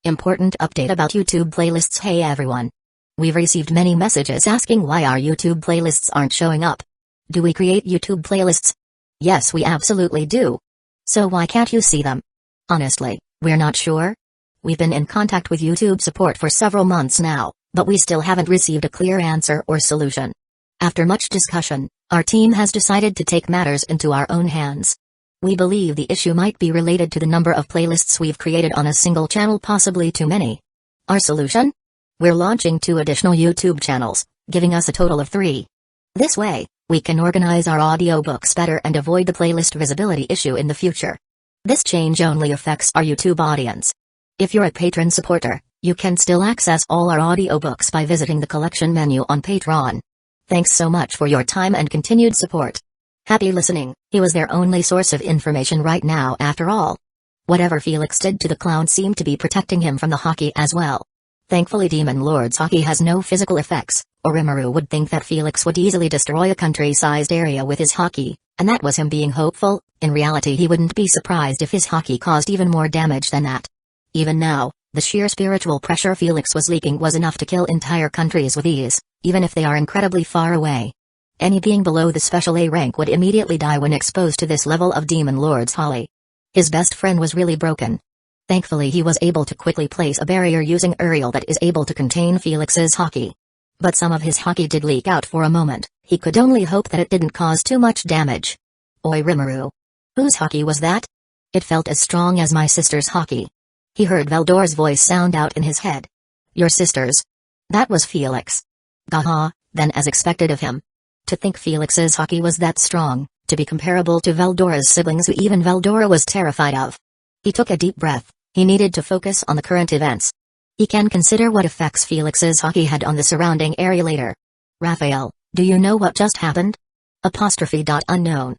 Important update about YouTube playlists. Hey everyone. We've received many messages asking why our YouTube playlists aren't showing up. Do we create YouTube playlists? Yes, we absolutely do. So why can't you see them? Honestly, we're not sure. We've been in contact with YouTube support for several months now, but we still haven't received a clear answer or solution. After much discussion, our team has decided to take matters into our own hands. We believe the issue might be related to the number of playlists we've created on a single channel, possibly too many. Our solution? We're launching 2 additional YouTube channels, giving us a total of 3. This way, we can organize our audiobooks better and avoid the playlist visibility issue in the future. This change only affects our YouTube audience. If you're a patron supporter, you can still access all our audiobooks by visiting the collection menu on Patreon. Thanks so much for your time and continued support. Happy listening. He was their only source of information right now after all. Whatever Felix did to the clown seemed to be protecting him from the hockey as well. Thankfully Demon Lord's hockey has no physical effects, or Rimuru would think that Felix would easily destroy a country-sized area with his hockey, and that was him being hopeful. In reality he wouldn't be surprised if his hockey caused even more damage than that. Even now, the sheer spiritual pressure Felix was leaking was enough to kill entire countries with ease, even if they are incredibly far away. Any being below the special A rank would immediately die when exposed to this level of Demon Lord's Holly. His best friend was really broken. Thankfully he was able to quickly place a barrier using Uriel that is able to contain Felix's hockey. But some of his hockey did leak out for a moment. He could only hope that it didn't cause too much damage. Oi Rimuru. Whose hockey was that? It felt as strong as my sister's hockey. He heard Veldor's voice sound out in his head. Your sister's? That was Felix. Gaha, then as expected of him. To think Felix's hockey was that strong, to be comparable to Veldora's siblings who even Veldora was terrified of. He took a deep breath. He needed to focus on the current events. He can consider what effects Felix's hockey had on the surrounding area later. Raphael, do you know what just happened? Unknown.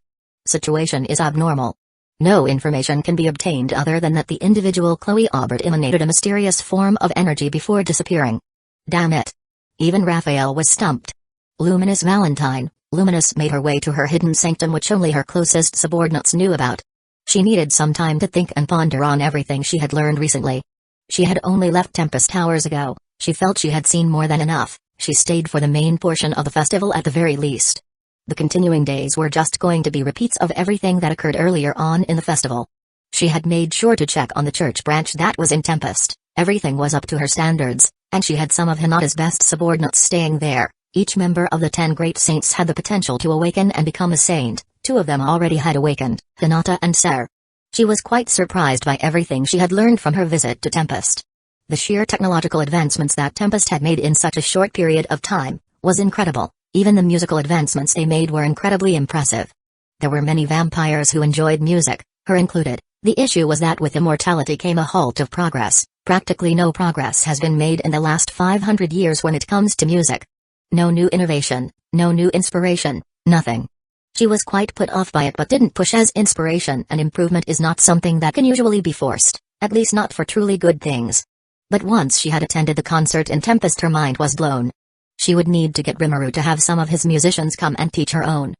Situation is abnormal. No information can be obtained other than that the individual Chloe Aubert emanated a mysterious form of energy before disappearing. Damn it. Even Raphael was stumped. Luminous Valentine, Luminous made her way to her hidden sanctum which only her closest subordinates knew about. She needed some time to think and ponder on everything she had learned recently. She had only left Tempest hours ago. She felt she had seen more than enough. She stayed for the main portion of the festival at the very least. The continuing days were just going to be repeats of everything that occurred earlier on in the festival. She had made sure to check on the church branch that was in Tempest. Everything was up to her standards, and she had some of Hinata's best subordinates staying there. Each member of the 10 great saints had the potential to awaken and become a saint. 2 of them already had awakened, Hinata and Ser. She was quite surprised by everything she had learned from her visit to Tempest. The sheer technological advancements that Tempest had made in such a short period of time was incredible. Even the musical advancements they made were incredibly impressive. There were many vampires who enjoyed music, her included. The issue was that with immortality came a halt of progress. Practically no progress has been made in the last 500 years when it comes to music. No new innovation, no new inspiration, nothing. She was quite put off by it but didn't push as inspiration and improvement is not something that can usually be forced, at least not for truly good things. But once she had attended the concert in Tempest her mind was blown. She would need to get Rimuru to have some of his musicians come and teach her own.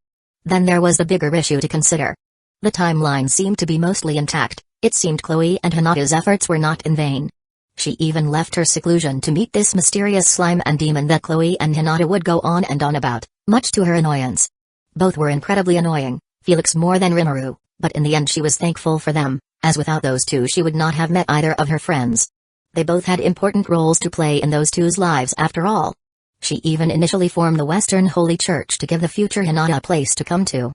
Then there was the bigger issue to consider. The timeline seemed to be mostly intact. It seemed Chloe and Hinata's efforts were not in vain. She even left her seclusion to meet this mysterious slime and demon that Chloe and Hinata would go on and on about, much to her annoyance. Both were incredibly annoying, Felix more than Rimuru, but in the end she was thankful for them, as without those 2 she would not have met either of her friends. They both had important roles to play in those 2's lives after all. She even initially formed the Western Holy Church to give the future Hinata a place to come to.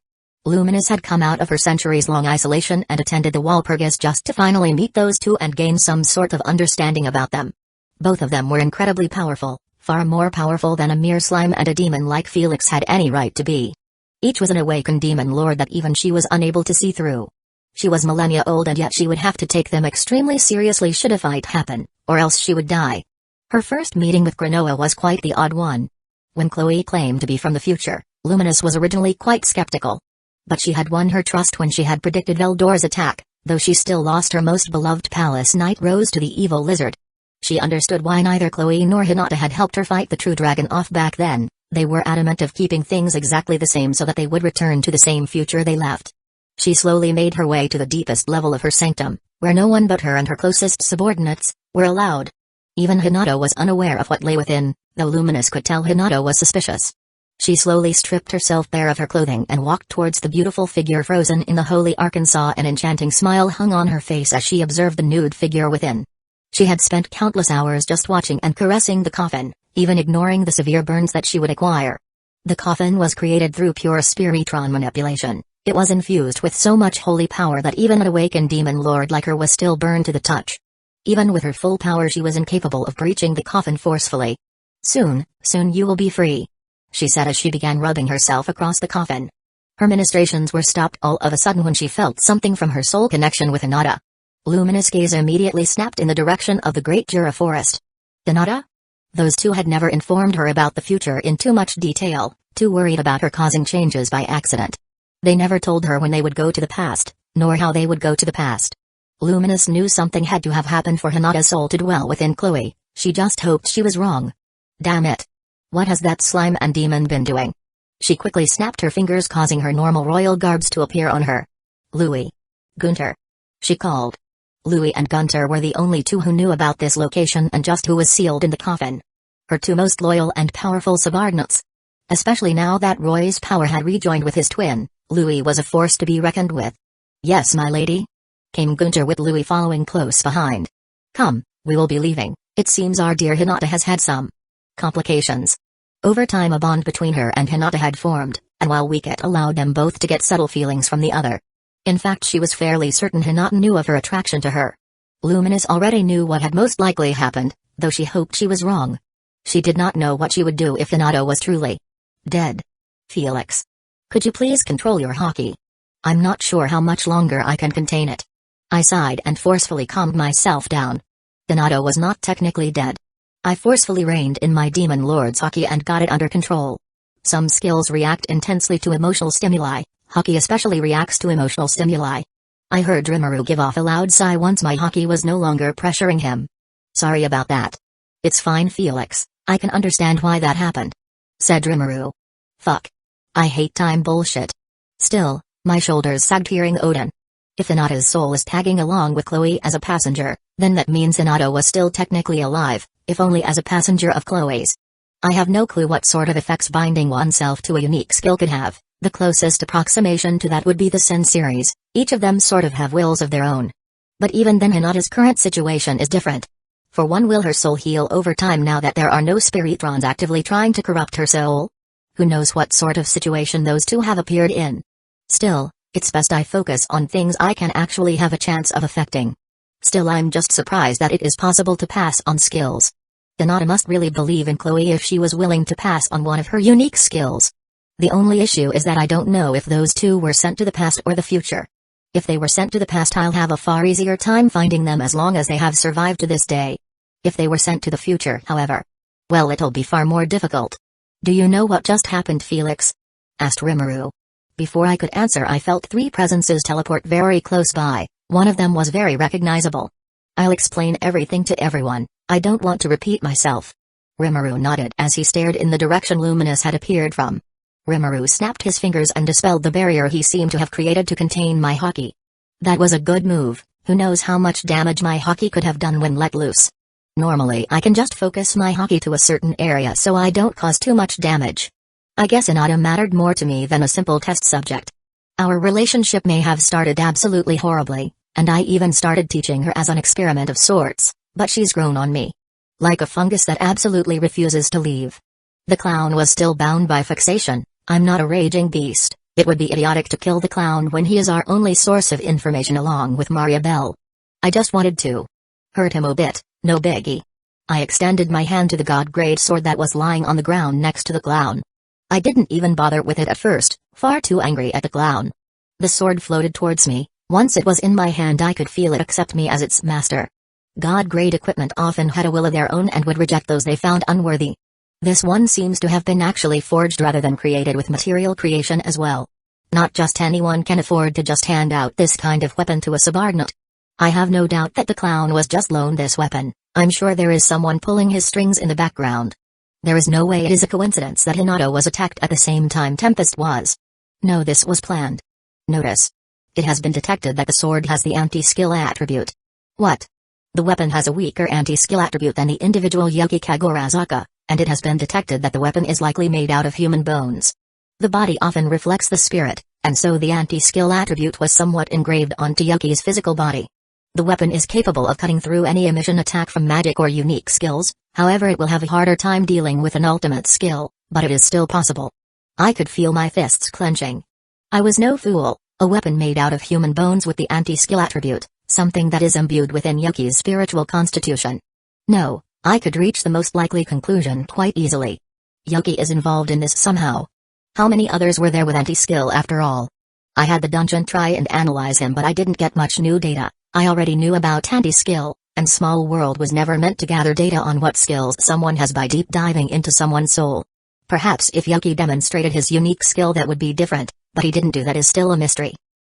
Luminous had come out of her centuries-long isolation and attended the Walpurgis just to finally meet those 2 and gain some sort of understanding about them. Both of them were incredibly powerful, far more powerful than a mere slime and a demon like Felix had any right to be. Each was an awakened demon lord that even she was unable to see through. She was millennia old and yet she would have to take them extremely seriously should a fight happen, or else she would die. Her first meeting with Granoa was quite the odd one. When Chloe claimed to be from the future, Luminous was originally quite skeptical. But she had won her trust when she had predicted Veldor's attack, though she still lost her most beloved palace knight Rose to the evil lizard. She understood why neither Chloe nor Hinata had helped her fight the true dragon off back then. They were adamant of keeping things exactly the same so that they would return to the same future they left. She slowly made her way to the deepest level of her sanctum, where no one but her and her closest subordinates were allowed. Even Hinata was unaware of what lay within, though Luminous could tell Hinata was suspicious. She slowly stripped herself bare of her clothing and walked towards the beautiful figure frozen in the holy Arkansas. An enchanting smile hung on her face as she observed the nude figure within. She had spent countless hours just watching and caressing the coffin, even ignoring the severe burns that she would acquire. The coffin was created through pure spiritron manipulation. It was infused with so much holy power that even an awakened demon lord like her was still burned to the touch. Even with her full power she was incapable of breaching the coffin forcefully. Soon you will be free," she said as she began rubbing herself across the coffin. Her ministrations were stopped all of a sudden when she felt something from her soul connection with Hinata. Luminous gaze immediately snapped in the direction of the great Jura forest. Hinata? Those two had never informed her about the future in too much detail, too worried about her causing changes by accident. They never told her when they would go to the past, nor how they would go to the past. Luminous knew something had to have happened for Hinata's soul to dwell within Chloe. She just hoped she was wrong. Damn it. What has that slime and demon been doing? She quickly snapped her fingers, causing her normal royal garbs to appear on her. Louis. Gunter. She called. Louis and Gunter were the only two who knew about this location and just who was sealed in the coffin. Her two most loyal and powerful subordinates. Especially now that Roy's power had rejoined with his twin, Louis was a force to be reckoned with. "Yes, my lady?" came Gunter, with Louis following close behind. "Come, we will be leaving. It seems our dear Hinata has had some complications." Over time a bond between her and Hinata had formed, and while weak it allowed them both to get subtle feelings from the other. In fact, she was fairly certain Hinata knew of her attraction to her. Luminous already knew what had most likely happened, though she hoped she was wrong. She did not know what she would do if Hinata was truly dead. "Felix. Could you please control your hockey? I'm not sure how much longer I can contain it." I sighed and forcefully calmed myself down. Hinata was not technically dead. I forcefully reined in my demon lord's hockey and got it under control. Some skills react intensely to emotional stimuli. Hockey especially reacts to emotional stimuli. I heard Rimuru give off a loud sigh once my hockey was no longer pressuring him. "Sorry about that." "It's fine, Felix, I can understand why that happened," said Rimuru. "Fuck. I hate time bullshit." Still, my shoulders sagged hearing Odin. If Hinata's soul is tagging along with Chloe as a passenger, then that means Hinata was still technically alive, if only as a passenger of Chloe's. I have no clue what sort of effects binding oneself to a unique skill could have. The closest approximation to that would be the Sen series. Each of them sort of have wills of their own. But even then Hinata's current situation is different. For one, will her soul heal over time now that there are no spiritrons actively trying to corrupt her soul? Who knows what sort of situation those two have appeared in? Still, it's best I focus on things I can actually have a chance of affecting. Still, I'm just surprised that it is possible to pass on skills. Hinata must really believe in Chloe if she was willing to pass on one of her unique skills. The only issue is that I don't know if those two were sent to the past or the future. If they were sent to the past, I'll have a far easier time finding them as long as they have survived to this day. If they were sent to the future, however, well, it'll be far more difficult. "Do you know what just happened, Felix?" asked Rimuru. Before I could answer, I felt three presences teleport very close by. One of them was very recognizable. "I'll explain everything to everyone. I don't want to repeat myself." Rimuru nodded as he stared in the direction Luminous had appeared from. Rimuru snapped his fingers and dispelled the barrier he seemed to have created to contain my hockey. That was a good move. Who knows how much damage my hockey could have done when let loose. Normally I can just focus my hockey to a certain area so I don't cause too much damage. I guess Hinata mattered more to me than a simple test subject. Our relationship may have started absolutely horribly, and I even started teaching her as an experiment of sorts, but she's grown on me. Like a fungus that absolutely refuses to leave. The clown was still bound by fixation. I'm not a raging beast. It would be idiotic to kill the clown when he is our only source of information along with Maria Bell. I just wanted to hurt him a bit, no biggie. I extended my hand to the god-grade sword that was lying on the ground next to the clown. I didn't even bother with it at first, far too angry at the clown. The sword floated towards me. Once it was in my hand I could feel it accept me as its master. God-grade equipment often had a will of their own and would reject those they found unworthy. This one seems to have been actually forged rather than created with material creation as well. Not just anyone can afford to just hand out this kind of weapon to a subordinate. I have no doubt that the clown was just loaned this weapon. I'm sure there is someone pulling his strings in the background. There is no way it is a coincidence that Hinata was attacked at the same time Tempest was. No, this was planned. Notice. It has been detected that the sword has the anti-skill attribute. What? The weapon has a weaker anti-skill attribute than the individual Ecchi Kagorazaka, and it has been detected that the weapon is likely made out of human bones. The body often reflects the spirit, and so the anti-skill attribute was somewhat engraved onto Ecchi's physical body. The weapon is capable of cutting through any emission attack from magic or unique skills, however it will have a harder time dealing with an ultimate skill, but it is still possible. I could feel my fists clenching. I was no fool. A weapon made out of human bones with the anti-skill attribute, something that is imbued within Ecchi's spiritual constitution. No, I could reach the most likely conclusion quite easily. Ecchi is involved in this somehow. How many others were there with anti-skill after all? I had the dungeon try and analyze him, but I didn't get much new data. I already knew about anti-skill, and Small World was never meant to gather data on what skills someone has by deep diving into someone's soul. Perhaps if Ecchi demonstrated his unique skill that would be different, but he didn't do that is still a mystery.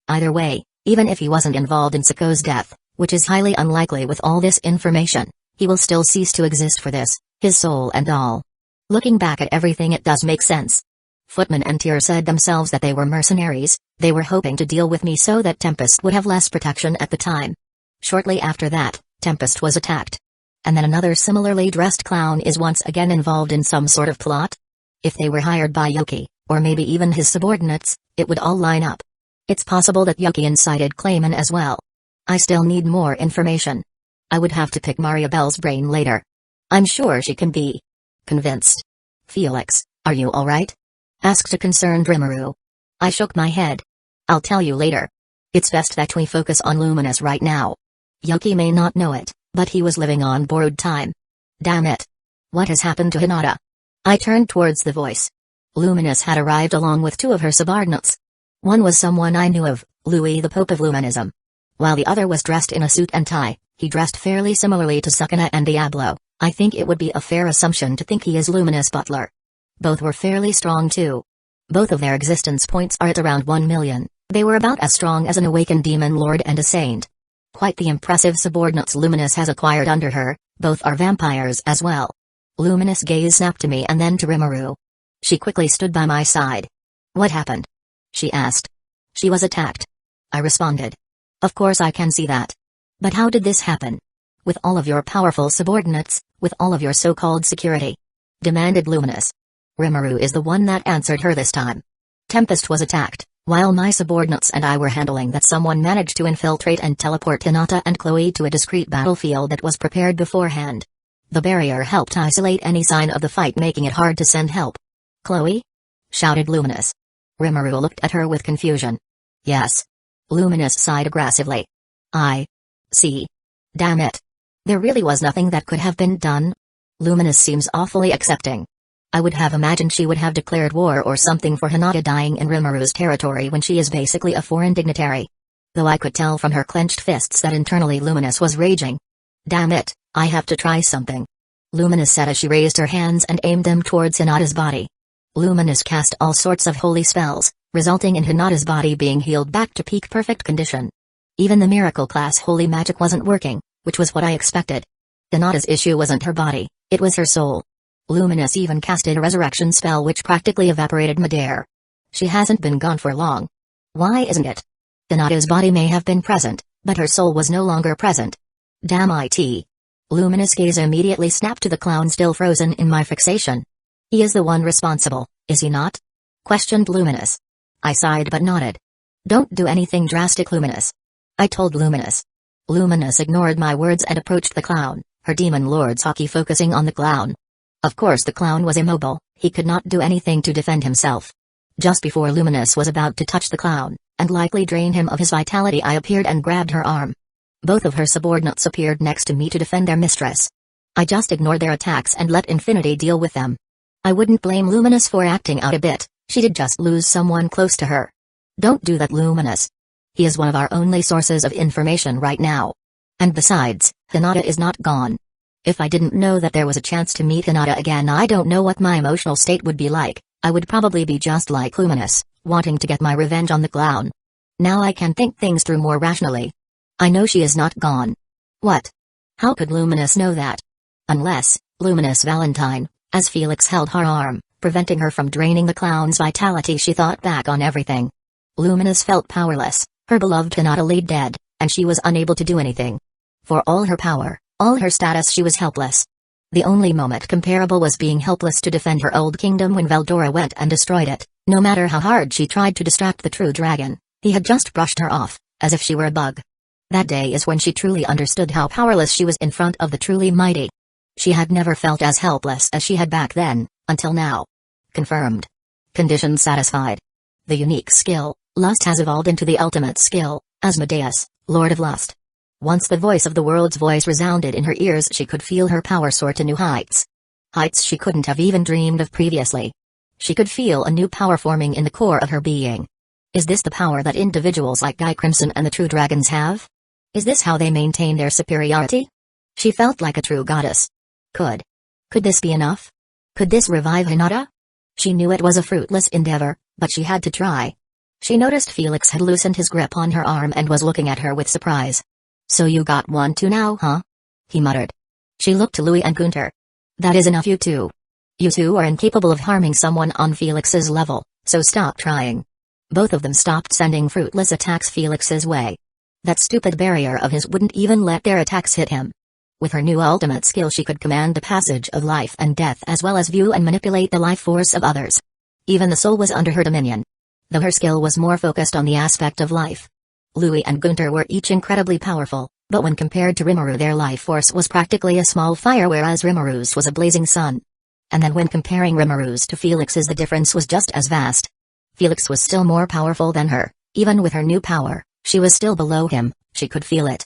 Either way, even if he wasn't involved in Sako's death, which is highly unlikely with all this information, he will still cease to exist for this, his soul and all. Looking back at everything, it does make sense. Footman and Tyr said themselves that they were mercenaries. They were hoping to deal with me so that Tempest would have less protection at the time. Shortly after that, Tempest was attacked. And then another similarly dressed clown is once again involved in some sort of plot? If they were hired by Ecchi, or maybe even his subordinates, it would all line up. It's possible that Ecchi incited Clayman as well. I still need more information. I would have to pick Mariabelle's brain later. I'm sure she can be convinced. Felix, are you alright? Asked a concerned Rimuru. I shook my head. I'll tell you later. It's best that we focus on Luminous right now. Ecchi may not know it, but he was living on borrowed time. Damn it. What has happened to Hinata? I turned towards the voice. Luminous had arrived along with two of her subordinates. One was someone I knew of, Louis the Pope of Luminism. While the other was dressed in a suit and tie, he dressed fairly similarly to Sukuna and Diablo. I think it would be a fair assumption to think he is Luminous' butler. Both were fairly strong too. Both of their existence points are at around 1 million. They were about as strong as an awakened demon lord and a saint. Quite the impressive subordinates Luminous has acquired under her. Both are vampires as well. Luminous' gaze snapped to me and then to Rimuru. She quickly stood by my side. What happened? She asked. She was attacked. I responded. Of course I can see that. But how did this happen? With all of your powerful subordinates, with all of your so-called security? Demanded Luminous. Rimuru is the one that answered her this time. Tempest was attacked, while my subordinates and I were handling that. Someone managed to infiltrate and teleport Hinata and Chloe to a discreet battlefield that was prepared beforehand. The barrier helped isolate any sign of the fight, making it hard to send help. Chloe? Shouted Luminous. Rimuru looked at her with confusion. Yes. Luminous sighed aggressively. I see. Damn it. There really was nothing that could have been done? Luminous seems awfully accepting. I would have imagined she would have declared war or something for Hinata dying in Rimuru's territory when she is basically a foreign dignitary. Though I could tell from her clenched fists that internally Luminous was raging. Damn it, I have to try something. Luminous said as she raised her hands and aimed them towards Hinata's body. Luminous cast all sorts of holy spells, resulting in Hinata's body being healed back to peak perfect condition. Even the miracle class holy magic wasn't working, which was what I expected. Hinata's issue wasn't her body, it was her soul. Luminous even casted a resurrection spell which practically evaporated midair. She hasn't been gone for long. Why isn't it? Hinata's body may have been present, but her soul was no longer present. Damn it. Luminous' gaze immediately snapped to the clown still frozen in my fixation. He is the one responsible, is he not? Questioned Luminous. I sighed but nodded. Don't do anything drastic, Luminous. I told Luminous. Luminous ignored my words and approached the clown, her demon lord's hockey focusing on the clown. Of course the clown was immobile, he could not do anything to defend himself. Just before Luminous was about to touch the clown, and likely drain him of his vitality, I appeared and grabbed her arm. Both of her subordinates appeared next to me to defend their mistress. I just ignored their attacks and let Infinity deal with them. I wouldn't blame Luminous for acting out a bit, she did just lose someone close to her. Don't do that, Luminous. He is one of our only sources of information right now. And besides, Hinata is not gone. If I didn't know that there was a chance to meet Hinata again, I don't know what my emotional state would be like. I would probably be just like Luminous, wanting to get my revenge on the clown. Now I can think things through more rationally. I know she is not gone. What? How could Luminous know that? Unless, Luminous Valentine, as Felix held her arm, preventing her from draining the clown's vitality. She thought back on everything. Luminous felt powerless, Her beloved Hinata lay dead, and she was unable to do anything. For all her power, all her status, she was helpless. The only moment comparable was being helpless to defend her old kingdom when Veldora went and destroyed it. No matter how hard she tried to distract the true dragon, he had just brushed her off, as if she were a bug. That day is when she truly understood how powerless she was in front of the truly mighty. She had never felt as helpless as she had back then, until now. Confirmed. Condition satisfied. The unique skill, Lust, has evolved into the ultimate skill, Asmodeus, Lord of Lust. Once the voice of the world's voice resounded in her ears, she could feel her power soar to new heights. Heights she couldn't have even dreamed of previously. She could feel a new power forming in the core of her being. Is this the power that individuals like Guy Crimson and the True Dragons have? Is this how they maintain their superiority? She felt like a true goddess. Could this be enough? Could this revive Hinata? She knew it was a fruitless endeavor, but she had to try. She noticed Felix had loosened his grip on her arm and was looking at her with surprise. "So you got one too now, huh?" he muttered. She looked to Louis and Gunther. "That is enough, you two. You two are incapable of harming someone on Felix's level, so stop trying." Both of them stopped sending fruitless attacks Felix's way. That stupid barrier of his wouldn't even let their attacks hit him. With her new ultimate skill, she could command the passage of life and death as well as view and manipulate the life force of others. Even the soul was under her dominion. Though her skill was more focused on the aspect of life. Louis and Gunther were each incredibly powerful, but when compared to Rimuru, their life force was practically a small fire, whereas Rimuru's was a blazing sun. And then when comparing Rimuru's to Felix's, the difference was just as vast. Felix was still more powerful than her. Even with her new power, she was still below him. She could feel it.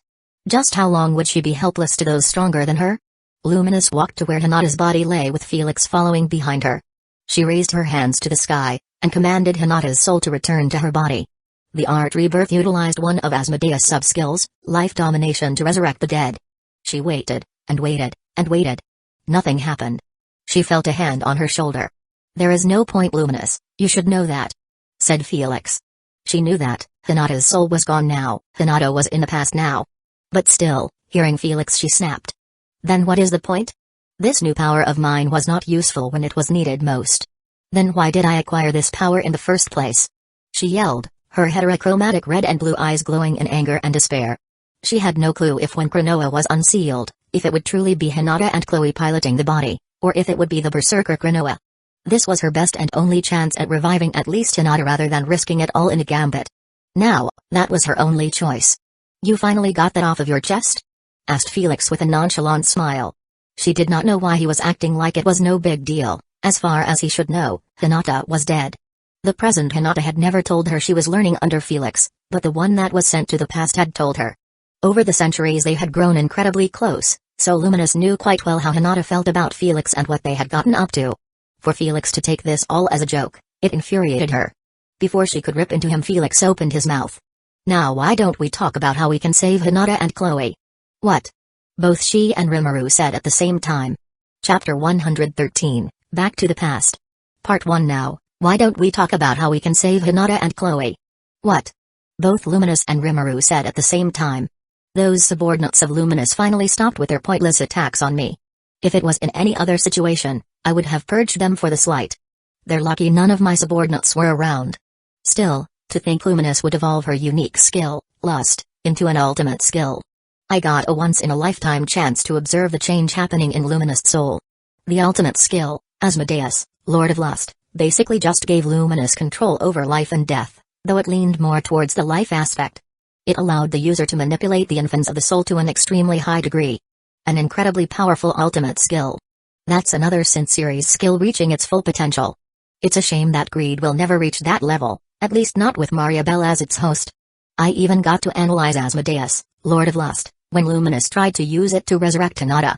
Just how long would she be helpless to those stronger than her? Luminous walked to where Hinata's body lay with Felix following behind her. She raised her hands to the sky, and commanded Hinata's soul to return to her body. The art rebirth utilized one of Asmodeus' sub-skills, life domination, to resurrect the dead. She waited, and waited, and waited. Nothing happened. She felt a hand on her shoulder. "There is no point, Luminous, you should know that," said Felix. She knew that. Hinata's soul was gone now. Hinata was in the past now. But still, hearing Felix, she snapped. "Then what is the point? This new power of mine was not useful when it was needed most. Then why did I acquire this power in the first place?" She yelled, her heterochromatic red and blue eyes glowing in anger and despair. She had no clue if when Cronoa was unsealed, if it would truly be Hinata and Chloe piloting the body, or if it would be the berserker Cronoa. This was her best and only chance at reviving at least Hinata rather than risking it all in a gambit. Now, that was her only choice. "You finally got that off of your chest?" asked Felix with a nonchalant smile. She did not know why he was acting like it was no big deal. As far as he should know, Hinata was dead. The present Hinata had never told her she was learning under Felix, but the one that was sent to the past had told her. Over the centuries they had grown incredibly close, so Luminous knew quite well how Hinata felt about Felix and what they had gotten up to. For Felix to take this all as a joke, it infuriated her. Before she could rip into him, Felix opened his mouth. "Now why don't we talk about how we can save Hinata and Chloe?" "What?" both she and Rimuru said at the same time. Chapter 113, Back to the Past. Part 1. Now, why don't we talk about how we can save Hinata and Chloe? "What?" both Luminous and Rimuru said at the same time. Those subordinates of Luminous finally stopped with their pointless attacks on me. If it was in any other situation, I would have purged them for the slight. They're lucky none of my subordinates were around. Still, to think Luminous would evolve her unique skill, Lust, into an ultimate skill. I got a once-in-a-lifetime chance to observe the change happening in Luminous' soul. The ultimate skill, Asmodeus, Lord of Lust, basically just gave Luminous control over life and death, though it leaned more towards the life aspect. It allowed the user to manipulate the infants of the soul to an extremely high degree. An incredibly powerful ultimate skill. That's another Sin series skill reaching its full potential. It's a shame that Greed will never reach that level, at least not with Mariabelle as its host. I even got to analyze Asmodeus, Lord of Lust, when Luminous tried to use it to resurrect Hinata.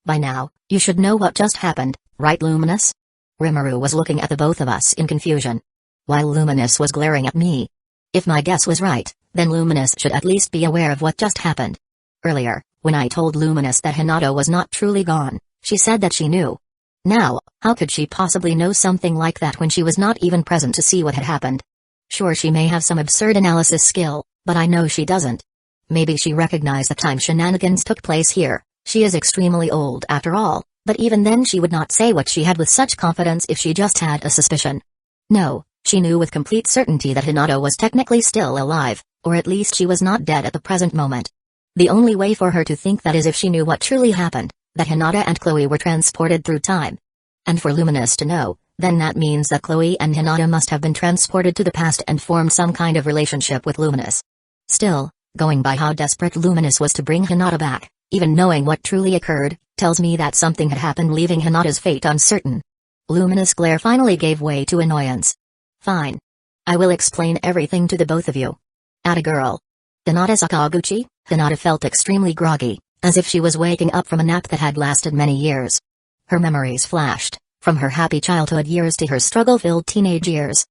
By now, you should know what just happened, right, Luminous? Rimuru was looking at the both of us in confusion, while Luminous was glaring at me. If my guess was right, then Luminous should at least be aware of what just happened. Earlier, when I told Luminous that Hinata was not truly gone, she said that she knew. Now, how could she possibly know something like that when she was not even present to see what had happened? Sure, she may have some absurd analysis skill, but I know she doesn't. Maybe she recognized the time shenanigans took place here. She is extremely old after all, but even then she would not say what she had with such confidence if she just had a suspicion. No, she knew with complete certainty that Hinata was technically still alive, Or at least she was not dead at the present moment. The only way for her to think that is if she knew what truly happened, that Hinata and Chloe were transported through time. And for Luminous to know, then that means that Chloe and Hinata must have been transported to the past and formed some kind of relationship with Luminous. Still, going by how desperate Luminous was to bring Hinata back, even knowing what truly occurred, tells me that something had happened leaving Hinata's fate uncertain. Luminous' glare finally gave way to annoyance. Fine. I will explain everything to the both of you. Atta girl. Hinata Sakaguchi? Hinata felt extremely groggy, as if she was waking up from a nap that had lasted many years. Her memories flashed, from her happy childhood years to her struggle-filled teenage years.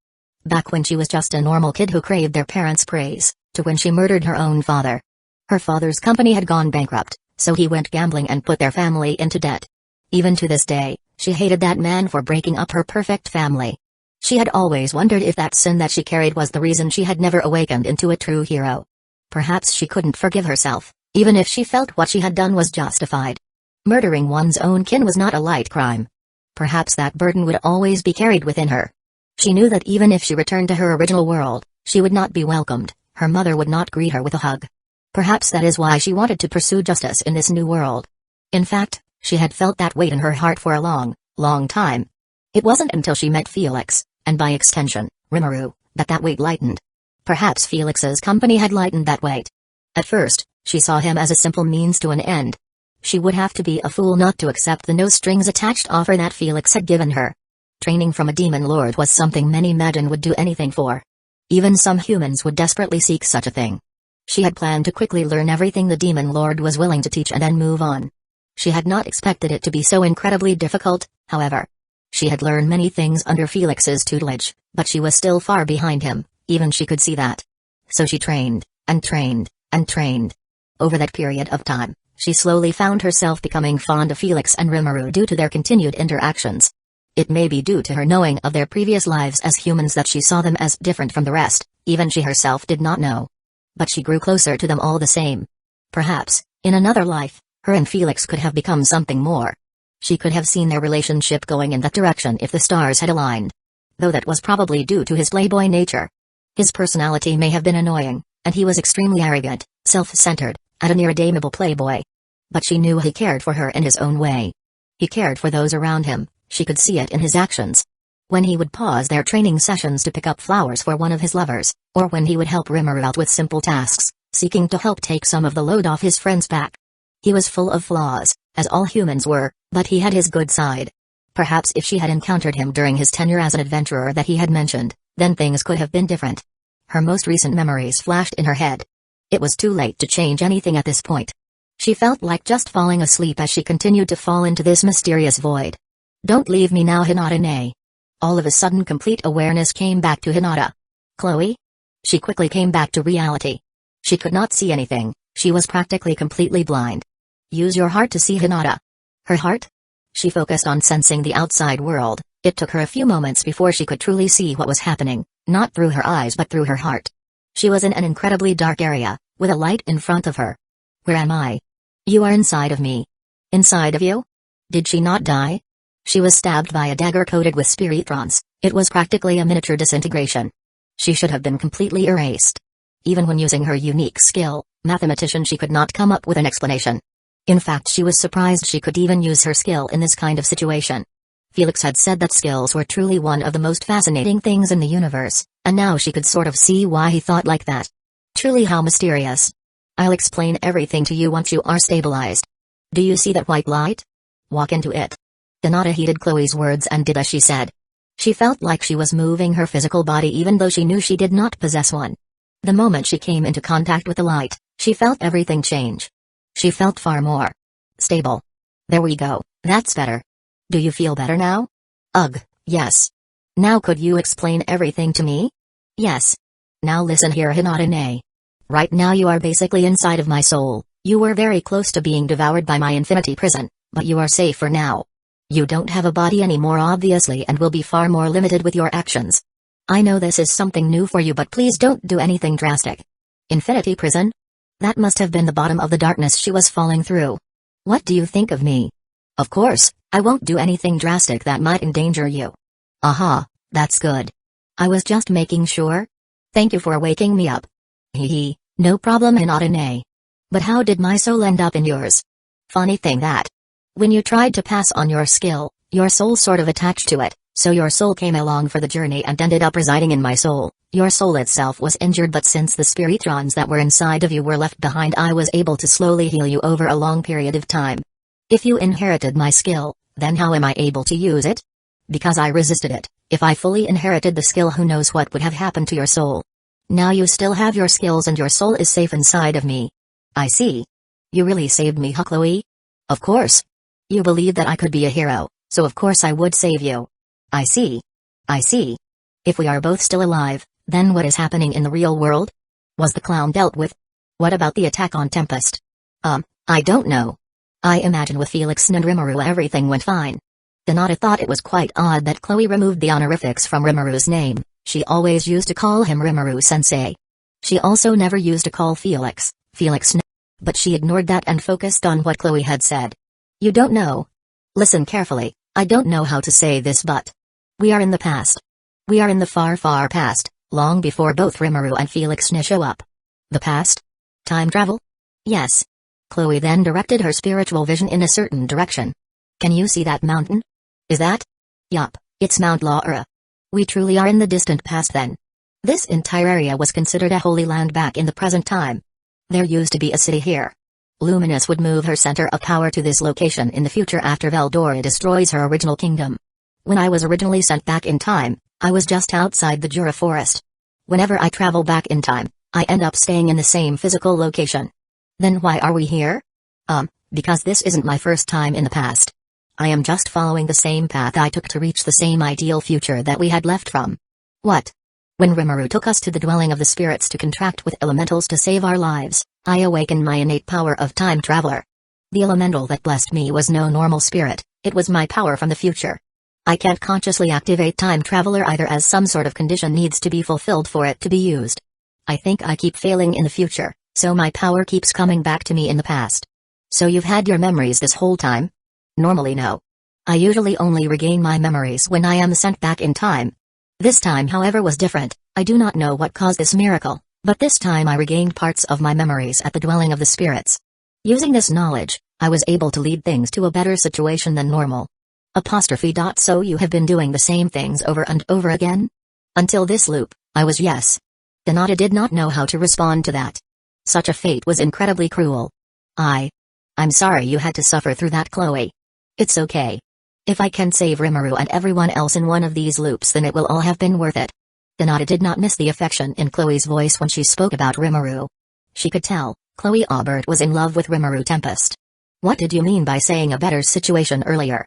Back when she was just a normal kid who craved their parents' praise, to when she murdered her own father. Her father's company had gone bankrupt, so he went gambling and put their family into debt. Even to this day, she hated that man for breaking up her perfect family. She had always wondered if that sin that she carried was the reason she had never awakened into a true hero. Perhaps she couldn't forgive herself, even if she felt what she had done was justified. Murdering one's own kin was not a light crime. Perhaps that burden would always be carried within her. She knew that even if she returned to her original world, she would not be welcomed, her mother would not greet her with a hug. Perhaps that is why she wanted to pursue justice in this new world. In fact, she had felt that weight in her heart for a long, long time. It wasn't until she met Felix, and by extension, Rimuru, that weight lightened. Perhaps Felix's company had lightened that weight. At first, she saw him as a simple means to an end. She would have to be a fool not to accept the no-strings-attached offer that Felix had given her. Training from a demon lord was something many Madan would do anything for. Even some humans would desperately seek such a thing. She had planned to quickly learn everything the demon lord was willing to teach and then move on. She had not expected it to be so incredibly difficult, however. She had learned many things under Felix's tutelage, but she was still far behind him, even she could see that. So she trained, and trained, and trained. Over that period of time, she slowly found herself becoming fond of Felix and Rimuru due to their continued interactions. It may be due to her knowing of their previous lives as humans that she saw them as different from the rest, even she herself did not know. But she grew closer to them all the same. Perhaps, in another life, her and Felix could have become something more. She could have seen their relationship going in that direction if the stars had aligned. Though that was probably due to his playboy nature. His personality may have been annoying, and he was extremely arrogant, self-centered, and an irredeemable playboy. But she knew he cared for her in his own way. He cared for those around him, she could see it in his actions. When he would pause their training sessions to pick up flowers for one of his lovers, or when he would help Rimuru out with simple tasks, seeking to help take some of the load off his friend's back. He was full of flaws, as all humans were, but he had his good side. Perhaps if she had encountered him during his tenure as an adventurer that he had mentioned, then things could have been different. Her most recent memories flashed in her head. It was too late to change anything at this point. She felt like just falling asleep as she continued to fall into this mysterious void. Don't leave me now, Hinata. All of a sudden complete awareness came back to Hinata. Chloe? She quickly came back to reality. She could not see anything, she was practically completely blind. Use your heart to see, Hinata. Her heart? She focused on sensing the outside world. It took her a few moments before she could truly see what was happening, not through her eyes but through her heart. She was in an incredibly dark area, with a light in front of her. Where am I? You are inside of me. Inside of you? Did she not die? She was stabbed by a dagger coated with spiritrons. It was practically a miniature disintegration. She should have been completely erased. Even when using her unique skill, mathematician, she could not come up with an explanation. In fact, she was surprised she could even use her skill in this kind of situation. Felix had said that skills were truly one of the most fascinating things in the universe, and now she could sort of see why he thought like that. Truly how mysterious. I'll explain everything to you once you are stabilized. Do you see that white light? Walk into it. Hinata heeded Chloe's words and did as she said. She felt like she was moving her physical body even though she knew she did not possess one. The moment she came into contact with the light, she felt everything change. She felt far more stable. There we go, that's better. Do you feel better now? Ugh, yes. Now could you explain everything to me? Yes. Now listen here, Hinata. Right now you are basically inside of my soul. You were very close to being devoured by my infinity prison, but you are safe for now. You don't have a body anymore obviously and will be far more limited with your actions. I know this is something new for you but please don't do anything drastic. Infinity prison? That must have been the bottom of the darkness she was falling through. What do you think of me? Of course, I won't do anything drastic that might endanger you. Aha, that's good. I was just making sure. Thank you for waking me up. Hee, no problem Hinata. But how did my soul end up in yours? Funny thing that. When you tried to pass on your skill, your soul sort of attached to it, so your soul came along for the journey and ended up residing in my soul. Your soul itself was injured, but since the spiritrons that were inside of you were left behind, I was able to slowly heal you over a long period of time. If you inherited my skill, then how am I able to use it? Because I resisted it. If I fully inherited the skill, who knows what would have happened to your soul. Now you still have your skills and your soul is safe inside of me. I see. You really saved me, huh, Chloe? Of course. You believed that I could be a hero, so of course I would save you. I see. I see. If we are both still alive, then what is happening in the real world? Was the clown dealt with? What about the attack on Tempest? I don't know. I imagine with Felix and Rimuru everything went fine. Hinata thought it was quite odd that Chloe removed the honorifics from Rimuru's name. She always used to call him Rimuru-sensei. She also never used to call Felix, but she ignored that and focused on what Chloe had said. You don't know. Listen carefully, I don't know how to say this, but we are in the past. We are in the far, far past, long before both Rimuru and Felix show up. The past? Time travel? Yes. Chloe then directed her spiritual vision in a certain direction. Can you see that mountain? Is that? Yup, it's Mount Laura. We truly are in the distant past then. This entire area was considered a holy land back in the present time. There used to be a city here. Luminous would move her center of power to this location in the future after Veldora destroys her original kingdom. When I was originally sent back in time, I was just outside the Jura forest. Whenever I travel back in time, I end up staying in the same physical location. Then why are we here? Because this isn't my first time in the past. I am just following the same path I took to reach the same ideal future that we had left from. What? When Rimuru took us to the dwelling of the spirits to contract with elementals to save our lives, I awakened my innate power of time traveler. The elemental that blessed me was no normal spirit, it was my power from the future. I can't consciously activate time traveler either, as some sort of condition needs to be fulfilled for it to be used. I think I keep failing in the future, so my power keeps coming back to me in the past. So you've had your memories this whole time? Normally no. I usually only regain my memories when I am sent back in time. This time, however, was different. I do not know what caused this miracle, but this time I regained parts of my memories at the dwelling of the spirits. Using this knowledge, I was able to lead things to a better situation than normal. So you have been doing the same things over and over again? Until this loop, I was yes. Hinata did not know how to respond to that. Such a fate was incredibly cruel. I'm sorry you had to suffer through that, Chloe. It's okay. If I can save Rimuru and everyone else in one of these loops, then it will all have been worth it. Hinata did not miss the affection in Chloe's voice when she spoke about Rimuru. She could tell, Chloe Aubert was in love with Rimuru Tempest. What did you mean by saying a better situation earlier?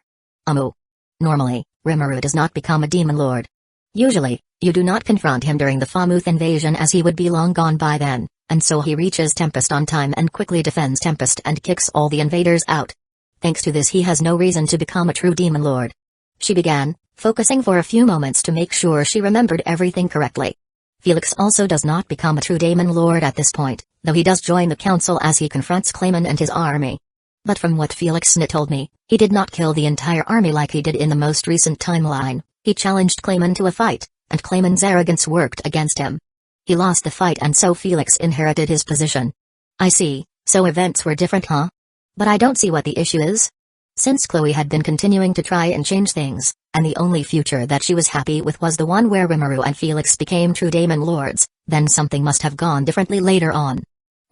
Normally, Rimuru does not become a demon lord. Usually, you do not confront him during the Famuth invasion, as he would be long gone by then, and so he reaches Tempest on time and quickly defends Tempest and kicks all the invaders out. Thanks to this, he has no reason to become a true demon lord. She began, focusing for a few moments to make sure she remembered everything correctly. Felix also does not become a true demon lord at this point, though he does join the council as he confronts Clayman and his army. But from what Felix told me, he did not kill the entire army like he did in the most recent timeline. He challenged Clayman to a fight, and Clayman's arrogance worked against him. He lost the fight, and so Felix inherited his position. I see, so events were different, huh? But I don't see what the issue is. Since Chloe had been continuing to try and change things, and the only future that she was happy with was the one where Rimuru and Felix became true demon lords, then something must have gone differently later on.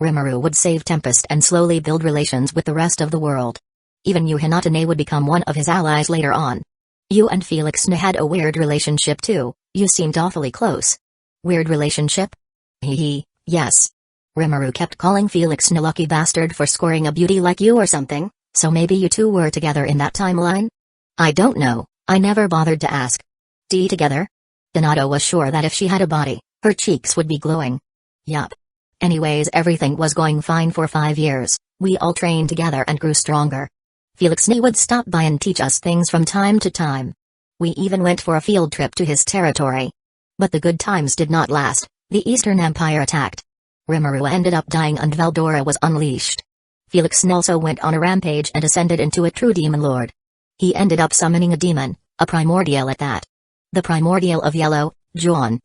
Rimuru would save Tempest and slowly build relations with the rest of the world. Even you, Hinata, would become one of his allies later on. You and Felix had a weird relationship too. You seemed awfully close. Weird relationship? Yes. Rimuru kept calling Felix a lucky bastard for scoring a beauty like you or something, so maybe you two were together in that timeline? I don't know, I never bothered to ask. Together? Hinata was sure that if she had a body, her cheeks would be glowing. Yup. Anyways, everything was going fine for 5 years. We all trained together and grew stronger. Felix would stop by and teach us things from time to time. We even went for a field trip to his territory. But the good times did not last. The Eastern Empire attacked. Rimuru ended up dying and Veldora was unleashed. Felix also went on a rampage and ascended into a true demon lord. He ended up summoning a demon, a primordial at that. The primordial of Yellow, John.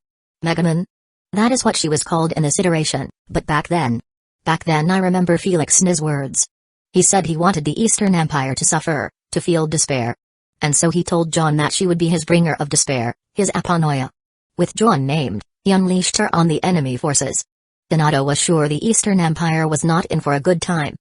Megaman? That is what she was called in this iteration, but back then I remember Felix's words. He said he wanted the Eastern Empire to suffer, to feel despair. And so he told Jon that she would be his bringer of despair, his Apanoia. With Jon named, he unleashed her on the enemy forces. Hinata was sure the Eastern Empire was not in for a good time.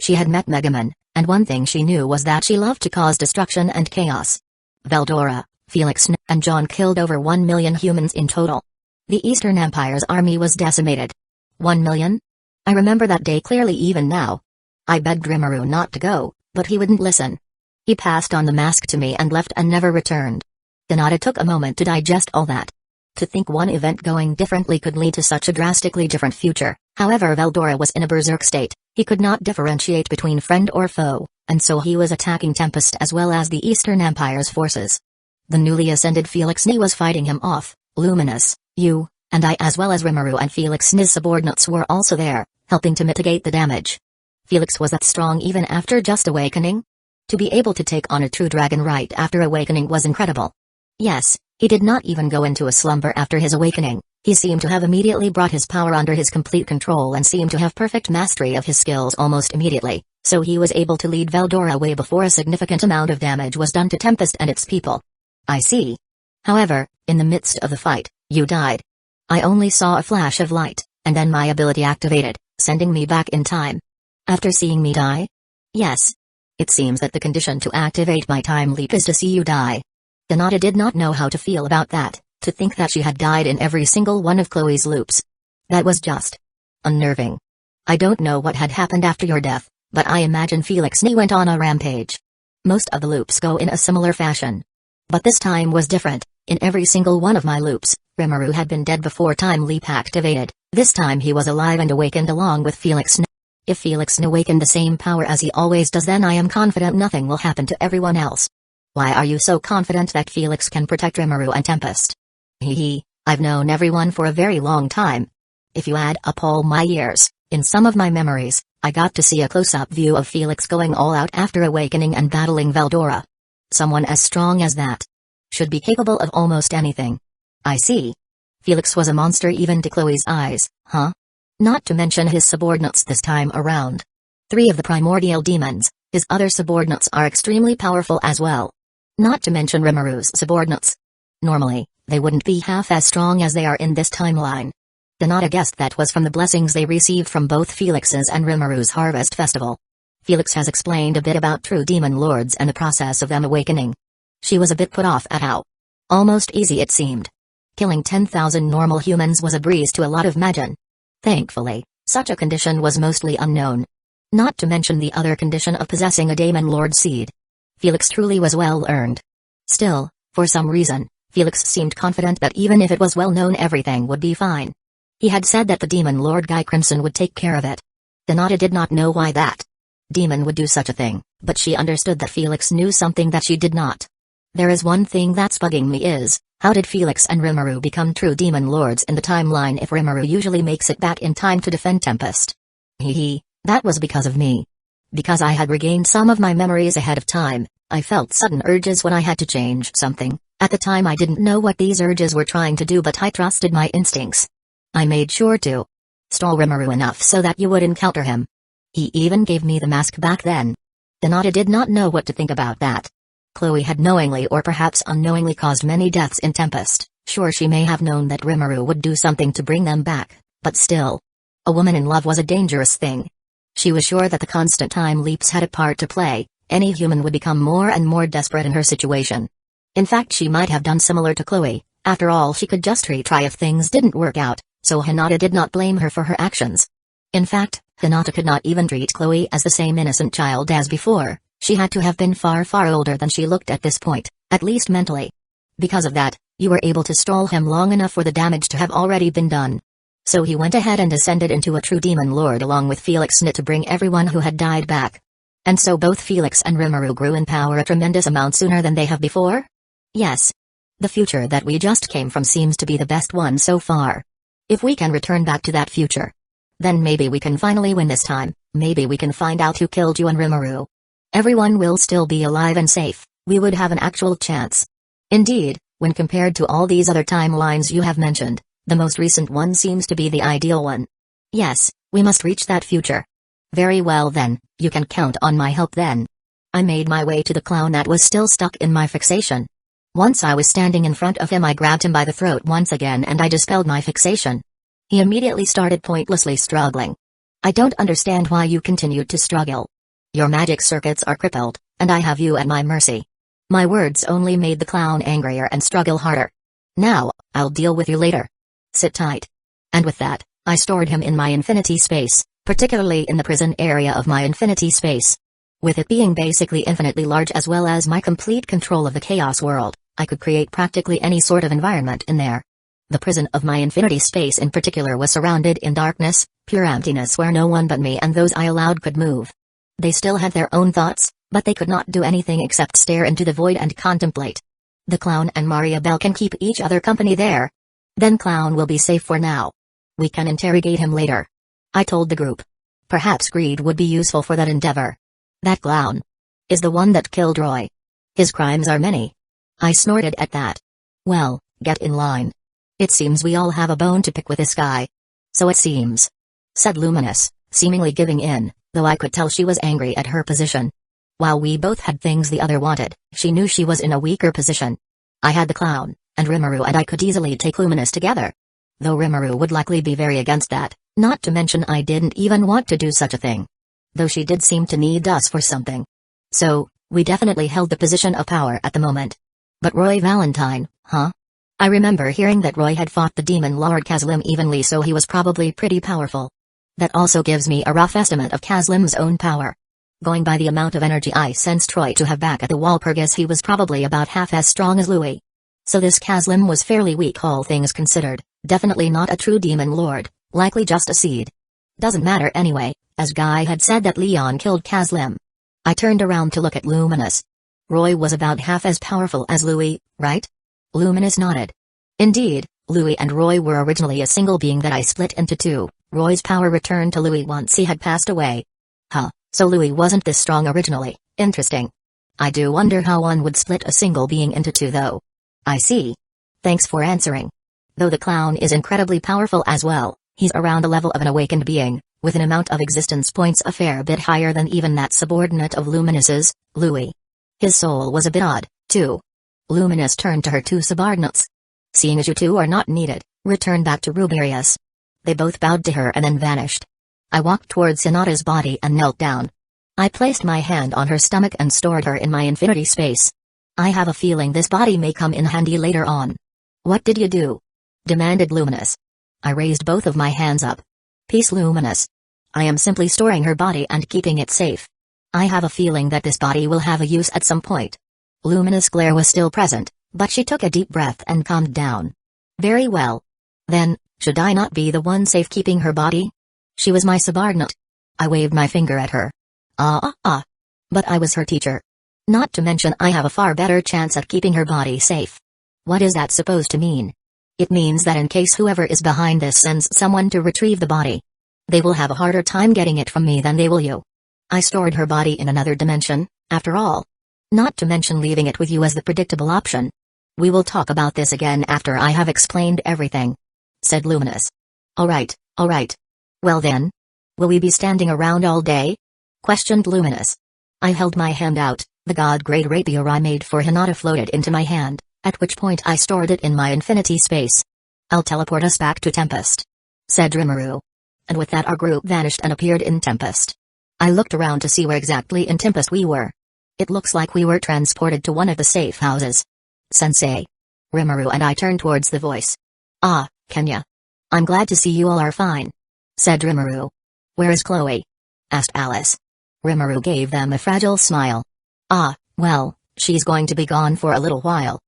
She had met Megaman, and one thing she knew was that she loved to cause destruction and chaos. Veldora, Felix and Jon killed over 1 million humans in total. The Eastern Empire's army was decimated. 1 million? I remember that day clearly even now. I begged Rimuru not to go, but he wouldn't listen. He passed on the mask to me and left and never returned. Hinata took a moment to digest all that. To think one event going differently could lead to such a drastically different future. However, Veldora was in a berserk state. He could not differentiate between friend or foe, and so he was attacking Tempest as well as the Eastern Empire's forces. The newly ascended Felix was fighting him off. Luminous, you, and I as well as Rimuru and Felix's subordinates were also there, helping to mitigate the damage. Felix was that strong even after just awakening? To be able to take on a true dragon right after awakening was incredible. Yes, he did not even go into a slumber after his awakening. He seemed to have immediately brought his power under his complete control and seemed to have perfect mastery of his skills almost immediately, so he was able to lead Veldora away before a significant amount of damage was done to Tempest and its people. I see. However, in the midst of the fight, you died. I only saw a flash of light, and then my ability activated, sending me back in time. After seeing me die? Yes. It seems that the condition to activate my time leap is to see you die. Hinata did not know how to feel about that, to think that she had died in every single one of Chloe's loops. That was just unnerving. I don't know what had happened after your death, but I imagine Felix went on a rampage. Most of the loops go in a similar fashion. But this time was different. In every single one of my loops, Rimuru had been dead before time leap activated. This time he was alive and awakened along with Felix. If Felix awakened the same power as he always does, then I am confident nothing will happen to everyone else. Why are you so confident that Felix can protect Rimuru and Tempest? I've known everyone for a very long time. If you add up all my years, in some of my memories, I got to see a close-up view of Felix going all out after awakening and battling Veldora. Someone as strong as that should be capable of almost anything. I see. Felix was a monster even to Chloe's eyes, huh? Not to mention his subordinates this time around. 3 of the primordial demons, his other subordinates are extremely powerful as well. Not to mention Rimuru's subordinates. Normally, they wouldn't be half as strong as they are in this timeline. Hinata guessed that was from the blessings they received from both Felix's and Rimuru's harvest festival. Felix has explained a bit about true demon lords and the process of them awakening. She was a bit put off at how almost easy it seemed. Killing 10,000 normal humans was a breeze to a lot of Majin. Thankfully, such a condition was mostly unknown. Not to mention the other condition of possessing a Daemon Lord seed. Felix truly was well earned. Still, for some reason, Felix seemed confident that even if it was well known everything would be fine. He had said that the Demon Lord Guy Crimson would take care of it. Hinata did not know why that demon would do such a thing, but she understood that Felix knew something that she did not. There is one thing that's bugging me is, how did Felix and Rimuru become true demon lords in the timeline if Rimuru usually makes it back in time to defend Tempest? That was because of me. Because I had regained some of my memories ahead of time, I felt sudden urges when I had to change something. At the time I didn't know what these urges were trying to do, but I trusted my instincts. I made sure to stall Rimuru enough so that you would encounter him. He even gave me the mask back then. Hinata did not know what to think about that. Chloe had knowingly or perhaps unknowingly caused many deaths in Tempest. Sure, she may have known that Rimuru would do something to bring them back, but still. A woman in love was a dangerous thing. She was sure that the constant time leaps had a part to play. Any human would become more and more desperate in her situation. In fact, she might have done similar to Chloe. After all, she could just retry if things didn't work out, so Hinata did not blame her for her actions. In fact, Hinata could not even treat Chloe as the same innocent child as before. She had to have been far older than she looked at this point, at least mentally. Because of that, you were able to stall him long enough for the damage to have already been done. So he went ahead and ascended into a true demon lord along with Felix to bring everyone who had died back. And so both Felix and Rimuru grew in power a tremendous amount sooner than they have before? Yes. The future that we just came from seems to be the best one so far. If we can return back to that future, then maybe we can finally win this time. Maybe we can find out who killed you and Rimuru. Everyone will still be alive and safe. We would have an actual chance. Indeed, when compared to all these other timelines you have mentioned, The most recent one seems to be the ideal one. Yes, we must reach that future. Very well then, you can count on my help then. I made my way to the clown that was still stuck in my fixation. Once I was standing in front of him, I grabbed him by the throat once again and I dispelled my fixation. He immediately started pointlessly struggling. I don't understand why you continued to struggle. Your magic circuits are crippled, and I have you at my mercy. My words only made the clown angrier and struggle harder. Now, I'll deal with you later. Sit tight. And with that, I stored him in my infinity space, particularly in the prison area of my infinity space. With it being basically infinitely large as well as my complete control of the chaos world, I could create practically any sort of environment in there. The prison of my infinity space in particular was surrounded in darkness, pure emptiness where no one but me and those I allowed could move. They still had their own thoughts, but they could not do anything except stare into the void and contemplate. The clown and Maria Belle can keep each other company there. Then clown will be safe for now. We can interrogate him later. I told the group. Perhaps greed would be useful for that endeavor. That clown is the one that killed Roy. His crimes are many. I snorted at that. Well, get in line. It seems we all have a bone to pick with this guy. So it seems, said Luminous, seemingly giving in, though I could tell she was angry at her position. While we both had things the other wanted, she knew she was in a weaker position. I had the clown, and Rimuru and I could easily take Luminous together. Though Rimuru would likely be very against that, not to mention I didn't even want to do such a thing. Though she did seem to need us for something. So, we definitely held the position of power at the moment. But Roy Valentine, huh? I remember hearing that Roy had fought the demon Lord Kazlim evenly, so he was probably pretty powerful. That also gives me a rough estimate of Kazlim's own power. Going by the amount of energy I sensed Roy to have back at the Walpurgis, he was probably about half as strong as Louis. So this Kazlim was fairly weak, all things considered, definitely not a true demon lord, likely just a seed. Doesn't matter anyway, as Guy had said that Leon killed Kazlim. I turned around to look at Luminous. Roy was about half as powerful as Louis, right? Luminous nodded. Indeed, Louis and Roy were originally a single being that I split into two. Roy's power returned to Louis once he had passed away. Huh, so Louis wasn't this strong originally, interesting. I do wonder how one would split a single being into two though. I see. Thanks for answering. Though the clown is incredibly powerful as well, he's around the level of an awakened being, with an amount of existence points a fair bit higher than even that subordinate of Luminous's, Louis. His soul was a bit odd, too. Luminous turned to her two subordinates. Seeing as you two are not needed, return back to Ruberius. They both bowed to her and then vanished. I walked towards Hinata's body and knelt down. I placed my hand on her stomach and stored her in my infinity space. I have a feeling this body may come in handy later on. What did you do? Demanded Luminous. I raised both of my hands up. Peace, Luminous. I am simply storing her body and keeping it safe. I have a feeling that this body will have a use at some point. Luminous glare was still present, but she took a deep breath and calmed down. Very well. Then, should I not be the one safekeeping her body? She was my subordinate. I waved my finger at her. But I was her teacher. Not to mention I have a far better chance at keeping her body safe. What is that supposed to mean? It means that in case whoever is behind this sends someone to retrieve the body, they will have a harder time getting it from me than they will you. I stored her body in another dimension, after all. Not to mention leaving it with you as the predictable option. We will talk about this again after I have explained everything, said Luminous. Alright. Well then? Will we be standing around all day? Questioned Luminous. I held my hand out, the god-grade rapier I made for Hinata floated into my hand, at which point I stored it in my infinity space. I'll teleport us back to Tempest, said Rimuru. And with that our group vanished and appeared in Tempest. I looked around to see where exactly in Tempest we were. It looks like we were transported to one of the safe houses. Sensei. Rimuru and I turned towards the voice. Kenya. I'm glad to see you all are fine, said Rimuru. Where is Chloe? Asked Alice. Rimuru gave them a fragile smile. Well, she's going to be gone for a little while.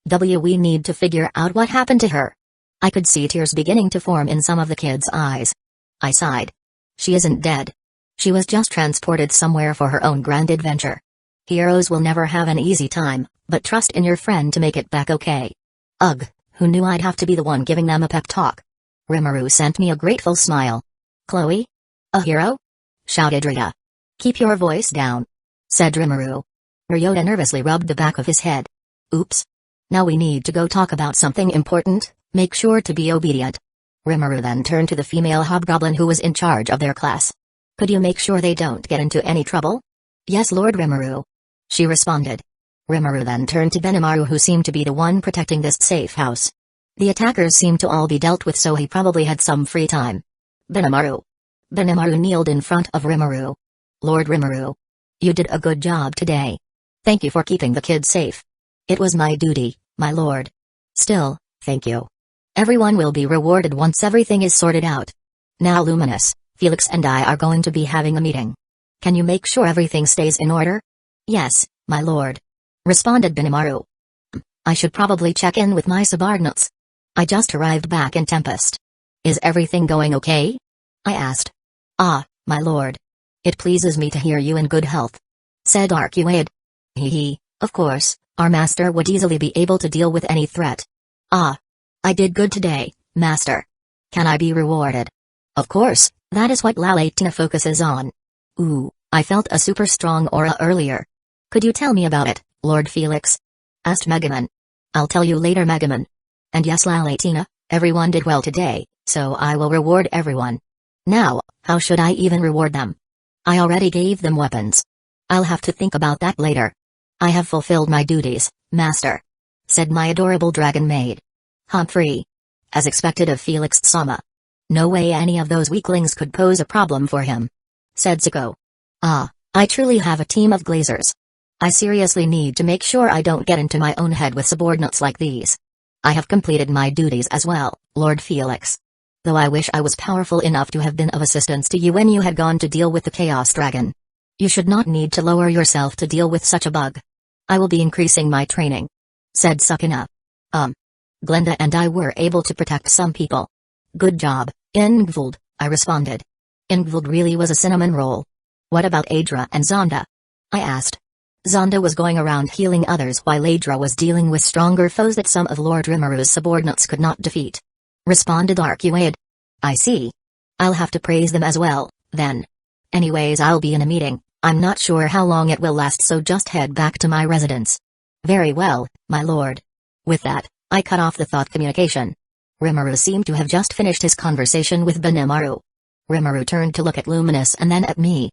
We need to figure out what happened to her. I could see tears beginning to form in some of the kids' eyes. I sighed. She isn't dead. She was just transported somewhere for her own grand adventure. Heroes will never have an easy time, but trust in your friend to make it back okay. Ugh, who knew I'd have to be the one giving them a pep talk? Rimuru sent me a grateful smile. Chloe? A hero? Shouted Rita. Keep your voice down, said Rimuru. Ryota nervously rubbed the back of his head. Oops. Now we need to go talk about something important, Make sure to be obedient. Rimuru then turned to the female hobgoblin who was in charge of their class. Could you make sure they don't get into any trouble? Yes, Lord Rimuru. She responded. Rimuru then turned to Benimaru, who seemed to be the one protecting this safe house. The attackers seemed to all be dealt with, so he probably had some free time. Benimaru. Benimaru kneeled in front of Rimuru. Lord Rimuru. You did a good job today. Thank you for keeping the kids safe. It was my duty, my lord. Still, thank you. Everyone will be rewarded once everything is sorted out. Now Luminous, Felix and I are going to be having a meeting. Can you make sure everything stays in order? Yes, my lord. Responded Benimaru. I should probably check in with my subordinates. I just arrived back in Tempest. Is everything going okay? I asked. Ah, my lord. It pleases me to hear you in good health. Said Arcuade. Hee, of course, our master would easily be able to deal with any threat. Ah. I did good today, master. Can I be rewarded? Of course, that is what Lalatina focuses on. Ooh, I felt a super strong aura earlier. Could you tell me about it, Lord Felix? Asked Megaman. I'll tell you later, Megaman. And yes, Lalatina, everyone did well today, so I will reward everyone. Now, how should I even reward them? I already gave them weapons. I'll have to think about that later. I have fulfilled my duties, master. Said my adorable dragon maid. Humphrey. As expected of Felix Sama. No way any of those weaklings could pose a problem for him. Said Zuko. Ah, I truly have a team of glazers. I seriously need to make sure I don't get into my own head with subordinates like these. I have completed my duties as well, Lord Felix. Though I wish I was powerful enough to have been of assistance to you when you had gone to deal with the Chaos Dragon. You should not need to lower yourself to deal with such a bug. I will be increasing my training. Said Sukuna. Glenda and I were able to protect some people. Good job, Ingvald, I responded. Ingvald really was a cinnamon roll. What about Adra and Zonda? I asked. Zonda was going around healing others while Adra was dealing with stronger foes that some of Lord Rimuru's subordinates could not defeat. Responded Arcuade. I see. I'll have to praise them as well, then. Anyways, I'll be in a meeting. I'm not sure how long it will last, so just head back to my residence. Very well, my lord. With that, I cut off the thought communication. Rimuru seemed to have just finished his conversation with Benimaru. Rimuru turned to look at Luminous and then at me.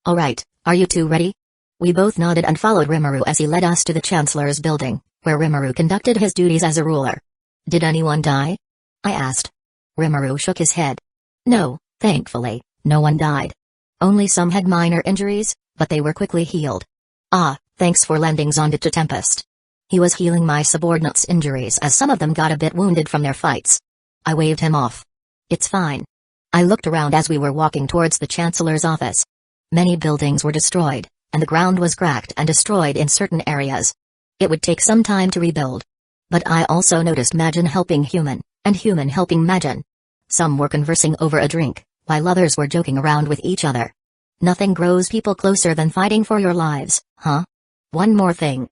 Alright, are you two ready? We both nodded and followed Rimuru as he led us to the Chancellor's building, where Rimuru conducted his duties as a ruler. Did anyone die? I asked. Rimuru shook his head. No, thankfully, no one died. Only some had minor injuries, but they were quickly healed. Ah, thanks for lending Zonda to Tempest. He was healing my subordinates' injuries as some of them got a bit wounded from their fights. I waved him off. It's fine. I looked around as we were walking towards the Chancellor's office. Many buildings were destroyed, and the ground was cracked and destroyed in certain areas. It would take some time to rebuild. But I also noticed Majin helping Human, and Human helping Majin. Some were conversing over a drink, while others were joking around with each other. Nothing grows people closer than fighting for your lives, huh? One more thing.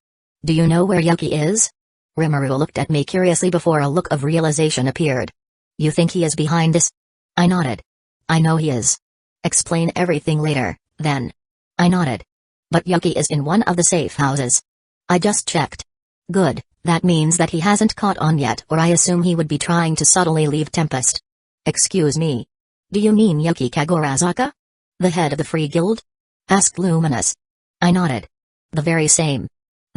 Do you know where Yuki is? Rimuru looked at me curiously before a look of realization appeared. You think he is behind this? I nodded. I know he is. Explain everything later, then. I nodded. But Yuki is in one of the safe houses. I just checked. Good, that means that he hasn't caught on yet, or I assume he would be trying to subtly leave Tempest. Excuse me. Do you mean Yuki Kagorazaka? The head of the Free Guild? Asked Luminous. I nodded. The very same.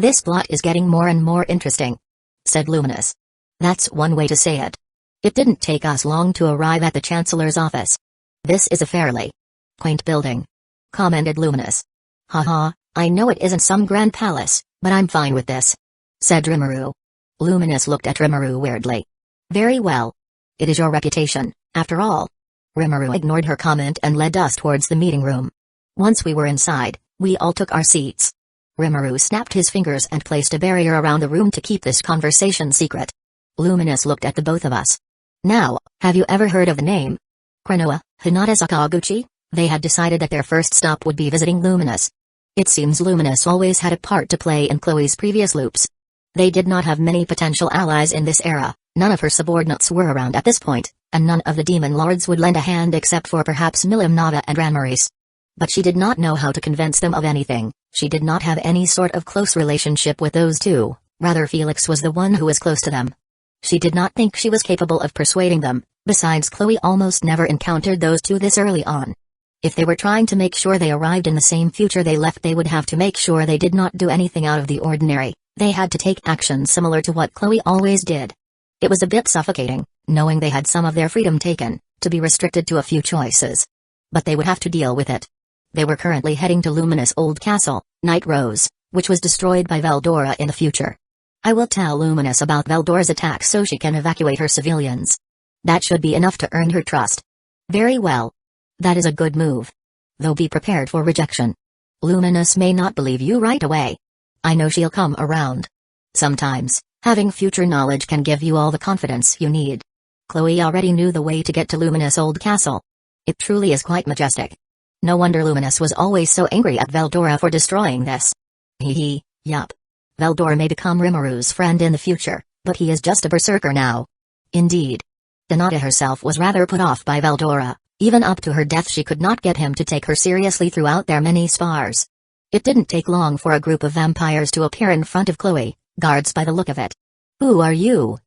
This plot is getting more and more interesting, said Luminous. That's one way to say it. It didn't take us long to arrive at the Chancellor's office. This is a fairly quaint building, commented Luminous. Haha, I know it isn't some grand palace, but I'm fine with this, said Rimuru. Luminous looked at Rimuru weirdly. Very well. It is your reputation, after all. Rimuru ignored her comment and led us towards the meeting room. Once we were inside, we all took our seats. Rimuru snapped his fingers and placed a barrier around the room to keep this conversation secret. Luminous looked at the both of us. Now, have you ever heard of the name? Krenoa, Hinata Sakaguchi? They had decided that their first stop would be visiting Luminous. It seems Luminous always had a part to play in Chloe's previous loops. They did not have many potential allies in this era, none of her subordinates were around at this point, and none of the demon lords would lend a hand except for perhaps Milim Nava and Ranmaris. But she did not know how to convince them of anything. She did not have any sort of close relationship with those two, rather Felix was the one who was close to them. She did not think she was capable of persuading them, besides Chloe almost never encountered those two this early on. If they were trying to make sure they arrived in the same future they left, they would have to make sure they did not do anything out of the ordinary. They had to take action similar to what Chloe always did. It was a bit suffocating, knowing they had some of their freedom taken, to be restricted to a few choices. But they would have to deal with it. They were currently heading to Luminous Old Castle, Night Rose, which was destroyed by Veldora in the future. I will tell Luminous about Veldora's attack so she can evacuate her civilians. That should be enough to earn her trust. Very well. That is a good move. Though be prepared for rejection. Luminous may not believe you right away. I know she'll come around. Sometimes, having future knowledge can give you all the confidence you need. Chloe already knew the way to get to Luminous Old Castle. It truly is quite majestic. No wonder Luminous was always so angry at Veldora for destroying this. Yup. Veldora may become Rimuru friend in the future, but he is just a berserker now. Indeed. Hinata herself was rather put off by Veldora. Even up to her death she could not get him to take her seriously throughout their many spars. It didn't take long for a group of vampires to appear in front of Chloe, guards by the look of it. "Who are you?"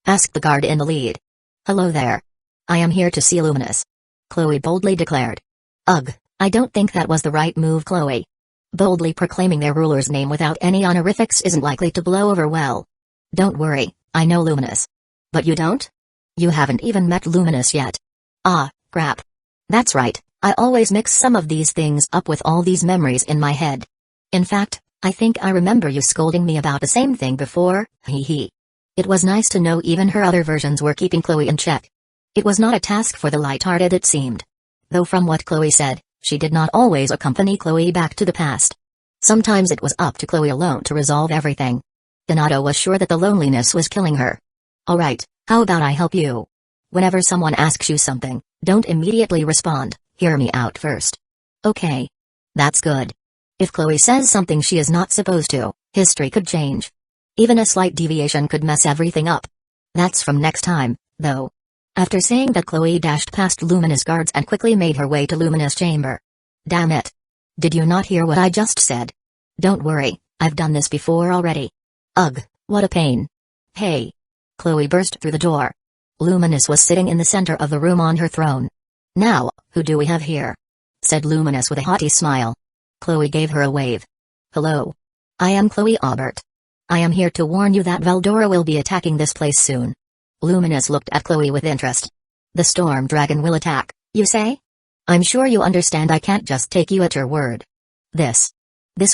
asked the guard in the lead. "Hello there. I am here to see Luminous," Chloe boldly declared. "Ugh, I don't think that was the right move, Chloe. Boldly proclaiming their ruler's name without any honorifics isn't likely to blow over well. Don't worry, I know Luminous. But you don't? You haven't even met Luminous yet. Ah, crap. That's right, I always mix some of these things up with all these memories in my head. In fact, I think I remember you scolding me about the same thing before, It was nice to know even her other versions were keeping Chloe in check. It was not a task for the light-hearted, it seemed. Though from what Chloe said, she did not always accompany Chloe back to the past. Sometimes it was up to Chloe alone to resolve everything. Hinata was sure that the loneliness was killing her. "Alright, how about I help you? Whenever someone asks you something, don't immediately respond, hear me out first. Okay. That's good. If Chloe says something she is not supposed to, history could change. Even a slight deviation could mess everything up. That's from next time, though." After saying that, Chloe dashed past Luminous guards and quickly made her way to Luminous chamber. "Damn it. Did you not hear what I just said? Don't worry, I've done this before already. Ugh, what a pain. Hey." Chloe burst through the door. Luminous was sitting in the center of the room on her throne. "Now, who do we have here?" said Luminous with a haughty smile. Chloe gave her a wave. "Hello. I am Chloe Aubert. I am here to warn you that Veldora will be attacking this place soon." Luminous looked at Chloe with interest. "The storm dragon will attack, you say? I'm sure you understand I can't just take you at your word." This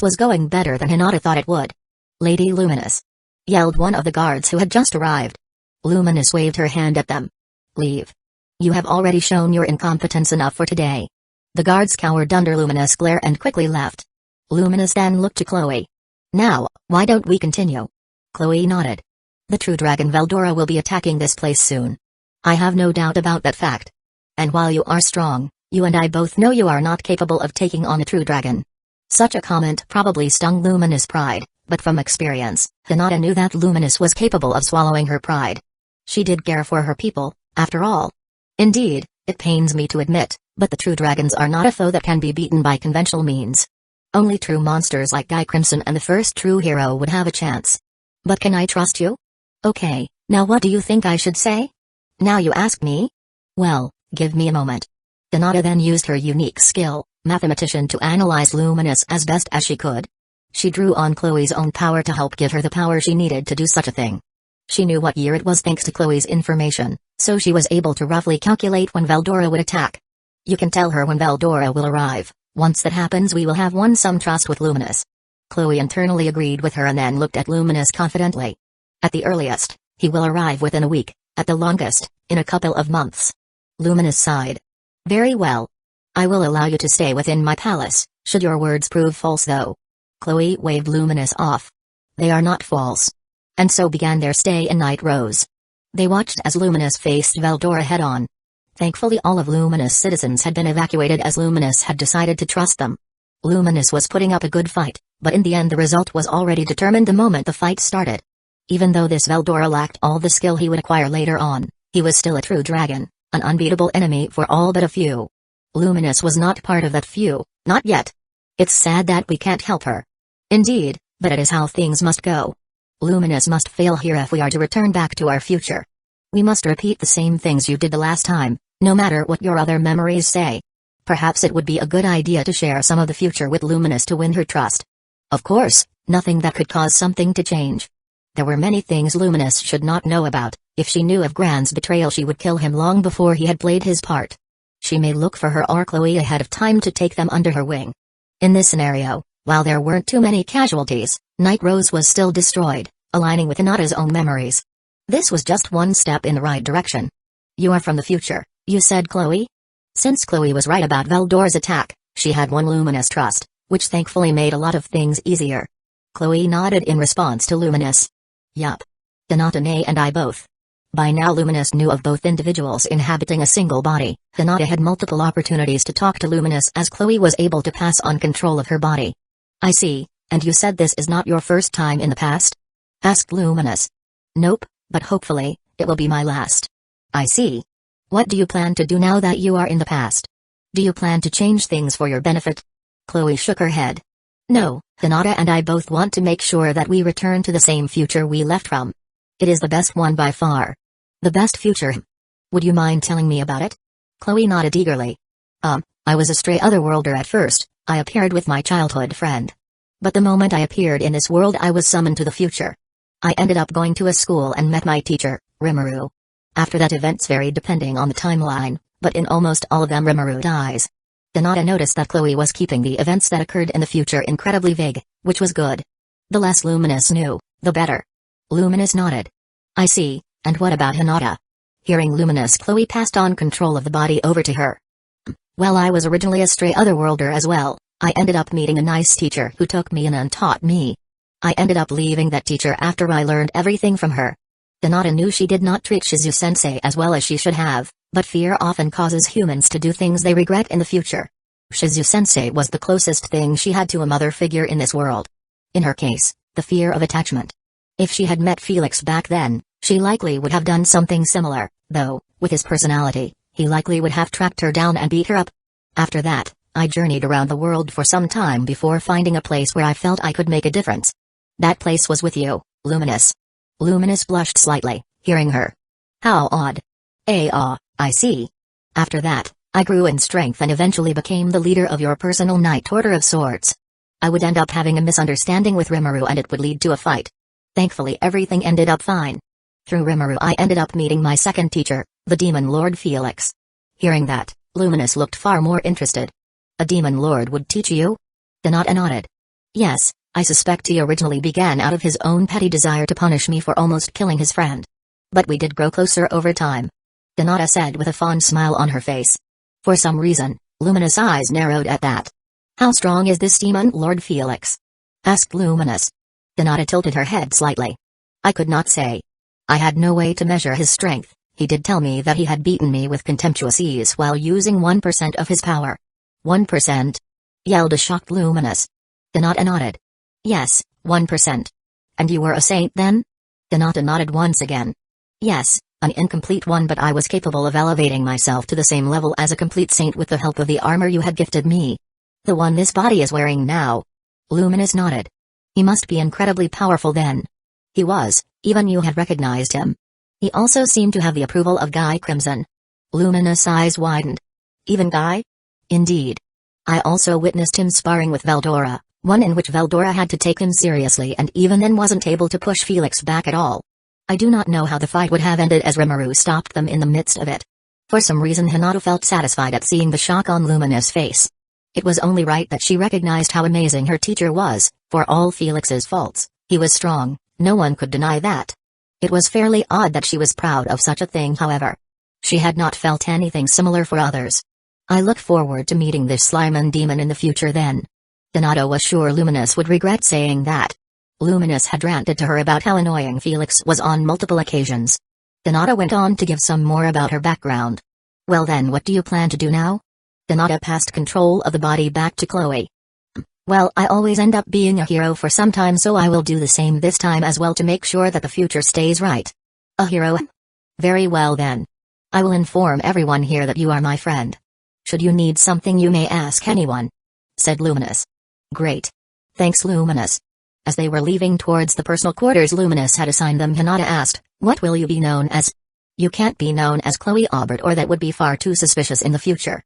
was going better than Hinata thought it would. "Lady Luminous," yelled one of the guards who had just arrived. Luminous waved her hand at them. "Leave. You have already shown your incompetence enough for today." The guards cowered under Luminous' glare and quickly left. Luminous then looked to Chloe. "Now, why don't we continue?" Chloe nodded. "The true dragon Veldora will be attacking this place soon. I have no doubt about that fact. And while you are strong, you and I both know you are not capable of taking on a true dragon." Such a comment probably stung Luminous' pride, but from experience, Hinata knew that Luminous was capable of swallowing her pride. She did care for her people, after all. "Indeed, it pains me to admit, but the true dragons are not a foe that can be beaten by conventional means. Only true monsters like Guy Crimson and the first true hero would have a chance. But can I trust you? Okay, now what do you think I should say? Now you ask me? Well, give me a moment." Hinata then used her unique skill, mathematician, to analyze Luminous as best as she could. She drew on Chloe's own power to help give her the power she needed to do such a thing. She knew what year it was thanks to Chloe's information, so she was able to roughly calculate when Veldora would attack. "You can tell her when Veldora will arrive. Once that happens we will have won some trust with Luminous." Chloe internally agreed with her and then looked at Luminous confidently. "At the earliest, he will arrive within a week, at the longest, in a couple of months." Luminous sighed. "Very well. I will allow you to stay within my palace, should your words prove false though." Chloe waved Luminous off. "They are not false." And so began their stay in Night Rose. They watched as Luminous faced Veldora head-on. Thankfully all of Luminous' citizens had been evacuated as Luminous had decided to trust them. Luminous was putting up a good fight, but in the end the result was already determined the moment the fight started. Even though this Veldora lacked all the skill he would acquire later on, he was still a true dragon, an unbeatable enemy for all but a few. Luminous was not part of that few, not yet. It's sad that we can't help her. Indeed, but it is how things must go. Luminous must fail here if we are to return back to our future. We must repeat the same things you did the last time, no matter what your other memories say. Perhaps it would be a good idea to share some of the future with Luminous to win her trust. Of course, nothing that could cause something to change. There were many things Luminous should not know about. If she knew of Gran's betrayal, she would kill him long before he had played his part. She may look for her or Chloe ahead of time to take them under her wing. In this scenario, while there weren't too many casualties, Night Rose was still destroyed, aligning with Hinata's own memories. This was just one step in the right direction. You are from the future, you said, Chloe? Since Chloe was right about Veldor's attack, she had won Luminous' trust, which thankfully made a lot of things easier. Chloe nodded in response to Luminous. Yup. Hinata and I both. By now Luminous knew of both individuals inhabiting a single body. Hinata had multiple opportunities to talk to Luminous as Chloe was able to pass on control of her body. I see, and you said this is not your first time in the past? Asked Luminous. Nope, but hopefully, it will be my last. I see. What do you plan to do now that you are in the past? Do you plan to change things for your benefit? Chloe shook her head. No, Hinata and I both want to make sure that we return to the same future we left from. It is the best one by far. The best future. Would you mind telling me about it? Chloe nodded eagerly. I was a stray otherworlder at first. I appeared with my childhood friend. But the moment I appeared in this world, I was summoned to the future. I ended up going to a school and met my teacher, Rimuru. After that, events varied depending on the timeline, but in almost all of them Rimuru dies. Hinata noticed that Chloe was keeping the events that occurred in the future incredibly vague, which was good. The less Luminous knew, the better. Luminous nodded. I see. And what about Hinata? Hearing Luminous, Chloe passed on control of the body over to her. Well, I was originally a stray otherworlder as well. I ended up meeting a nice teacher who took me in and taught me. I ended up leaving that teacher after I learned everything from her. Hinata knew she did not treat Shizu-sensei as well as she should have, but fear often causes humans to do things they regret in the future. Shizu-sensei was the closest thing she had to a mother figure in this world. In her case, the fear of attachment. If she had met Felix back then, she likely would have done something similar, though, with his personality, he likely would have tracked her down and beat her up. After that, I journeyed around the world for some time before finding a place where I felt I could make a difference. That place was with you, Luminous. Luminous blushed slightly, hearing her. How odd. I see. After that, I grew in strength and eventually became the leader of your personal Night Order of sorts. I would end up having a misunderstanding with Rimuru and it would lead to a fight. Thankfully everything ended up fine. Through Rimuru I ended up meeting my second teacher, the Demon Lord Felix. Hearing that, Luminous looked far more interested. A Demon Lord would teach you? Hinata nodded. Yes, I suspect he originally began out of his own petty desire to punish me for almost killing his friend. But we did grow closer over time. Hinata said with a fond smile on her face. For some reason, Luminous' eyes narrowed at that. How strong is this Demon Lord Felix? Asked Luminous. Hinata tilted her head slightly. I could not say. I had no way to measure his strength. He did tell me that he had beaten me with contemptuous ease while using 1% of his power. 1%? Yelled a shocked Luminous. Hinata nodded. Yes, 1%. And you were a saint then? Hinata nodded once again. Yes, an incomplete one, but I was capable of elevating myself to the same level as a complete saint with the help of the armor you had gifted me. The one this body is wearing now. Luminous nodded. He must be incredibly powerful then. He was, even you had recognized him. He also seemed to have the approval of Guy Crimson. Luminous' eyes widened. Even Guy? Indeed. I also witnessed him sparring with Veldora, one in which Veldora had to take him seriously and even then wasn't able to push Felix back at all. I do not know how the fight would have ended as Rimuru stopped them in the midst of it. For some reason Hinata felt satisfied at seeing the shock on Luminous' face. It was only right that she recognized how amazing her teacher was. For all Felix's faults, he was strong, no one could deny that. It was fairly odd that she was proud of such a thing, however. She had not felt anything similar for others. I look forward to meeting this Slimon demon in the future then. Hinata was sure Luminous would regret saying that. Luminous had ranted to her about how annoying Felix was on multiple occasions. Hinata went on to give some more about her background. Well then, what do you plan to do now? Hinata passed control of the body back to Chloe. Well, I always end up being a hero for some time, so I will do the same this time as well to make sure that the future stays right. A hero? Very well then. I will inform everyone here that you are my friend. Should you need something you may ask anyone. Said Luminous. Great. Thanks Luminous. As they were leaving towards the personal quarters Luminous had assigned them, Hinata asked, "What will you be known as?" "You can't be known as Chloe Aubert, or that would be far too suspicious in the future."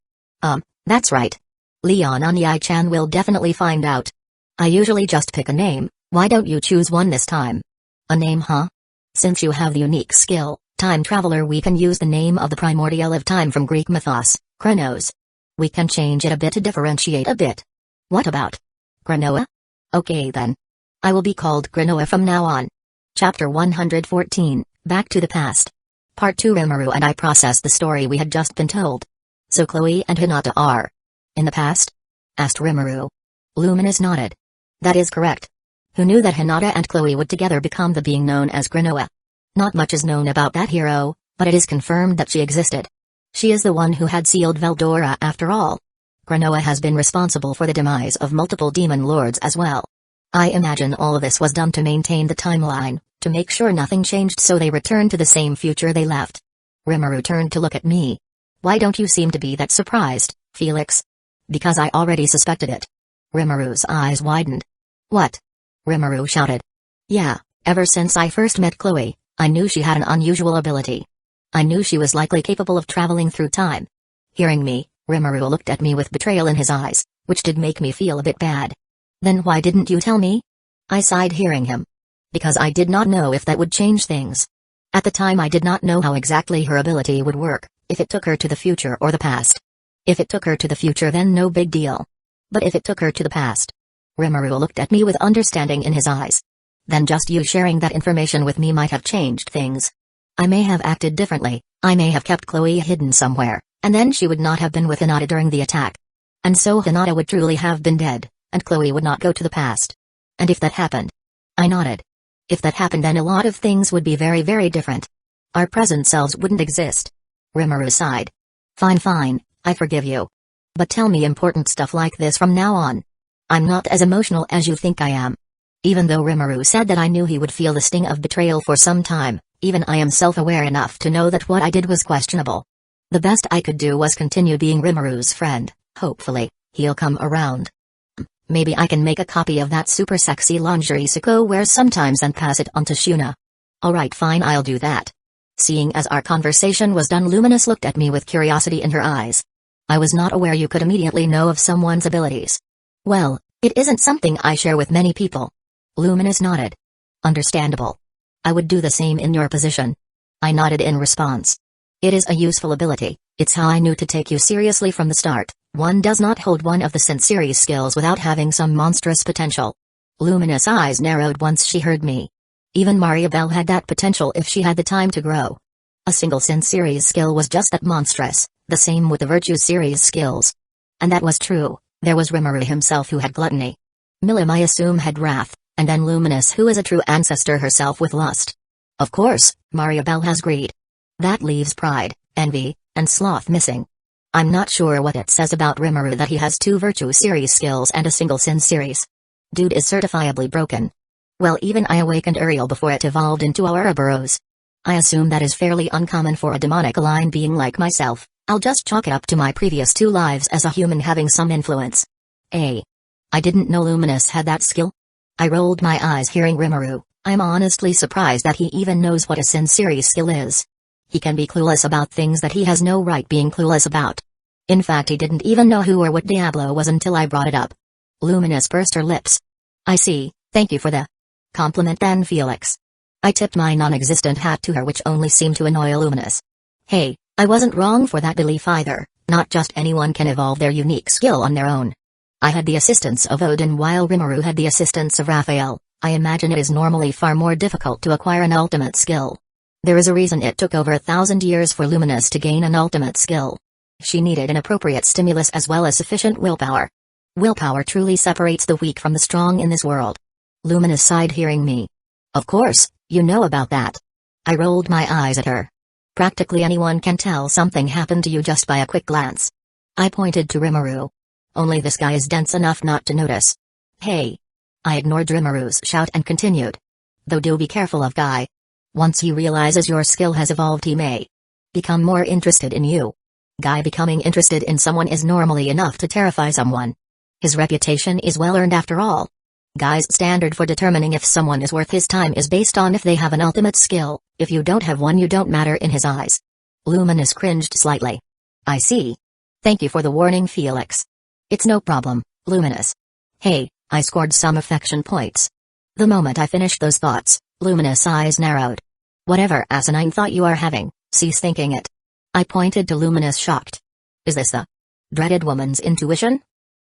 That's right. Leon Onyai-chan will definitely find out. I usually just pick a name, why don't you choose one this time?" "A name, huh?" "Since you have the unique skill, Time Traveler, we can use the name of the primordial of time from Greek mythos, Chronos. We can change it a bit to differentiate a bit." "What about Granoa?" "Okay then. I will be called Granoa from now on." Chapter 114, Back to the Past. Part 2. Rimuru and I processed the story we had just been told. "So Chloe and Hinata are in the past?" asked Rimuru. Luminous nodded. "That is correct." "Who knew that Hinata and Chloe would together become the being known as Granoa?" "Not much is known about that hero, but it is confirmed that she existed. She is the one who had sealed Veldora after all. Granoa has been responsible for the demise of multiple demon lords as well. I imagine all of this was done to maintain the timeline, to make sure nothing changed so they returned to the same future they left." Rimuru turned to look at me. "Why don't you seem to be that surprised, Felix?" "Because I already suspected it." Rimuru's eyes widened. "What?" Rimuru shouted. "Yeah, ever since I first met Chloe, I knew she had an unusual ability. I knew she was likely capable of traveling through time." Hearing me, Rimuru looked at me with betrayal in his eyes, which did make me feel a bit bad. "Then why didn't you tell me?" I sighed hearing him. "Because I did not know if that would change things. At the time I did not know how exactly her ability would work, if it took her to the future or the past. If it took her to the future, then no big deal. But if it took her to the past..." Rimuru looked at me with understanding in his eyes. "Then just you sharing that information with me might have changed things. I may have acted differently, I may have kept Chloe hidden somewhere, and then she would not have been with Hinata during the attack. And so Hinata would truly have been dead, and Chloe would not go to the past. And if that happened..." I nodded. "If that happened, then a lot of things would be very, very different. Our present selves wouldn't exist." Rimuru sighed. Fine, I forgive you. But tell me important stuff like this from now on. I'm not as emotional as you think I am." Even though Rimuru said that I knew he would feel the sting of betrayal for some time, even I am self-aware enough to know that what I did was questionable. The best I could do was continue being Rimuru's friend. Hopefully, he'll come around. Maybe I can make a copy of that super sexy lingerie Suko wears sometimes and pass it on to Shuna. Alright, fine, I'll do that. Seeing as our conversation was done, Luminous looked at me with curiosity in her eyes. "I was not aware you could immediately know of someone's abilities." "Well, it isn't something I share with many people." Luminous nodded. "Understandable. I would do the same in your position." I nodded in response. "It is a useful ability, it's how I knew to take you seriously from the start. One does not hold one of the Sin series skills without having some monstrous potential." Luminous' eyes narrowed once she heard me. Even Mariabelle had that potential if she had the time to grow. A single Sin series skill was just that monstrous, the same with the Virtue series skills. And that was true. There was Rimuru himself who had gluttony. Milim I assume had wrath, and then Luminous who is a true ancestor herself with lust. Of course, Mariabelle has greed. That leaves pride, envy, and sloth missing. I'm not sure what it says about Rimuru that he has 2 Virtue series skills and a single Sin series. Dude is certifiably broken. Well, even I awakened Uriel before it evolved into Ouroboros. I assume that is fairly uncommon for a demonic aligned being like myself. I'll just chalk it up to my previous 2 lives as a human having some influence. I didn't know Luminous had that skill. I rolled my eyes hearing Rimuru. I'm honestly surprised that he even knows what a Sin series skill is. He can be clueless about things that he has no right being clueless about. In fact, he didn't even know who or what Diablo was until I brought it up. Luminous pursed her lips. "I see, thank you for the compliment then, Felix." I tipped my non-existent hat to her, which only seemed to annoy Luminous. "Hey, I wasn't wrong for that belief either. Not just anyone can evolve their unique skill on their own. I had the assistance of Odin while Rimuru had the assistance of Raphael. I imagine it is normally far more difficult to acquire an ultimate skill. There is a reason it took over 1,000 years for Luminous to gain an ultimate skill. She needed an appropriate stimulus as well as sufficient willpower. Willpower truly separates the weak from the strong in this world." Luminous sighed hearing me. "Of course, you know about that." I rolled my eyes at her. "Practically anyone can tell something happened to you just by a quick glance." I pointed to Rimuru. "Only this guy is dense enough not to notice." "Hey." I ignored Rimuru's shout and continued. "Though do be careful of Guy. Once he realizes your skill has evolved, he may become more interested in you. Guy becoming interested in someone is normally enough to terrify someone. His reputation is well earned after all." Guy's standard for determining if someone is worth his time is based on if they have an ultimate skill. If you don't have one, you don't matter in his eyes. Luminous cringed slightly. I see. Thank you for the warning, Felix. It's no problem, Luminous. Hey, I scored some affection points. The moment I finished those thoughts, Luminous' eyes narrowed. Whatever asinine thought you are having, cease thinking it. I pointed to Luminous, shocked. Is this the dreaded woman's intuition?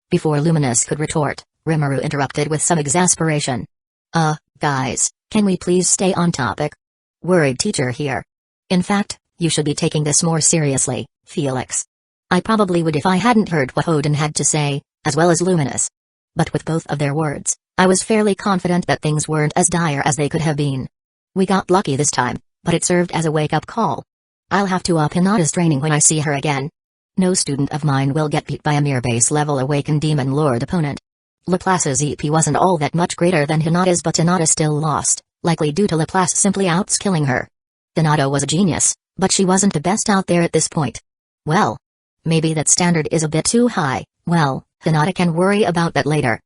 Before Luminous could retort, Rimuru interrupted with some exasperation. Guys, can we please stay on topic? Worried teacher here. In fact, you should be taking this more seriously, Felix. I probably would if I hadn't heard what Odin had to say, as well as Luminous. But with both of their words, I was fairly confident that things weren't as dire as they could have been. We got lucky this time, but it served as a wake-up call. I'll have to up Hinata's training when I see her again. No student of mine will get beat by a mere base-level awakened Demon Lord opponent. Laplace's EP wasn't all that much greater than Hinata's, but Hinata still lost, likely due to Laplace simply outskilling her. Hinata was a genius, but she wasn't the best out there at this point. Well, maybe that standard is a bit too high. Well, Hinata can worry about that later.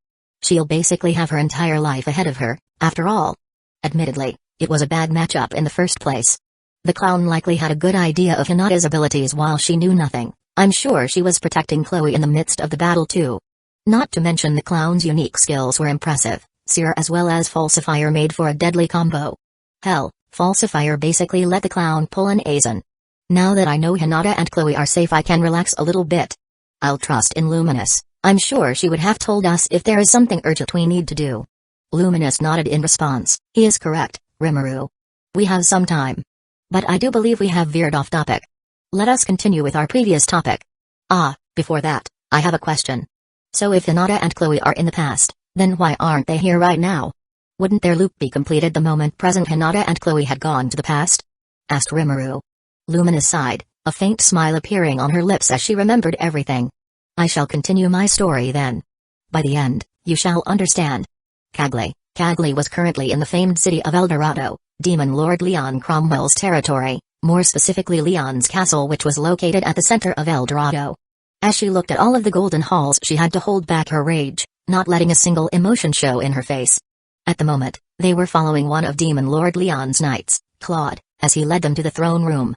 She'll basically have her entire life ahead of her, after all. Admittedly, it was a bad matchup in the first place. The clown likely had a good idea of Hinata's abilities while she knew nothing. I'm sure she was protecting Chloe in the midst of the battle too. Not to mention the clown's unique skills were impressive. Seer as well as Falsifier made for a deadly combo. Hell, Falsifier basically let the clown pull an Aizen. Now that I know Hinata and Chloe are safe, I can relax a little bit. I'll trust in Luminous. I'm sure she would have told us if there is something urgent we need to do. Luminous nodded in response. He is correct, Rimuru. We have some time. But I do believe we have veered off topic. Let us continue with our previous topic. Before that, I have a question. So if Hinata and Chloe are in the past, then why aren't they here right now? Wouldn't their loop be completed the moment present Hinata and Chloe had gone to the past? Asked Rimuru. Luminous sighed, a faint smile appearing on her lips as she remembered everything. I shall continue my story then. By the end, you shall understand. Cagley was currently in the famed city of El Dorado, Demon Lord Leon Cromwell's territory, more specifically Leon's castle, which was located at the center of El Dorado. As she looked at all of the golden halls, she had to hold back her rage, not letting a single emotion show in her face. At the moment, they were following one of Demon Lord Leon's knights, Claude, as he led them to the throne room.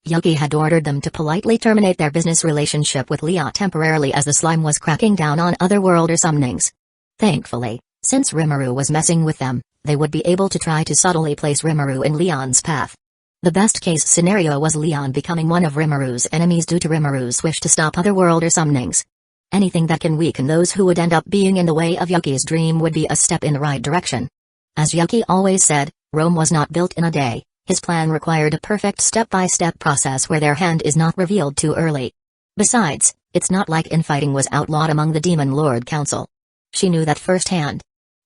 Ecchi had ordered them to politely terminate their business relationship with Leon temporarily as the slime was cracking down on otherworlder summonings. Thankfully, since Rimuru was messing with them, they would be able to try to subtly place Rimuru in Leon's path. The best-case scenario was Leon becoming one of Rimuru's enemies due to Rimuru's wish to stop otherworlder summonings. Anything that can weaken those who would end up being in the way of Ecchi's dream would be a step in the right direction. As Ecchi always said, Rome was not built in a day. His plan required a perfect step-by-step process where their hand is not revealed too early. Besides, it's not like infighting was outlawed among the Demon Lord Council. She knew that firsthand.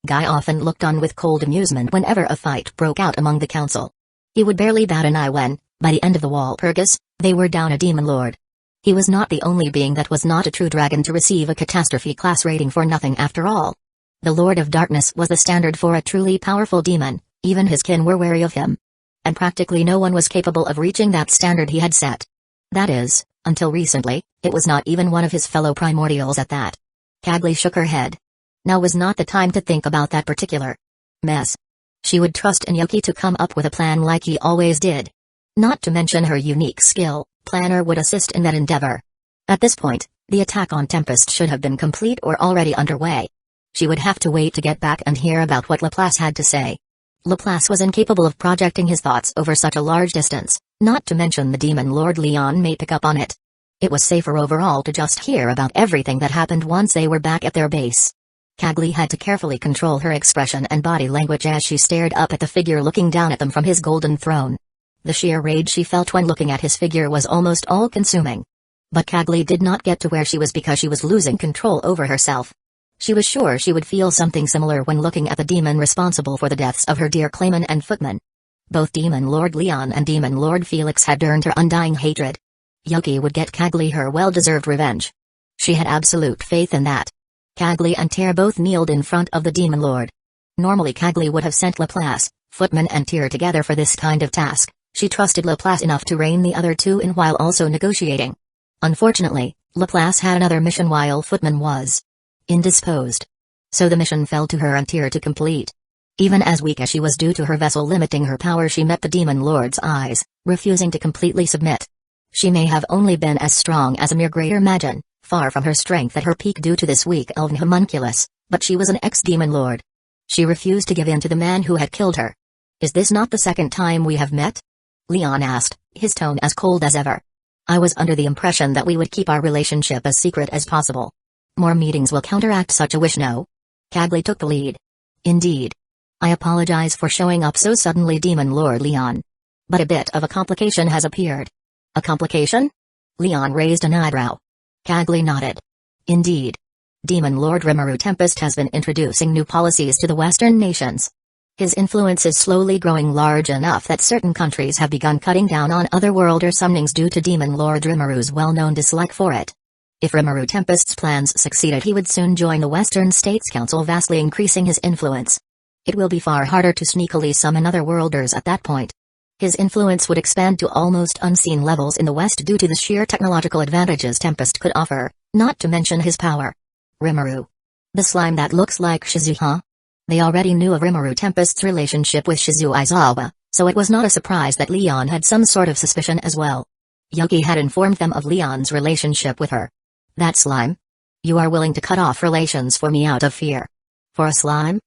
Guy often looked on with cold amusement whenever a fight broke out among the council. He would barely bat an eye when, by the end of the Walpurgis, they were down a Demon Lord. He was not the only being that was not a true dragon to receive a catastrophe class rating for nothing after all. The Lord of Darkness was the standard for a truly powerful demon, even his kin were wary of him. And practically no one was capable of reaching that standard he had set. That is, until recently, it was not even one of his fellow primordials at that. Cagley shook her head. Now was not the time to think about that particular mess. She would trust in Ecchi to come up with a plan like he always did. Not to mention her unique skill, Planner would assist in that endeavor. At this point, the attack on Tempest should have been complete or already underway. She would have to wait to get back and hear about what Laplace had to say. Laplace was incapable of projecting his thoughts over such a large distance, not to mention the Demon Lord Leon may pick up on it. It was safer overall to just hear about everything that happened once they were back at their base. Cagley had to carefully control her expression and body language as she stared up at the figure looking down at them from his golden throne. The sheer rage she felt when looking at his figure was almost all-consuming. But Cagley did not get to where she was because she was losing control over herself. She was sure she would feel something similar when looking at the demon responsible for the deaths of her dear claimant and footman. Both Demon Lord Leon and Demon Lord Felix had earned her undying hatred. Ecchi would get Cagley her well-deserved revenge. She had absolute faith in that. Cagley and Tyr both kneeled in front of the Demon Lord. Normally Cagley would have sent Laplace, Footman and Tyr together for this kind of task. She trusted Laplace enough to rein the other two in while also negotiating. Unfortunately, Laplace had another mission while Footman was indisposed. So the mission fell to her and Tyr to complete. Even as weak as she was due to her vessel limiting her power, she met the Demon Lord's eyes, refusing to completely submit. She may have only been as strong as a mere greater Magin, far from her strength at her peak due to this weak elven homunculus, but she was an ex-Demon Lord. She refused to give in to the man who had killed her. "Is this not the second time we have met?" Leon asked, his tone as cold as ever. "I was under the impression that we would keep our relationship as secret as possible. More meetings will counteract such a wish, no?" Cagley took the lead. "Indeed. I apologize for showing up so suddenly, Demon Lord Leon. But a bit of a complication has appeared." "A complication?" Leon raised an eyebrow. Cagley nodded. "Indeed. Demon Lord Rimuru Tempest has been introducing new policies to the Western nations. His influence is slowly growing large enough that certain countries have begun cutting down on otherworlder summonings due to Demon Lord Rimuru's well-known dislike for it. If Rimuru Tempest's plans succeeded, he would soon join the Western States Council, vastly increasing his influence. It will be far harder to sneakily summon otherworlders at that point. His influence would expand to almost unseen levels in the West due to the sheer technological advantages Tempest could offer, not to mention his power." Rimuru. The slime that looks like Shizu, huh? They already knew of Rimuru Tempest's relationship with Shizu Aizawa, so it was not a surprise that Leon had some sort of suspicion as well. Yuki had informed them of Leon's relationship with her. "That slime? You are willing to cut off relations for me out of fear? For a slime?"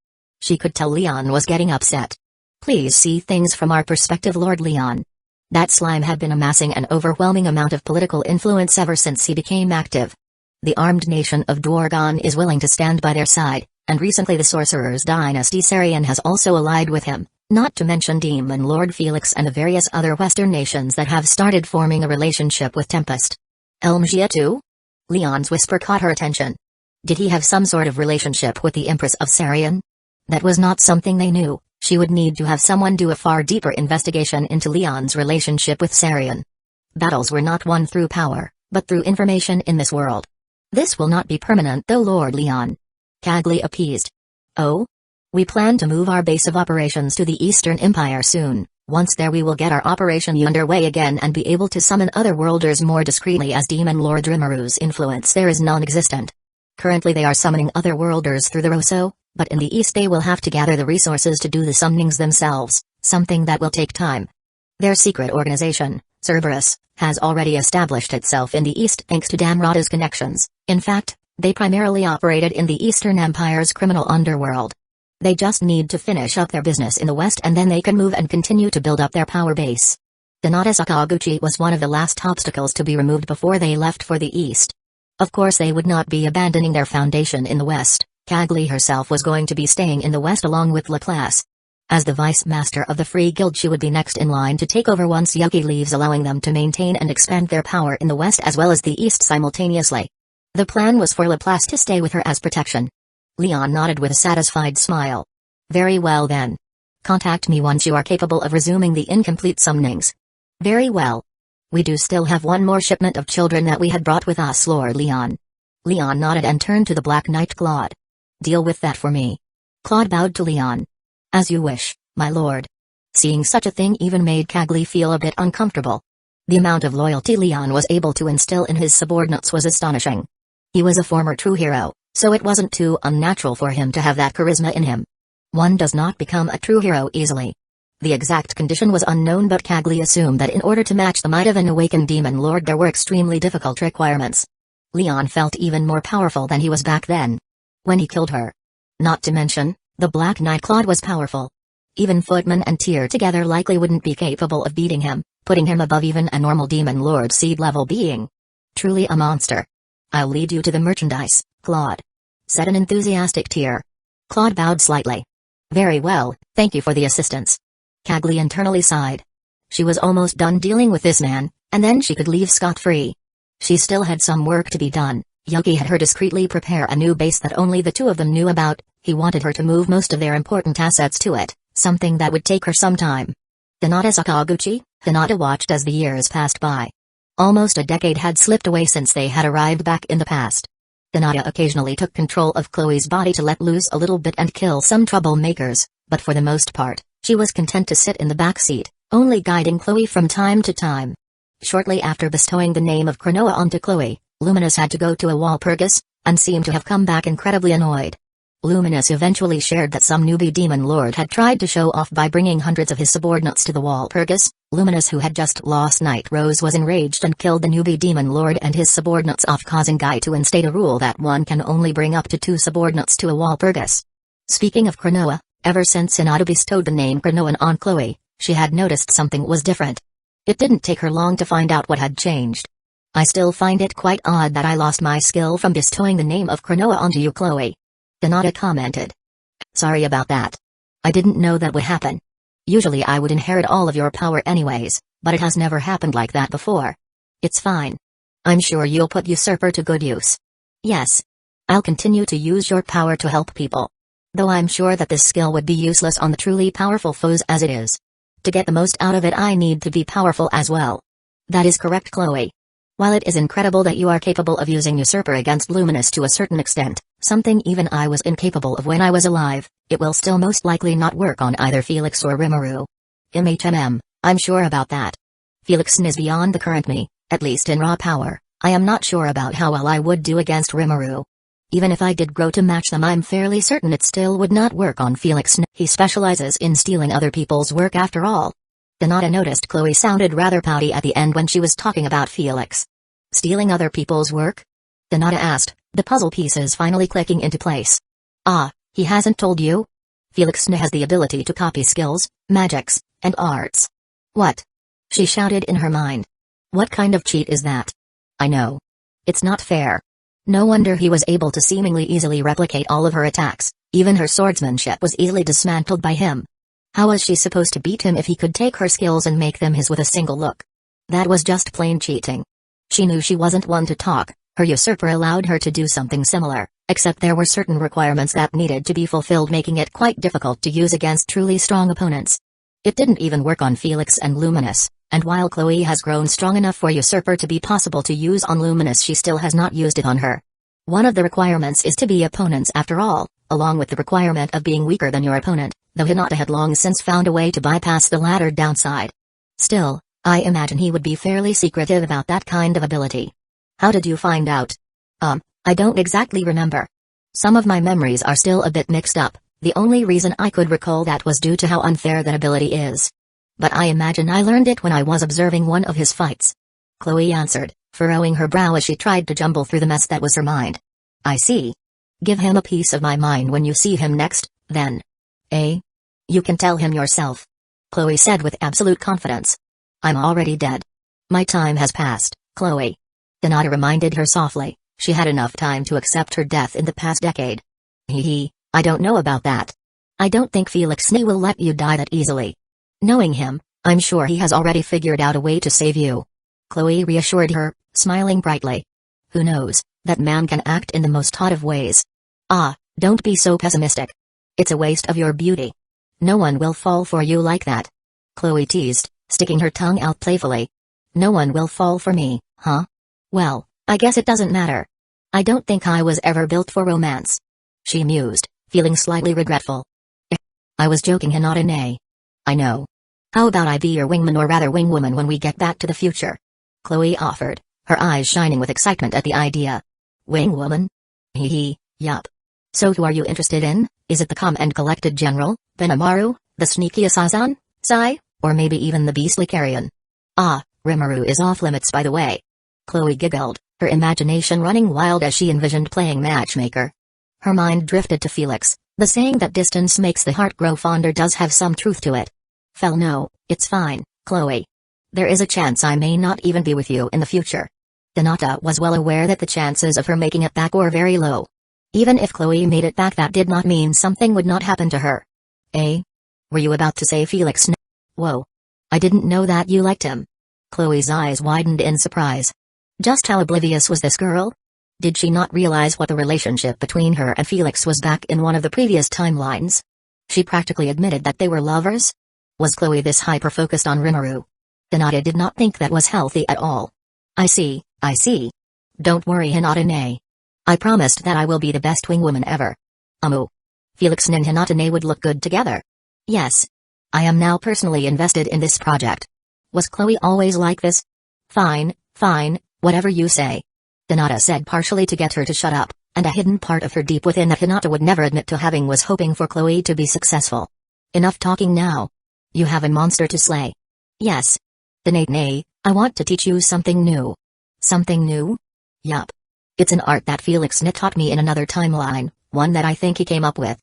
She could tell Leon was getting upset. "Please see things from our perspective, Lord Leon. That slime had been amassing an overwhelming amount of political influence ever since he became active. The armed nation of Dwargon is willing to stand by their side, and recently the Sorcerer's Dynasty Sarian has also allied with him, not to mention Demon Lord Felix and the various other Western nations that have started forming a relationship with Tempest." "Elmjia too?" Leon's whisper caught her attention. Did he have some sort of relationship with the Empress of Sarian? That was not something they knew. She would need to have someone do a far deeper investigation into Leon's relationship with Sarian. Battles were not won through power, but through information in this world. "This will not be permanent though, Lord Leon." Cagley appeased. "Oh? We plan to move our base of operations to the Eastern Empire soon. Once there we will get our operation underway again and be able to summon otherworlders more discreetly, as Demon Lord Rimuru's influence there is non-existent. Currently they are summoning otherworlders through the Rosso, but in the East they will have to gather the resources to do the summonings themselves, something that will take time. Their secret organization, Cerberus, has already established itself in the East thanks to Damrada's connections. In fact, they primarily operated in the Eastern Empire's criminal underworld. They just need to finish up their business in the West and then they can move and continue to build up their power base." Hinata Sakaguchi was one of the last obstacles to be removed before they left for the East. Of course they would not be abandoning their foundation in the West. Cagley herself was going to be staying in the West along with LaClasse. As the Vice Master of the Free Guild, she would be next in line to take over once Yuki leaves, allowing them to maintain and expand their power in the West as well as the East simultaneously. The plan was for LaPlace to stay with her as protection. Leon nodded with a satisfied smile. "Very well then. Contact me once you are capable of resuming the incomplete summonings." "Very well. We do still have one more shipment of children that we had brought with us, Lord Leon." Leon nodded and turned to the Black Knight Claude. "Deal with that for me." Claude bowed to Leon. "As you wish, my lord." Seeing such a thing even made Cagley feel a bit uncomfortable. The amount of loyalty Leon was able to instill in his subordinates was astonishing. He was a former true hero, so it wasn't too unnatural for him to have that charisma in him. One does not become a true hero easily. The exact condition was unknown, but Cagley assumed that in order to match the might of an awakened demon lord there were extremely difficult requirements. Leon felt even more powerful than he was back then, when he killed her. Not to mention, the Black Knight Claude was powerful. Even Footman and Tyr together likely wouldn't be capable of beating him, putting him above even a normal demon lord seed-level being. Truly a monster. "I'll lead you to the merchandise, Claude," said an enthusiastic Tyr. Claude bowed slightly. "Very well, thank you for the assistance." Cagley internally sighed. She was almost done dealing with this man, and then she could leave scot-free. She still had some work to be done. Yuki had her discreetly prepare a new base that only the two of them knew about. He wanted her to move most of their important assets to it, something that would take her some time. Hinata Sakaguchi? Hinata watched as the years passed by. Almost a decade had slipped away since they had arrived back in the past. Hinata occasionally took control of Chloe's body to let loose a little bit and kill some troublemakers, but for the most part, she was content to sit in the back seat, only guiding Chloe from time to time. Shortly after bestowing the name of Cronoa onto Chloe, Luminous had to go to a Walpurgis, and seemed to have come back incredibly annoyed. Luminous eventually shared that some newbie demon lord had tried to show off by bringing hundreds of his subordinates to the Walpurgis. Luminous, who had just lost Night Rose, was enraged and killed the newbie demon lord and his subordinates off, causing Guy to instate a rule that one can only bring up to 2 subordinates to a Walpurgis. Speaking of Cronoa, ever since Hinata bestowed the name Cronoan on Chloe, she had noticed something was different. It didn't take her long to find out what had changed. I still find it quite odd that I lost my skill from bestowing the name of Cronoa onto you, Chloe. Hinata commented. Sorry about that. I didn't know that would happen. Usually I would inherit all of your power anyways, but it has never happened like that before. It's fine. I'm sure you'll put Usurper to good use. Yes. I'll continue to use your power to help people. Though I'm sure that this skill would be useless on the truly powerful foes as it is. To get the most out of it, I need to be powerful as well. That is correct, Chloe. While it is incredible that you are capable of using Usurper against Luminous to a certain extent, something even I was incapable of when I was alive, it will still most likely not work on either Felix or Rimuru. I'm sure about that. Felix is beyond the current me, at least in raw power. I am not sure about how well I would do against Rimuru. Even if I did grow to match them, I'm fairly certain it still would not work on Felix. He specializes in stealing other people's work after all. Hinata noticed Chloe sounded rather pouty at the end when she was talking about Felix. Stealing other people's work? Hinata asked, the puzzle pieces finally clicking into place. Ah, he hasn't told you? Felix has the ability to copy skills, magics, and arts. What? She shouted in her mind. What kind of cheat is that? I know. It's not fair. No wonder he was able to seemingly easily replicate all of her attacks. Even her swordsmanship was easily dismantled by him. How was she supposed to beat him if he could take her skills and make them his with a single look? That was just plain cheating. She knew she wasn't one to talk. Her usurper allowed her to do something similar, except there were certain requirements that needed to be fulfilled, making it quite difficult to use against truly strong opponents. It didn't even work on Felix and Luminous, and while Chloe has grown strong enough for usurper to be possible to use on Luminous, she still has not used it on her. One of the requirements is to be opponents after all, along with the requirement of being weaker than your opponent, though Hinata had long since found a way to bypass the latter downside. Still, I imagine he would be fairly secretive about that kind of ability. How did you find out? I don't exactly remember. Some of my memories are still a bit mixed up. The only reason I could recall that was due to how unfair that ability is. But I imagine I learned it when I was observing one of his fights. Chloe answered, furrowing her brow as she tried to jumble through the mess that was her mind. I see. Give him a piece of my mind when you see him next, then. Eh? You can tell him yourself. Chloe said with absolute confidence. I'm already dead. My time has passed, Chloe. Hinata reminded her softly. She had enough time to accept her death in the past decade. I don't know about that. I don't think Felix will let you die that easily. Knowing him, I'm sure he has already figured out a way to save you. Chloe reassured her, smiling brightly. Who knows, that man can act in the most odd of ways. Ah, don't be so pessimistic. It's a waste of your beauty. No one will fall for you like that. Chloe teased, sticking her tongue out playfully. No one will fall for me, huh? Well, I guess it doesn't matter. I don't think I was ever built for romance. She mused, feeling slightly regretful. I was joking, Hinata. Nay. I know. How about I be your wingman, or rather wingwoman, when we get back to the future? Chloe offered, her eyes shining with excitement at the idea. Wingwoman? Yup. So who are you interested in? Is it the calm and collected General, Benamaru, the sneaky Asazan, Sai, or maybe even the beastly Carrion? Ah, Rimuru is off limits, by the way. Chloe giggled, her imagination running wild as she envisioned playing matchmaker. Her mind drifted to Felix. The saying that distance makes the heart grow fonder does have some truth to it. No, it's fine, Chloe. There is a chance I may not even be with you in the future. Hinata was well aware that the chances of her making it back were very low. Even if Chloe made it back, that did not mean something would not happen to her. Eh? Were you about to say Felix? Whoa. I didn't know that you liked him. Chloe's eyes widened in surprise. Just how oblivious was this girl? Did she not realize what the relationship between her and Felix was back in one of the previous timelines? She practically admitted that they were lovers? Was Chloe this hyper-focused on Rimuru? Hinata did not think that was healthy at all. I see. Don't worry, Hinata. Nay. I promised that I will be the best wingwoman ever. Felix and Hinata would look good together. Yes. I am now personally invested in this project. Was Chloe always like this? Fine, whatever you say. Hinata said, partially to get her to shut up, And a hidden part of her deep within that Hinata would never admit to having was hoping for Chloe to be successful. Enough talking now. You have a monster to slay. Yes. Nay, I want to teach you something new. Something new? Yup. It's an art that Felix taught me in another timeline, one that I think he came up with.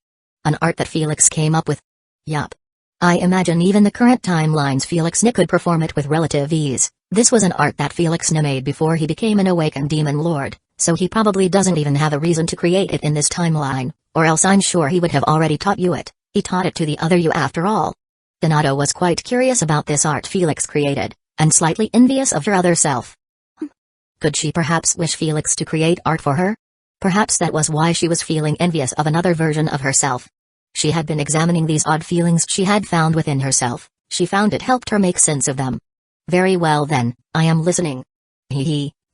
An art that Felix came up with? Yup. I imagine even the current timelines Felix could perform it with relative ease. This was an art that Felix made before he became an awakened demon lord, so he probably doesn't even have a reason to create it in this timeline, or else I'm sure he would have already taught you it. He taught it to the other you after all. Hinata was quite curious about this art Felix created, and slightly envious of her other self. Could she perhaps wish Felix to create art for her? Perhaps that was why she was feeling envious of another version of herself. She had been examining these odd feelings she had found within herself. She found it helped her make sense of them. Very well then, I am listening.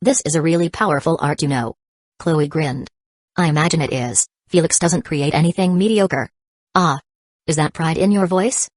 This is a really powerful art, you know. Chloe grinned. I imagine it is. Felix doesn't create anything mediocre. Ah. Is that pride in your voice?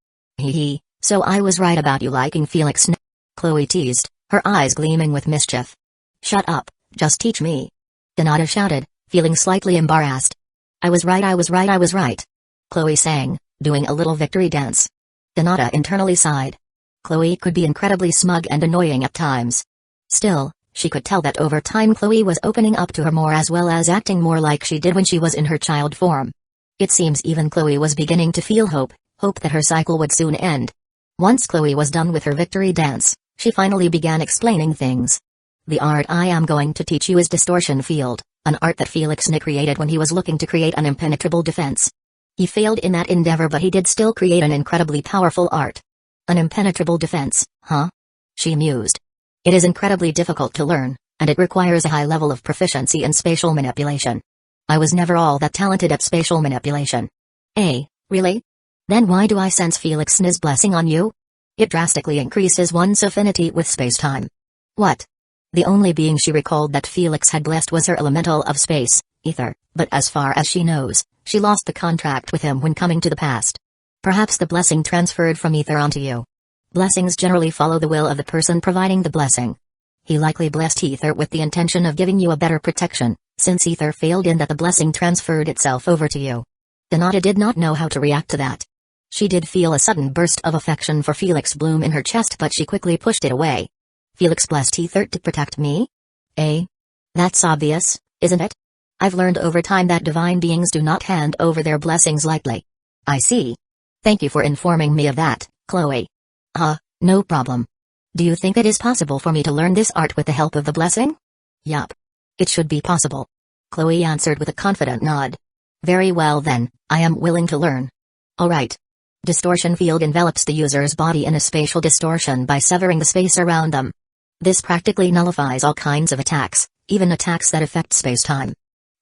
So I was right about you liking Felix. Chloe teased, her eyes gleaming with mischief. Shut up, just teach me. Hinata shouted, feeling slightly embarrassed. I was right. Chloe sang, doing a little victory dance. Hinata internally sighed. Chloe could be incredibly smug and annoying at times. Still, she could tell that over time Chloe was opening up to her more as well as acting more like she did when she was in her child form. It seems even Chloe was beginning to feel hope that her cycle would soon end. Once Chloe was done with her victory dance, she finally began explaining things. The art I am going to teach you is Distortion Field, an art that Felix created when he was looking to create an impenetrable defense. He failed in that endeavor, but he did still create an incredibly powerful art. An impenetrable defense, huh? She mused. It is incredibly difficult to learn, and it requires a high level of proficiency in spatial manipulation. I was never all that talented at spatial manipulation. Really? Then why do I sense Felix's blessing on you? It drastically increases one's affinity with space-time. What? The only being she recalled that Felix had blessed was her elemental of space, ether, but as far as she knows, she lost the contract with him when coming to the past. Perhaps the blessing transferred from ether onto you. Blessings generally follow the will of the person providing the blessing. He likely blessed ether with the intention of giving you a better protection, since ether failed in that the blessing transferred itself over to you. Hinata did not know how to react to that. She did feel a sudden burst of affection for Felix bloom in her chest, but she quickly pushed it away. Felix blessed ether to protect me? That's obvious, isn't it? I've learned over time that divine beings do not hand over their blessings lightly. I see. Thank you for informing me of that, Chloe. No problem. Do you think it is possible for me to learn this art with the help of the blessing? Yup. It should be possible. Chloe answered with a confident nod. Very well then, I am willing to learn. Alright. Distortion Field envelops the user's body in a spatial distortion by severing the space around them. This practically nullifies all kinds of attacks, even attacks that affect space-time.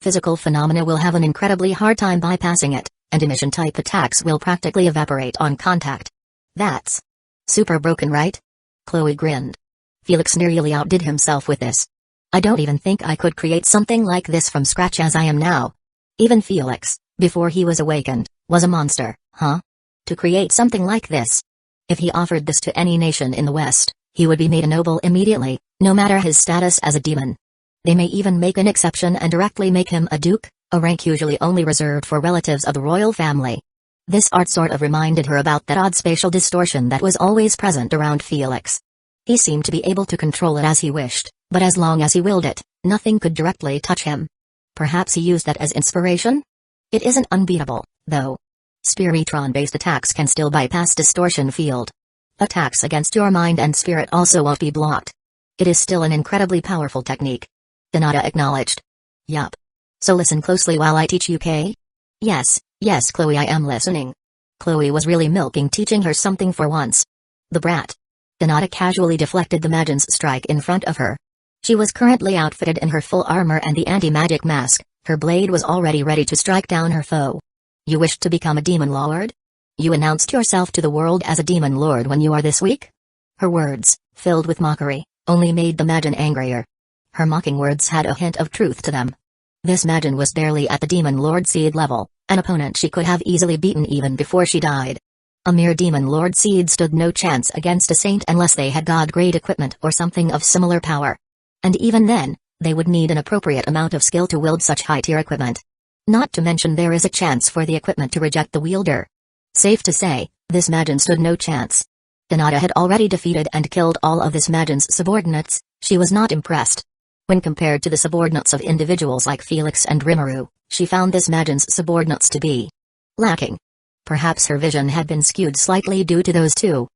Physical phenomena will have an incredibly hard time bypassing it, and emission-type attacks will practically evaporate on contact. That's super broken, right? Chloe grinned. Felix nearly outdid himself with this. I don't even think I could create something like this from scratch as I am now. Even Felix, before he was awakened, was a monster, huh? To create something like this. If he offered this to any nation in the West, he would be made a noble immediately, no matter his status as a demon. They may even make an exception and directly make him a duke, a rank usually only reserved for relatives of the royal family. This art sort of reminded her about that odd spatial distortion that was always present around Felix. He seemed to be able to control it as he wished, but as long as he willed it, nothing could directly touch him. Perhaps he used that as inspiration? It isn't unbeatable, though. Spiritron-based attacks can still bypass Distortion Field. Attacks against your mind and spirit also won't be blocked. It is still an incredibly powerful technique. Hinata acknowledged. Yup. So listen closely while I teach you, Kay? Yes, Chloe, I am listening. Chloe was really milking teaching her something for once. The brat. Hinata casually deflected the Majin's strike in front of her. She was currently outfitted in her full armor and the anti-magic mask. Her blade was already ready to strike down her foe. You wished to become a demon lord? You announced yourself to the world as a demon lord when you are this weak? Her words, filled with mockery, only made the Majin angrier. Her mocking words had a hint of truth to them. This Majin was barely at the demon lord seed level, an opponent she could have easily beaten even before she died. A mere demon lord seed stood no chance against a saint unless they had god-grade equipment or something of similar power. And even then, They would need an appropriate amount of skill to wield such high-tier equipment. Not to mention there is a chance for the equipment to reject the wielder. Safe to say, this Majin stood no chance. Hinata had already defeated and killed all of this Majin's subordinates. She was not impressed. When compared to the subordinates of individuals like Felix and Rimuru, she found this Majin's subordinates to be lacking. Perhaps her vision had been skewed slightly due to those two.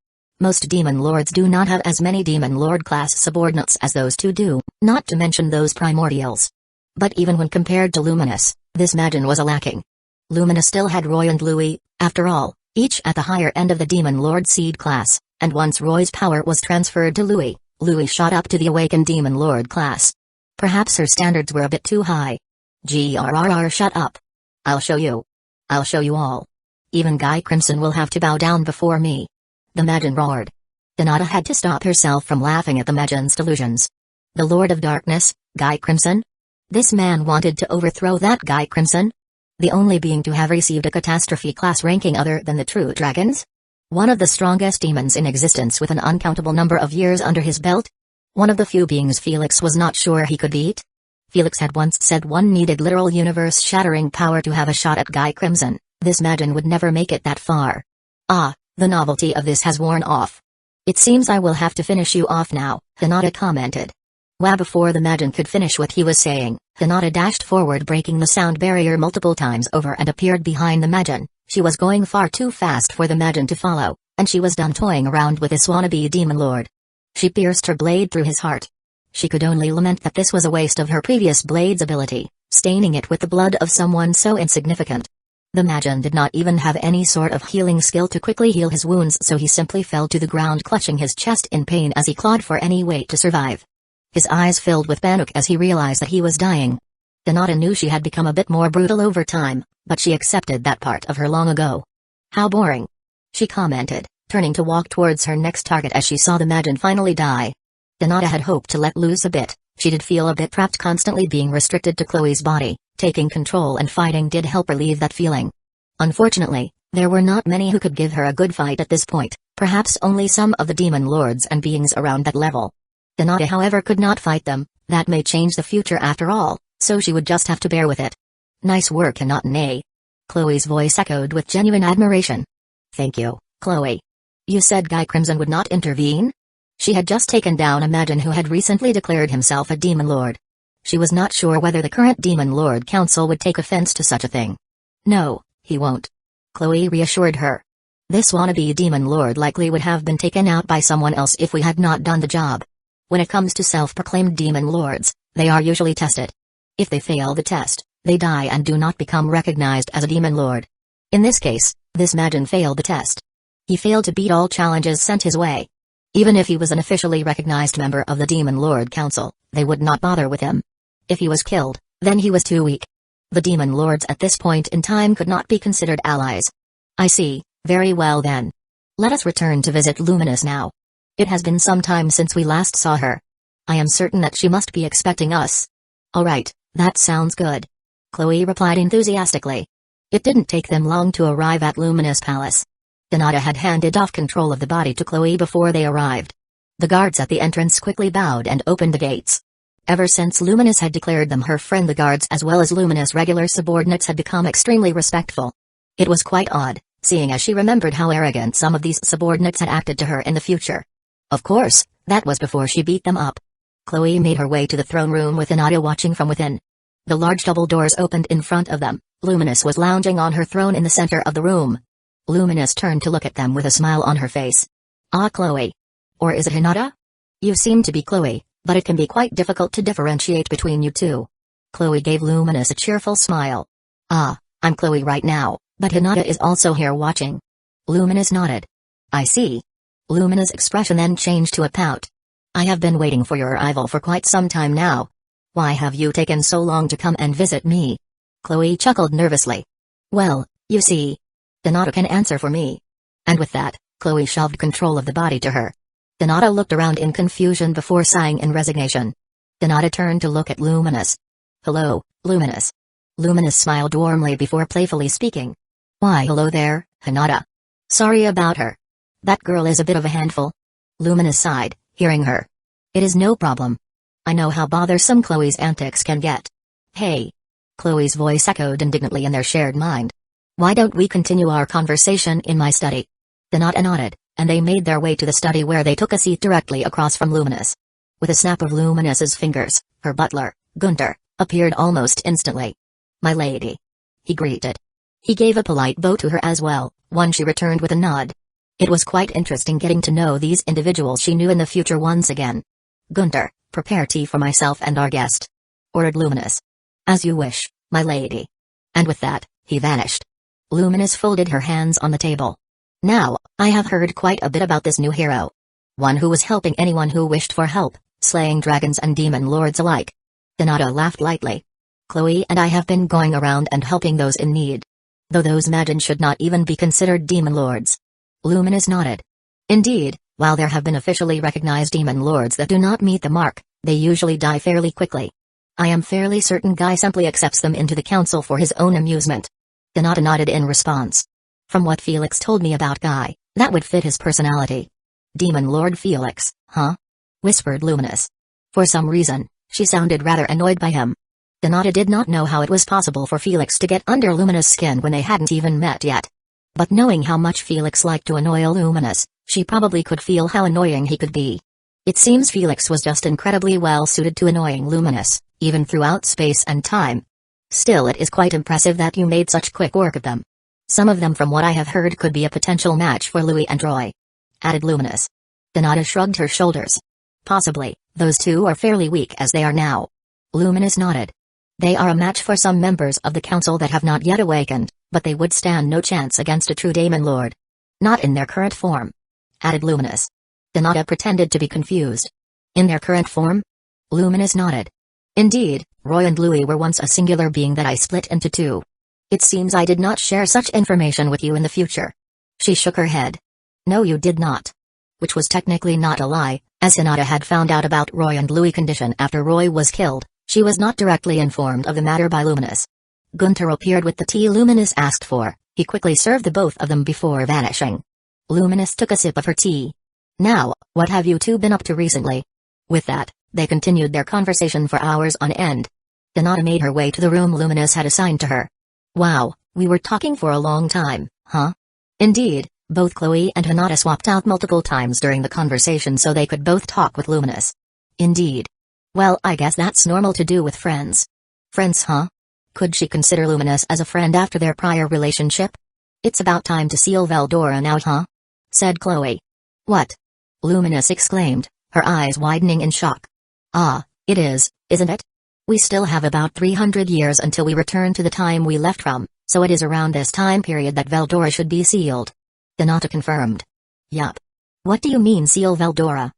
Most demon lords do not have as many demon lord class subordinates as those two do, not to mention those primordials. But even when compared to Luminous, this Majin was a lacking. Luminous still had Roy and Louis, after all, each at the higher end of the demon lord seed class, and once Roy's power was transferred to Louis, Louis shot up to the awakened demon lord class. Perhaps her standards were a bit too high. Grrr, shut up. I'll show you. I'll show you all. Even Guy Crimson will have to bow down before me. The Majin roared. Hinata had to stop herself from laughing at the Majin's delusions. The Lord of Darkness, Guy Crimson? This man wanted to overthrow that Guy Crimson? The only being to have received a catastrophe class ranking other than the true dragons? One of the strongest demons in existence with an uncountable number of years under his belt? One of the few beings Felix was not sure he could beat? Felix had once said one needed literal universe-shattering power to have a shot at Guy Crimson. This Majin would never make it that far. Ah, the novelty of this has worn off. It seems I will have to finish you off now, Hinata commented. Before the Majin could finish what he was saying, Hinata dashed forward, breaking the sound barrier multiple times over, and appeared behind the Majin. She was going far too fast for the Majin to follow, and she was done toying around with this wannabe demon lord. She pierced her blade through his heart. She could only lament that this was a waste of her previous blade's ability, staining it with the blood of someone so insignificant. The Majin did not even have any sort of healing skill to quickly heal his wounds, so he simply fell to the ground, clutching his chest in pain as he clawed for any way to survive. His eyes filled with panic as he realized that he was dying. Hinata knew she had become a bit more brutal over time, but she accepted that part of her long ago. How boring. She commented, turning to walk towards her next target as she saw the Majin finally die. Hinata had hoped to let loose a bit. She did feel a bit trapped, constantly being restricted to Chloe's body. Taking control and fighting did help relieve that feeling. Unfortunately, there were not many who could give her a good fight at this point, perhaps only some of the demon lords and beings around that level. Hinata, however, could not fight them. That may change the future after all, so she would just have to bear with it. Nice work, Hinata. Chloe's voice echoed with genuine admiration. Thank you, Chloe. You said Guy Crimson would not intervene? She had just taken down a Majin who had recently declared himself a demon lord. She was not sure whether the current Demon Lord Council would take offense to such a thing. No, he won't. Chloe reassured her. This wannabe Demon Lord likely would have been taken out by someone else if we had not done the job. When it comes to self-proclaimed Demon Lords, they are usually tested. If they fail the test, they die and do not become recognized as a Demon Lord. In this case, this Majin failed the test. He failed to beat all challenges sent his way. Even if he was an officially recognized member of the Demon Lord Council, they would not bother with him. If he was killed, then he was too weak. The demon lords at this point in time could not be considered allies. I see, very well then. Let us return to visit Luminous now. It has been some time since we last saw her. I am certain that she must be expecting us. Alright, that sounds good. Chloe replied enthusiastically. It didn't take them long to arrive at Luminous Palace. Hinata had handed off control of the body to Chloe before they arrived. The guards at the entrance quickly bowed and opened the gates. Ever since Luminous had declared them her friend, the guards as well as Luminous' regular subordinates had become extremely respectful. It was quite odd, seeing as she remembered how arrogant some of these subordinates had acted to her in the future. Of course, that was before she beat them up. Chloe made her way to the throne room with Hinata watching from within. The large double doors opened in front of them. Luminous was lounging on her throne in the center of the room. Luminous turned to look at them with a smile on her face. Ah, Chloe. Or is it Hinata? You seem to be Chloe, but it can be quite difficult to differentiate between you two. Chloe gave Luminous a cheerful smile. Ah, I'm Chloe right now, but Hinata is also here watching. Luminous nodded. I see. Luminous' expression then changed to a pout. I have been waiting for your arrival for quite some time now. Why have you taken so long to come and visit me? Chloe chuckled nervously. Well, you see, Hinata can answer for me. And with that, Chloe shoved control of the body to her. Hinata looked around in confusion before sighing in resignation. Hinata turned to look at Luminous. Hello, Luminous. Luminous smiled warmly before playfully speaking. Why hello there, Hinata. Sorry about her. That girl is a bit of a handful. Luminous sighed, hearing her. It is no problem. I know how bothersome Chloe's antics can get. Hey. Chloe's voice echoed indignantly in their shared mind. Why don't we continue our conversation in my study? Donata nodded, and they made their way to the study where they took a seat directly across from Luminous. With a snap of Luminous's fingers, her butler, Gunter, appeared almost instantly. My lady. He greeted. He gave a polite bow to her as well, one she returned with a nod. It was quite interesting getting to know these individuals she knew in the future once again. Gunter, prepare tea for myself and our guest, ordered Luminous. As you wish, my lady. And with that, he vanished. Luminous folded her hands on the table. Now, I have heard quite a bit about this new hero. One who was helping anyone who wished for help, slaying dragons and demon lords alike. Donata laughed lightly. Chloe and I have been going around and helping those in need. Though those Magin should not even be considered demon lords. Luminous nodded. Indeed, while there have been officially recognized demon lords that do not meet the mark, they usually die fairly quickly. I am fairly certain Guy simply accepts them into the council for his own amusement. Donata nodded in response. From what Felix told me about Guy, that would fit his personality. Demon Lord Felix, huh? Whispered Luminous. For some reason, she sounded rather annoyed by him. Donata did not know how it was possible for Felix to get under Luminous' skin when they hadn't even met yet. But knowing how much Felix liked to annoy Luminous, she probably could feel how annoying he could be. It seems Felix was just incredibly well suited to annoying Luminous, even throughout space and time. Still, it is quite impressive that you made such quick work of them. Some of them, from what I have heard, could be a potential match for Louis and Roy, added Luminous. Donata shrugged her shoulders. Possibly, those two are fairly weak as they are now. Luminous nodded. They are a match for some members of the council that have not yet awakened, but they would stand no chance against a true Daemon Lord. Not in their current form, added Luminous. Donata pretended to be confused. In their current form? Luminous nodded. Indeed, Roy and Louis were once a singular being that I split into two. It seems I did not share such information with you in the future. She shook her head. No, you did not. Which was technically not a lie, as Donata had found out about Roy and Louis' condition after Roy was killed. She was not directly informed of the matter by Luminous. Gunter appeared with the tea Luminous asked for. He quickly served the both of them before vanishing. Luminous took a sip of her tea. Now, what have you two been up to recently? With that, they continued their conversation for hours on end. Donata made her way to the room Luminous had assigned to her. Wow, we were talking for a long time, huh? Indeed, both Chloe and Donata swapped out multiple times during the conversation so they could both talk with Luminous. Indeed. Well, I guess that's normal to do with friends. Friends, huh? Could she consider Luminous as a friend after their prior relationship? It's about time to seal Veldora now, huh? Said Chloe. What? Luminous exclaimed, her eyes widening in shock. Ah, it is, isn't it? We still have about 300 years until we return to the time we left from, so it is around this time period that Veldora should be sealed. Donata confirmed. Yup. What do you mean seal Veldora?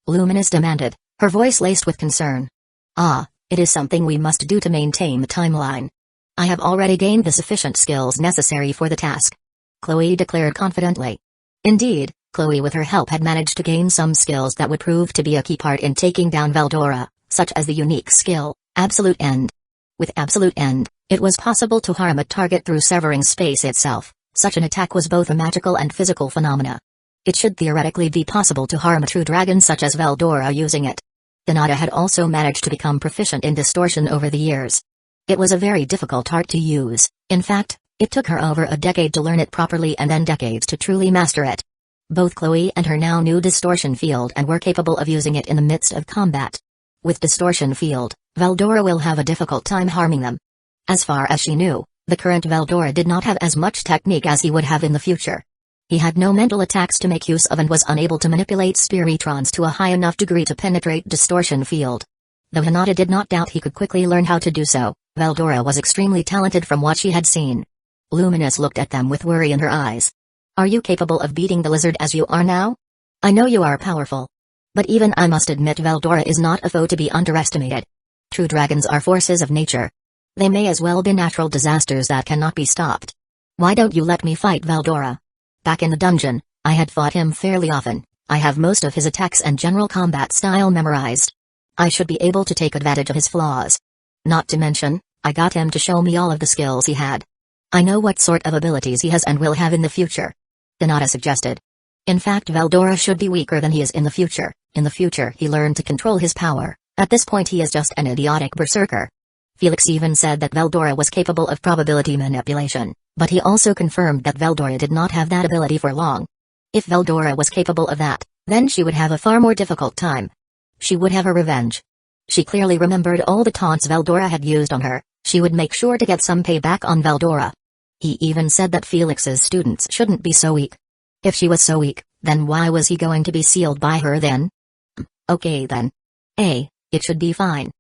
Luminous demanded, her voice laced with concern. Ah, it is something we must do to maintain the timeline. I have already gained the sufficient skills necessary for the task. Chloe declared confidently. Indeed, Chloe with her help had managed to gain some skills that would prove to be a key part in taking down Veldora, such as the unique skill, Absolute End. With Absolute End, it was possible to harm a target through severing space itself. Such an attack was both a magical and physical phenomena. It should theoretically be possible to harm a true dragon such as Veldora using it. Donata had also managed to become proficient in distortion over the years. It was a very difficult art to use, in fact, it took her over a decade to learn it properly and then decades to truly master it. Both Chloe and her now new distortion field and were capable of using it in the midst of combat. With distortion field, Veldora will have a difficult time harming them. As far as she knew, the current Veldora did not have as much technique as he would have in the future. He had no mental attacks to make use of and was unable to manipulate spiritrons to a high enough degree to penetrate distortion field. Though Hinata did not doubt he could quickly learn how to do so, Veldora was extremely talented from what she had seen. Luminous looked at them with worry in her eyes. Are you capable of beating the lizard as you are now? I know you are powerful. But even I must admit Veldora is not a foe to be underestimated. True dragons are forces of nature. They may as well be natural disasters that cannot be stopped. Why don't you let me fight Veldora? Back in the dungeon, I had fought him fairly often. I have most of his attacks and general combat style memorized. I should be able to take advantage of his flaws. Not to mention, I got him to show me all of the skills he had. I know what sort of abilities he has and will have in the future. Donata suggested. In fact, Veldora should be weaker than he is in the future. In the future he learned to control his power, At this point he is just an idiotic berserker. Felix even said that Veldora was capable of probability manipulation, but he also confirmed that Veldora did not have that ability for long. If Veldora was capable of that, then she would have a far more difficult time. She would have her revenge. She clearly remembered all the taunts Veldora had used on her. She would make sure to get some payback on Veldora. He even said that Felix's students shouldn't be so weak. If she was so weak, then why was he going to be sealed by her then? Okay then. It should be fine.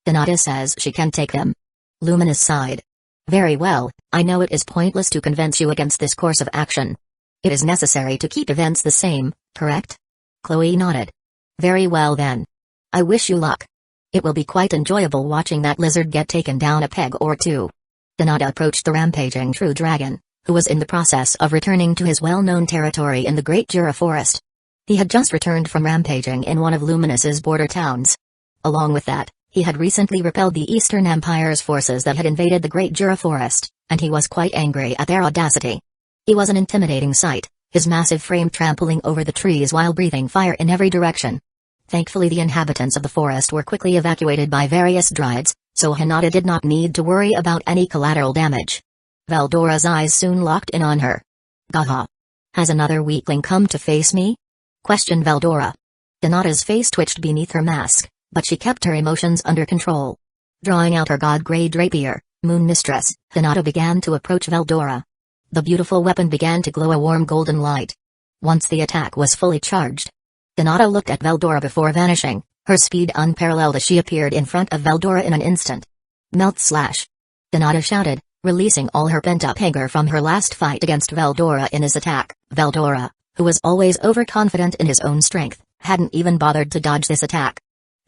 Hinata says she can take them. Luminous sighed. Very well, I know it is pointless to convince you against this course of action. It is necessary to keep events the same, correct? Chloe nodded. Very well then. I wish you luck. It will be quite enjoyable watching that lizard get taken down a peg or two. Hinata approached the rampaging true dragon, who was in the process of returning to his well-known territory in the Great Jura Forest. He had just returned from rampaging in one of Luminous's border towns. Along with that, he had recently repelled the Eastern Empire's forces that had invaded the Great Jura Forest, and he was quite angry at their audacity. He was an intimidating sight, his massive frame trampling over the trees while breathing fire in every direction. Thankfully the inhabitants of the forest were quickly evacuated by various Dryades, so Hinata did not need to worry about any collateral damage. Veldora's eyes soon locked in on her. Gaha. Has another weakling come to face me? Questioned Veldora. Hinata's face twitched beneath her mask, but she kept her emotions under control. Drawing out her god-grade rapier, Moon Mistress, Hinata began to approach Veldora. The beautiful weapon began to glow a warm golden light. Once the attack was fully charged, Hinata looked at Veldora before vanishing, her speed unparalleled as she appeared in front of Veldora in an instant. Melt slash! Hinata shouted, releasing all her pent-up anger from her last fight against Veldora in his attack. Veldora, who was always overconfident in his own strength, hadn't even bothered to dodge this attack,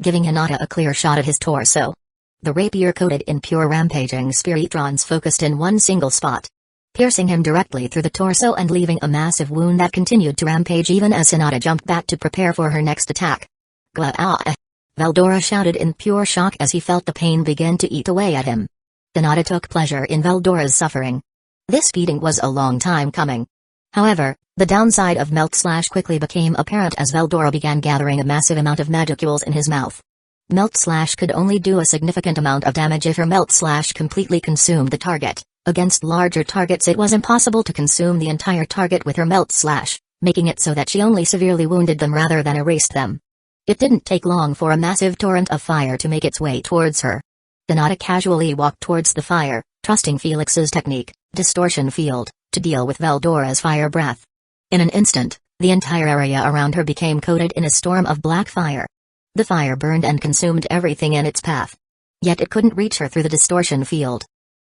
giving Hinata a clear shot at his torso. The rapier coated in pure rampaging spiritrons focused in one single spot, piercing him directly through the torso and leaving a massive wound that continued to rampage even as Hinata jumped back to prepare for her next attack. Glah-ah! Veldora shouted in pure shock as he felt the pain begin to eat away at him. Hinata took pleasure in Veldora's suffering. This beating was a long time coming. However, the downside of Melt Slash quickly became apparent as Veldora began gathering a massive amount of magicules in his mouth. Melt Slash could only do a significant amount of damage if her Melt Slash completely consumed the target. Against larger targets it was impossible to consume the entire target with her Melt Slash, making it so that she only severely wounded them rather than erased them. It didn't take long for a massive torrent of fire to make its way towards her. Hinata casually walked towards the fire, trusting Felix's technique, Distortion Field, to deal with Veldora's fire breath. In an instant, the entire area around her became coated in a storm of black fire. The fire burned and consumed everything in its path. Yet it couldn't reach her through the Distortion Field.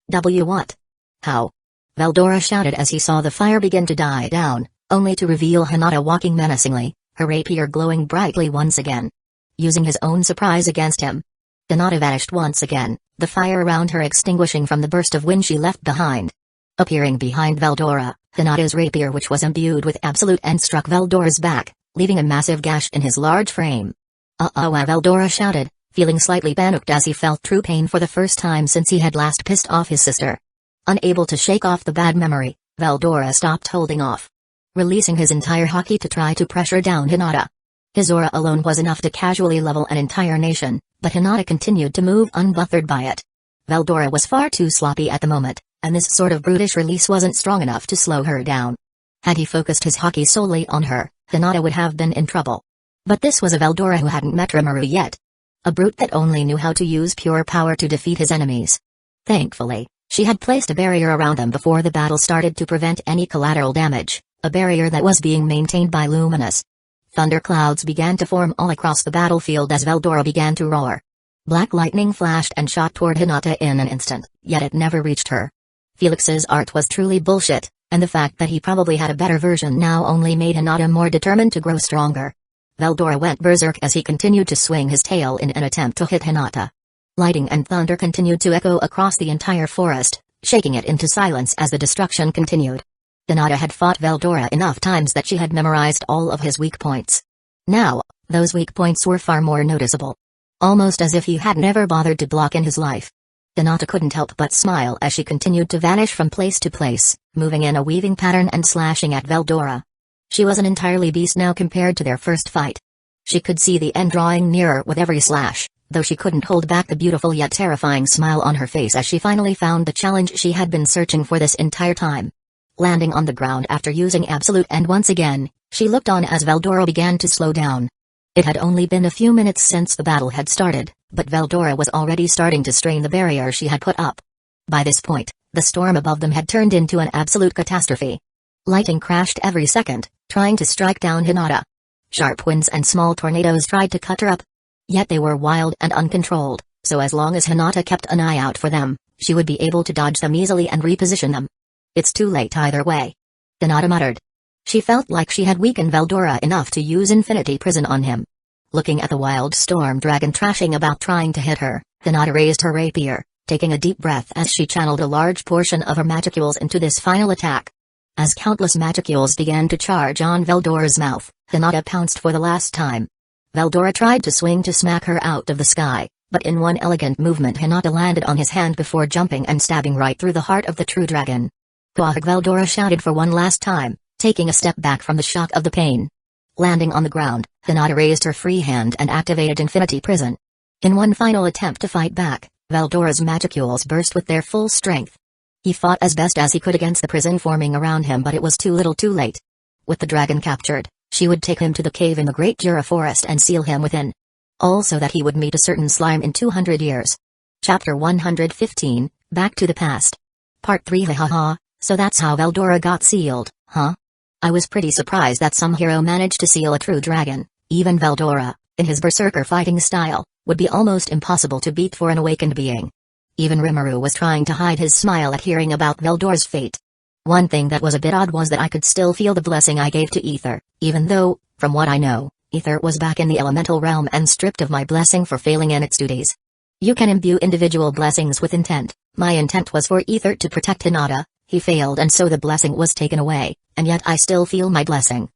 What? How? Veldora shouted as he saw the fire begin to die down, only to reveal Hinata walking menacingly, her rapier glowing brightly once again. Using his own surprise against him, Hinata vanished once again, the fire around her extinguishing from the burst of wind she left behind. Appearing behind Veldora, Hinata's rapier which was imbued with absolute end struck Veldora's back, leaving a massive gash in his large frame. Veldora shouted, feeling slightly panicked as he felt true pain for the first time since he had last pissed off his sister. Unable to shake off the bad memory, Veldora stopped holding off, releasing his entire haki to try to pressure down Hinata. His aura alone was enough to casually level an entire nation, but Hinata continued to move unbothered by it. Veldora was far too sloppy at the moment, and this sort of brutish release wasn't strong enough to slow her down. Had he focused his haki solely on her, Hinata would have been in trouble. But this was a Veldora who hadn't met Rimuru yet. A brute that only knew how to use pure power to defeat his enemies. Thankfully, she had placed a barrier around them before the battle started to prevent any collateral damage, a barrier that was being maintained by Luminous. Thunderclouds began to form all across the battlefield as Veldora began to roar. Black lightning flashed and shot toward Hinata in an instant, yet it never reached her. Felix's art was truly bullshit, and the fact that he probably had a better version now only made Hinata more determined to grow stronger. Veldora went berserk as he continued to swing his tail in an attempt to hit Hinata. Lightning and thunder continued to echo across the entire forest, shaking it into silence as the destruction continued. Hinata had fought Veldora enough times that she had memorized all of his weak points. Now, those weak points were far more noticeable. Almost as if he had never bothered to block in his life. Hinata couldn't help but smile as she continued to vanish from place to place, moving in a weaving pattern and slashing at Veldora. She was an entirely beast now compared to their first fight. She could see the end drawing nearer with every slash, though she couldn't hold back the beautiful yet terrifying smile on her face as she finally found the challenge she had been searching for this entire time. Landing on the ground after using absolute and once again, she looked on as Veldora began to slow down. It had only been a few minutes since the battle had started, but Veldora was already starting to strain the barrier she had put up. By this point, the storm above them had turned into an absolute catastrophe. Lightning crashed every second, trying to strike down Hinata. Sharp winds and small tornadoes tried to cut her up. Yet they were wild and uncontrolled, so as long as Hinata kept an eye out for them, she would be able to dodge them easily and reposition them. It's too late either way. Hinata muttered. She felt like she had weakened Veldora enough to use Infinity Prison on him. Looking at the wild storm dragon thrashing about trying to hit her, Hinata raised her rapier, taking a deep breath as she channeled a large portion of her magicules into this final attack. As countless magicules began to charge on Veldora's mouth, Hinata pounced for the last time. Veldora tried to swing to smack her out of the sky, but in one elegant movement Hinata landed on his hand before jumping and stabbing right through the heart of the true dragon. Quahog, Veldora shouted for one last time, taking a step back from the shock of the pain. Landing on the ground, Hinata raised her free hand and activated Infinity Prison. In one final attempt to fight back, Veldora's magicules burst with their full strength. He fought as best as he could against the prison forming around him, but it was too little too late. With the dragon captured, she would take him to the cave in the Great Jura Forest and seal him within. Also that he would meet a certain slime in 200 years. Chapter 115, Back to the Past. Part 3. Ha, so that's how Veldora got sealed, huh? I was pretty surprised that some hero managed to seal a true dragon. Even Veldora, in his berserker fighting style, would be almost impossible to beat for an awakened being. Even Rimuru was trying to hide his smile at hearing about Veldora's fate. One thing that was a bit odd was that I could still feel the blessing I gave to Ether, even though, from what I know, Ether was back in the elemental realm and stripped of my blessing for failing in its duties. You can imbue individual blessings with intent. My intent was for Ether to protect Hinata. He failed and so the blessing was taken away, and yet I still feel my blessing.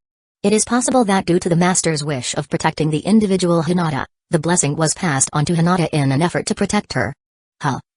It is possible that due to the Master's wish of protecting the individual Hinata, the blessing was passed on to Hinata in an effort to protect her.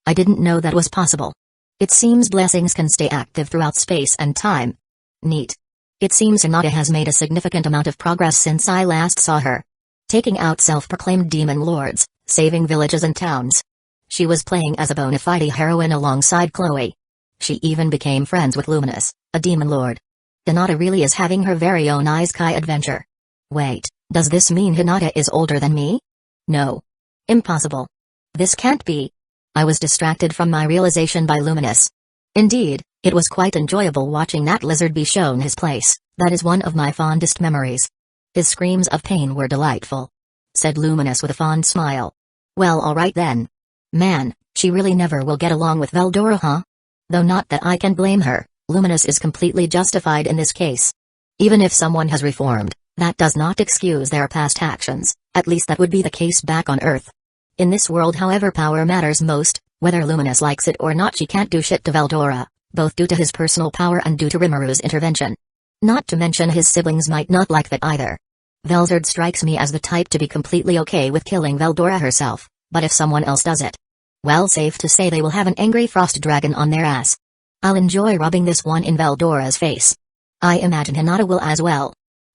I didn't know that was possible. It seems blessings can stay active throughout space and time. Neat. It seems Hinata has made a significant amount of progress since I last saw her. Taking out self-proclaimed demon lords, saving villages and towns. She was playing as a bona fide heroine alongside Chloe. She even became friends with Luminous, a demon lord. Hinata really is having her very own Isekai adventure. Wait, does this mean Hinata is older than me? No. Impossible. This can't be. I was distracted from my realization by Luminous. Indeed, it was quite enjoyable watching that lizard be shown his place. That is one of my fondest memories. His screams of pain were delightful, said Luminous with a fond smile. Well, alright then. Man, she really never will get along with Veldora, huh? Though not that I can blame her, Luminous is completely justified in this case. Even if someone has reformed, that does not excuse their past actions, at least that would be the case back on Earth. In this world, however, power matters most. Whether Luminous likes it or not, she can't do shit to Veldora, both due to his personal power and due to Rimuru's intervention. Not to mention his siblings might not like that either. Velzard strikes me as the type to be completely okay with killing Veldora herself, but if someone else does it, well, safe to say they will have an angry frost dragon on their ass. I'll enjoy rubbing this one in Veldora's face. I imagine Hinata will as well.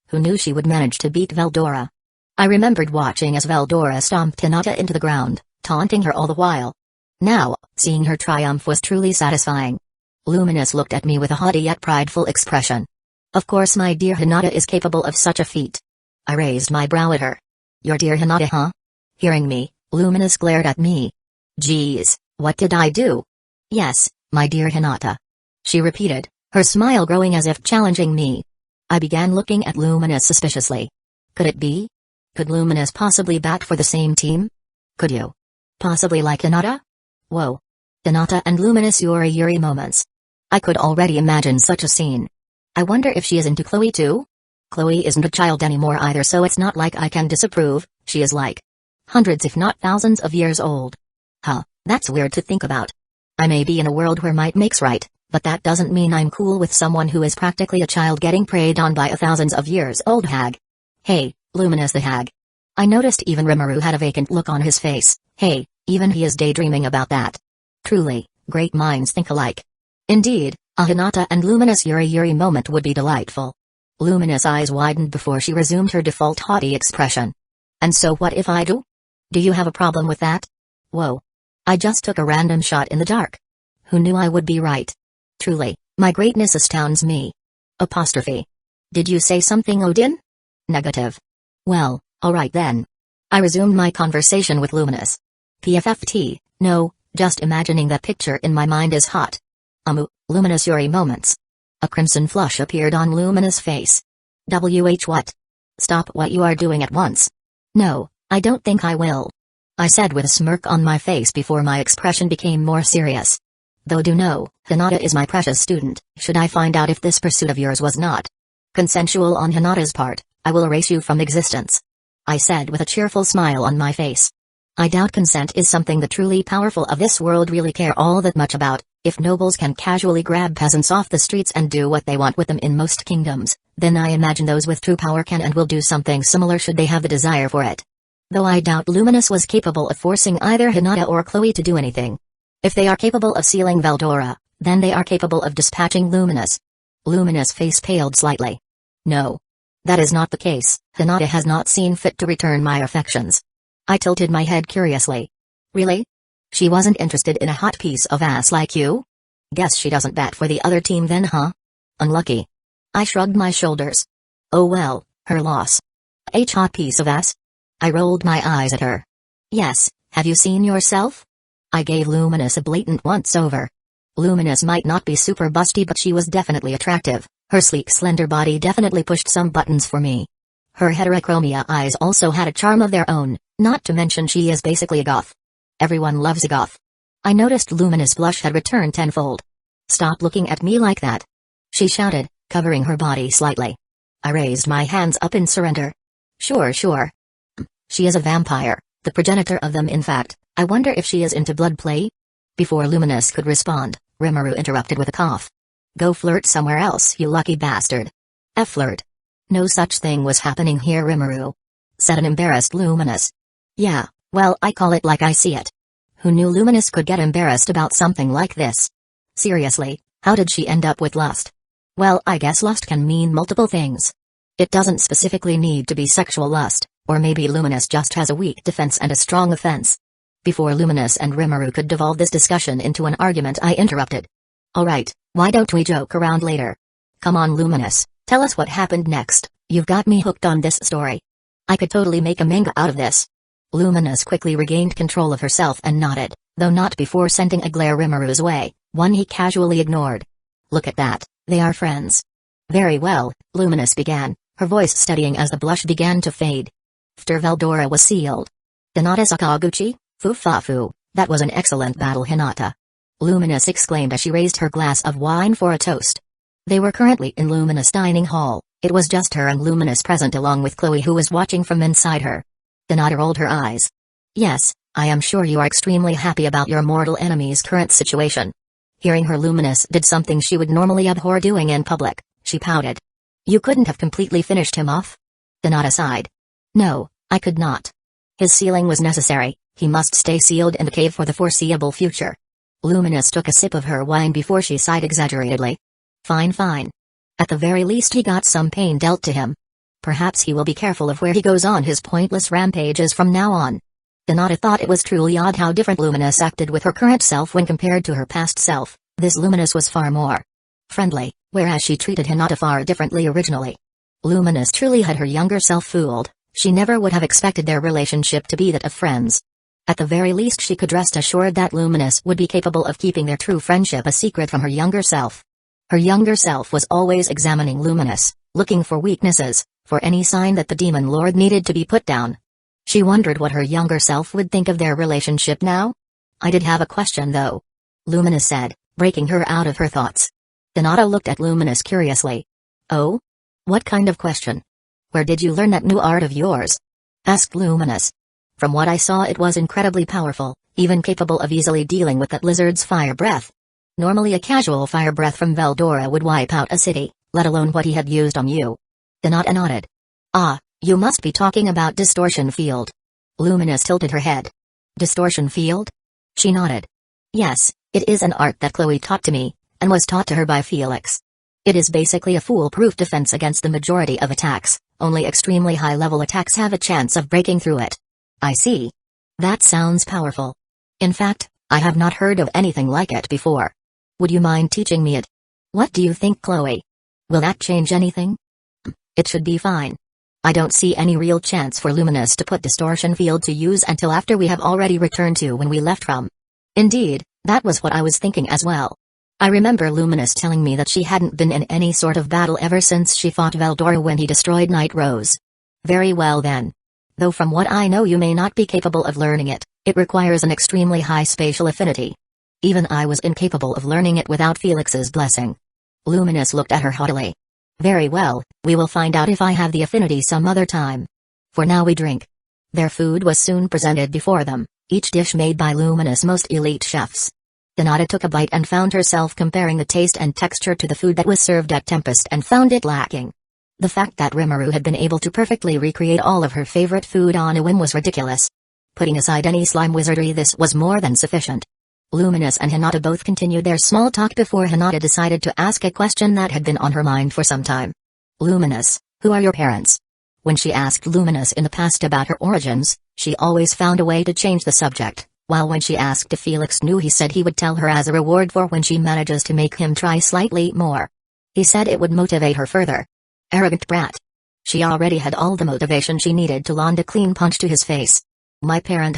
Who knew she would manage to beat Veldora? I remembered watching as Veldora stomped Hinata into the ground, taunting her all the while. Now, seeing her triumph was truly satisfying. Luminous looked at me with a haughty yet prideful expression. Of course my dear Hinata is capable of such a feat. I raised my brow at her. Your dear Hinata, huh? Hearing me, Luminous glared at me. Geez, what did I do? Yes, my dear Hinata. She repeated, her smile growing as if challenging me. I began looking at Luminous suspiciously. Could it be? Could Luminous possibly bat for the same team? Could you? Possibly like Hinata? Whoa. Hinata and Luminous Yuri moments. I could already imagine such a scene. I wonder if she is into Chloe too? Chloe isn't a child anymore either, so it's not like I can disapprove. She is like hundreds if not thousands of years old. That's weird to think about. I may be in a world where might makes right, but that doesn't mean I'm cool with someone who is practically a child getting preyed on by a thousands of years old hag. Hey, Luminous the hag. I noticed even Rimuru had a vacant look on his face. Hey, even he is daydreaming about that. Truly, great minds think alike. Indeed, a Hinata and Luminous Yuri moment would be delightful. Luminous' eyes widened before she resumed her default haughty expression. And so what if I do? Do you have a problem with that? Whoa. I just took a random shot in the dark. Who knew I would be right? Truly, my greatness astounds me. Apostrophe. Did you say something, Odin? Negative. Well, alright then. I resumed my conversation with Luminous. PFFT, no, just imagining that picture in my mind is hot. Luminous Yuri moments. A crimson flush appeared on Luminous' face. What? Stop what you are doing at once. No, I don't think I will. I said with a smirk on my face before my expression became more serious. Though do know, Hinata is my precious student. Should I find out if this pursuit of yours was not consensual on Hinata's part, I will erase you from existence. I said with a cheerful smile on my face. I doubt consent is something the truly powerful of this world really care all that much about. If nobles can casually grab peasants off the streets and do what they want with them in most kingdoms, then I imagine those with true power can and will do something similar should they have the desire for it. Though I doubt Luminous was capable of forcing either Hinata or Chloe to do anything. If they are capable of sealing Veldora, then they are capable of dispatching Luminous. Luminous' face paled slightly. No. That is not the case. Hinata has not seen fit to return my affections. I tilted my head curiously. Really? She wasn't interested in a hot piece of ass like you? Guess she doesn't bat for the other team then, huh? Unlucky. I shrugged my shoulders. Oh well, her loss. Hot piece of ass? I rolled my eyes at her. Yes, have you seen yourself? I gave Luminous a blatant once-over. Luminous might not be super busty, but she was definitely attractive. Her sleek slender body definitely pushed some buttons for me. Her heterochromia eyes also had a charm of their own, not to mention she is basically a goth. Everyone loves a goth. I noticed Luminous' blush had returned tenfold. Stop looking at me like that, she shouted, covering her body slightly. I raised my hands up in surrender. Sure. She is a vampire, the progenitor of them in fact. I wonder if she is into blood play? Before Luminous could respond, Rimuru interrupted with a cough. Go flirt somewhere else, you lucky bastard. Flirt. No such thing was happening here, Rimuru, said an embarrassed Luminous. Yeah, well, I call it like I see it. Who knew Luminous could get embarrassed about something like this? Seriously, how did she end up with lust? Well, I guess lust can mean multiple things. It doesn't specifically need to be sexual lust, or maybe Luminous just has a weak defense and a strong offense. Before Luminous and Rimuru could devolve this discussion into an argument, I interrupted. Alright, why don't we joke around later? Come on, Luminous, tell us what happened next. You've got me hooked on this story. I could totally make a manga out of this. Luminous quickly regained control of herself and nodded, though not before sending a glare Rimuru's way, one he casually ignored. Look at that, they are friends. Very well, Luminous began, her voice steadying as the blush began to fade. After Veldora was sealed. Hinata Sakaguchi, Fufafu, that was an excellent battle, Hinata. Luminous exclaimed as she raised her glass of wine for a toast. They were currently in Luminous' dining hall. It was just her and Luminous present along with Chloe, who was watching from inside her. Hinata rolled her eyes. Yes, I am sure you are extremely happy about your mortal enemy's current situation. Hearing her, Luminous did something she would normally abhor doing in public. She pouted. You couldn't have completely finished him off? Hinata sighed. No, I could not. His sealing was necessary. He must stay sealed in the cave for the foreseeable future. Luminous took a sip of her wine before she sighed exaggeratedly. Fine. At the very least he got some pain dealt to him. Perhaps he will be careful of where he goes on his pointless rampages from now on. Hinata thought it was truly odd how different Luminous acted with her current self when compared to her past self. This Luminous was far more friendly, whereas she treated Hinata far differently originally. Luminous truly had her younger self fooled. She never would have expected their relationship to be that of friends. At the very least she could rest assured that Luminous would be capable of keeping their true friendship a secret from her younger self. Her younger self was always examining Luminous, looking for weaknesses, for any sign that the Demon Lord needed to be put down. She wondered what her younger self would think of their relationship now. I did have a question though, Luminous said, breaking her out of her thoughts. Hinata looked at Luminous curiously. Oh? What kind of question? Where did you learn that new art of yours? Asked Luminous. From what I saw, it was incredibly powerful, even capable of easily dealing with that lizard's fire breath. Normally a casual fire breath from Veldora would wipe out a city, let alone what he had used on you. Hinata nodded. Ah, you must be talking about Distortion Field. Luminous tilted her head. Distortion Field? She nodded. Yes, it is an art that Chloe taught to me, and was taught to her by Felix. It is basically a foolproof defense against the majority of attacks. Only extremely high-level attacks have a chance of breaking through it. I see. That sounds powerful. In fact, I have not heard of anything like it before. Would you mind teaching me it? What do you think, Chloe? Will that change anything? It should be fine. I don't see any real chance for Luminous to put distortion field to use until after we have already returned to when we left from. Indeed, that was what I was thinking as well. I remember Luminous telling me that she hadn't been in any sort of battle ever since she fought Veldora when he destroyed Night Rose. Very well then. Though from what I know you may not be capable of learning it, it requires an extremely high spatial affinity. Even I was incapable of learning it without Felix's blessing. Luminous looked at her haughtily. Very well, we will find out if I have the affinity some other time. For now we drink. Their food was soon presented before them, each dish made by Luminous' most elite chefs. Donata took a bite and found herself comparing the taste and texture to the food that was served at Tempest and found it lacking. The fact that Rimuru had been able to perfectly recreate all of her favorite food on a whim was ridiculous. Putting aside any slime wizardry, this was more than sufficient. Luminous and Hinata both continued their small talk before Hinata decided to ask a question that had been on her mind for some time. Luminous, who are your parents? When she asked Luminous in the past about her origins, she always found a way to change the subject, while when she asked if Felix knew, he said he would tell her as a reward for when she manages to make him try slightly more. He said it would motivate her further. Arrogant brat. She already had all the motivation she needed to land a clean punch to his face. My parent.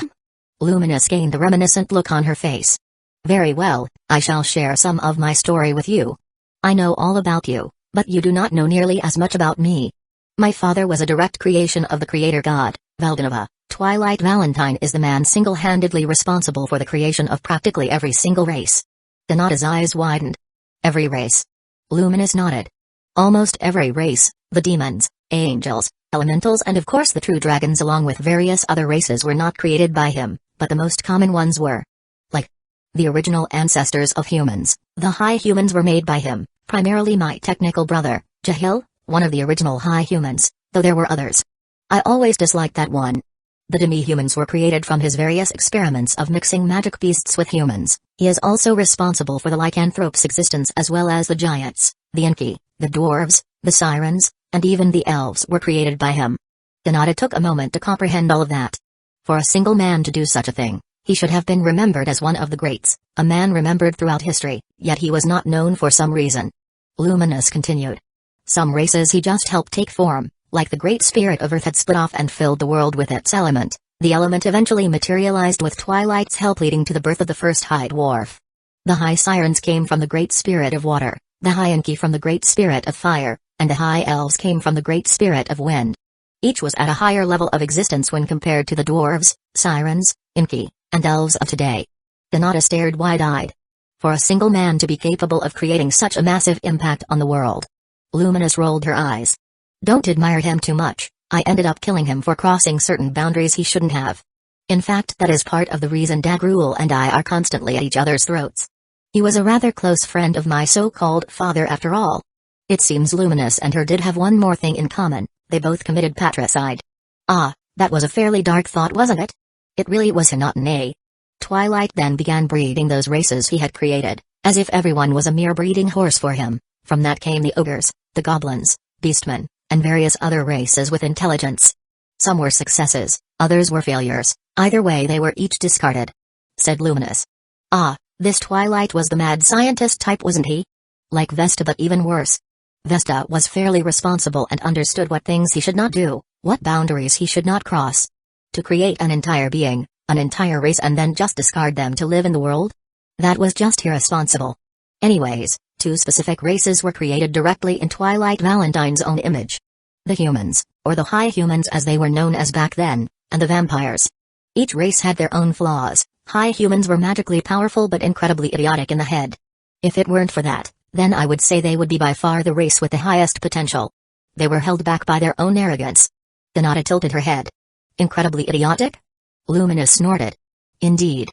Luminous gained a reminiscent look on her face. Very well, I shall share some of my story with you. I know all about you, but you do not know nearly as much about me. My father was a direct creation of the creator god, Valdanova. Twilight Valentine is the man single-handedly responsible for the creation of practically every single race. Donata's eyes widened. Every race? Luminous nodded. Almost every race, the demons, angels, elementals and of course the true dragons along with various other races were not created by him, but the most common ones were. Like the original ancestors of humans, the high humans were made by him, primarily my technical brother, Jahil, one of the original high humans, though there were others. I always disliked that one. The demi-humans were created from his various experiments of mixing magic beasts with humans. He is also responsible for the lycanthropes' existence as well as the giants, the Ecchi, the dwarves, the sirens, and even the elves were created by him. Donata took a moment to comprehend all of that. For a single man to do such a thing, he should have been remembered as one of the greats, a man remembered throughout history, yet he was not known for some reason. Luminous continued. Some races he just helped take form, like the great spirit of Earth had split off and filled the world with its element. The element eventually materialized with Twilight's help, leading to the birth of the first High Dwarf. The High Sirens came from the great spirit of water, the High Ecchi from the great spirit of fire, and the High Elves came from the great spirit of wind. Each was at a higher level of existence when compared to the dwarves, sirens, Ecchi, and elves of today. Donata stared wide-eyed. For a single man to be capable of creating such a massive impact on the world. Luminous rolled her eyes. Don't admire him too much. I ended up killing him for crossing certain boundaries he shouldn't have. In fact, that is part of the reason Dagrul and I are constantly at each other's throats. He was a rather close friend of my so-called father after all. It seems Luminous and her did have one more thing in common, they both committed patricide. Ah, that was a fairly dark thought, wasn't it? It really was not nay. Twilight then began breeding those races he had created, as if everyone was a mere breeding horse for him. From that came the ogres, the goblins, beastmen, and various other races with intelligence. Some were successes, others were failures, either way they were each discarded. Said Luminous. Ah, this Twilight was the mad scientist type, wasn't he? Like Vesta, but even worse. Vesta was fairly responsible and understood what things he should not do, what boundaries he should not cross. To create an entire being, an entire race, and then just discard them to live in the world? That was just irresponsible. Anyways, two specific races were created directly in Twilight Valentine's own image. The humans, or the high humans as they were known as back then, and the vampires. Each race had their own flaws. High humans were magically powerful but incredibly idiotic in the head. If it weren't for that, then I would say they would be by far the race with the highest potential. They were held back by their own arrogance. Donata tilted her head. Incredibly idiotic? Luminous snorted. Indeed.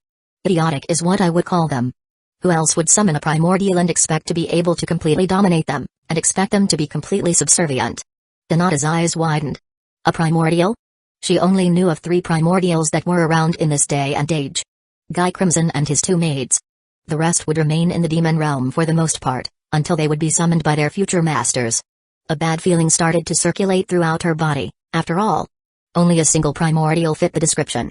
Idiotic is what I would call them. Who else would summon a primordial and expect to be able to completely dominate them, and expect them to be completely subservient? Donata's eyes widened. A primordial? She only knew of 3 primordials that were around in this day and age. Guy Crimson and his 2 maids. The rest would remain in the demon realm for the most part, until they would be summoned by their future masters. A bad feeling started to circulate throughout her body. After all, only a single primordial fit the description.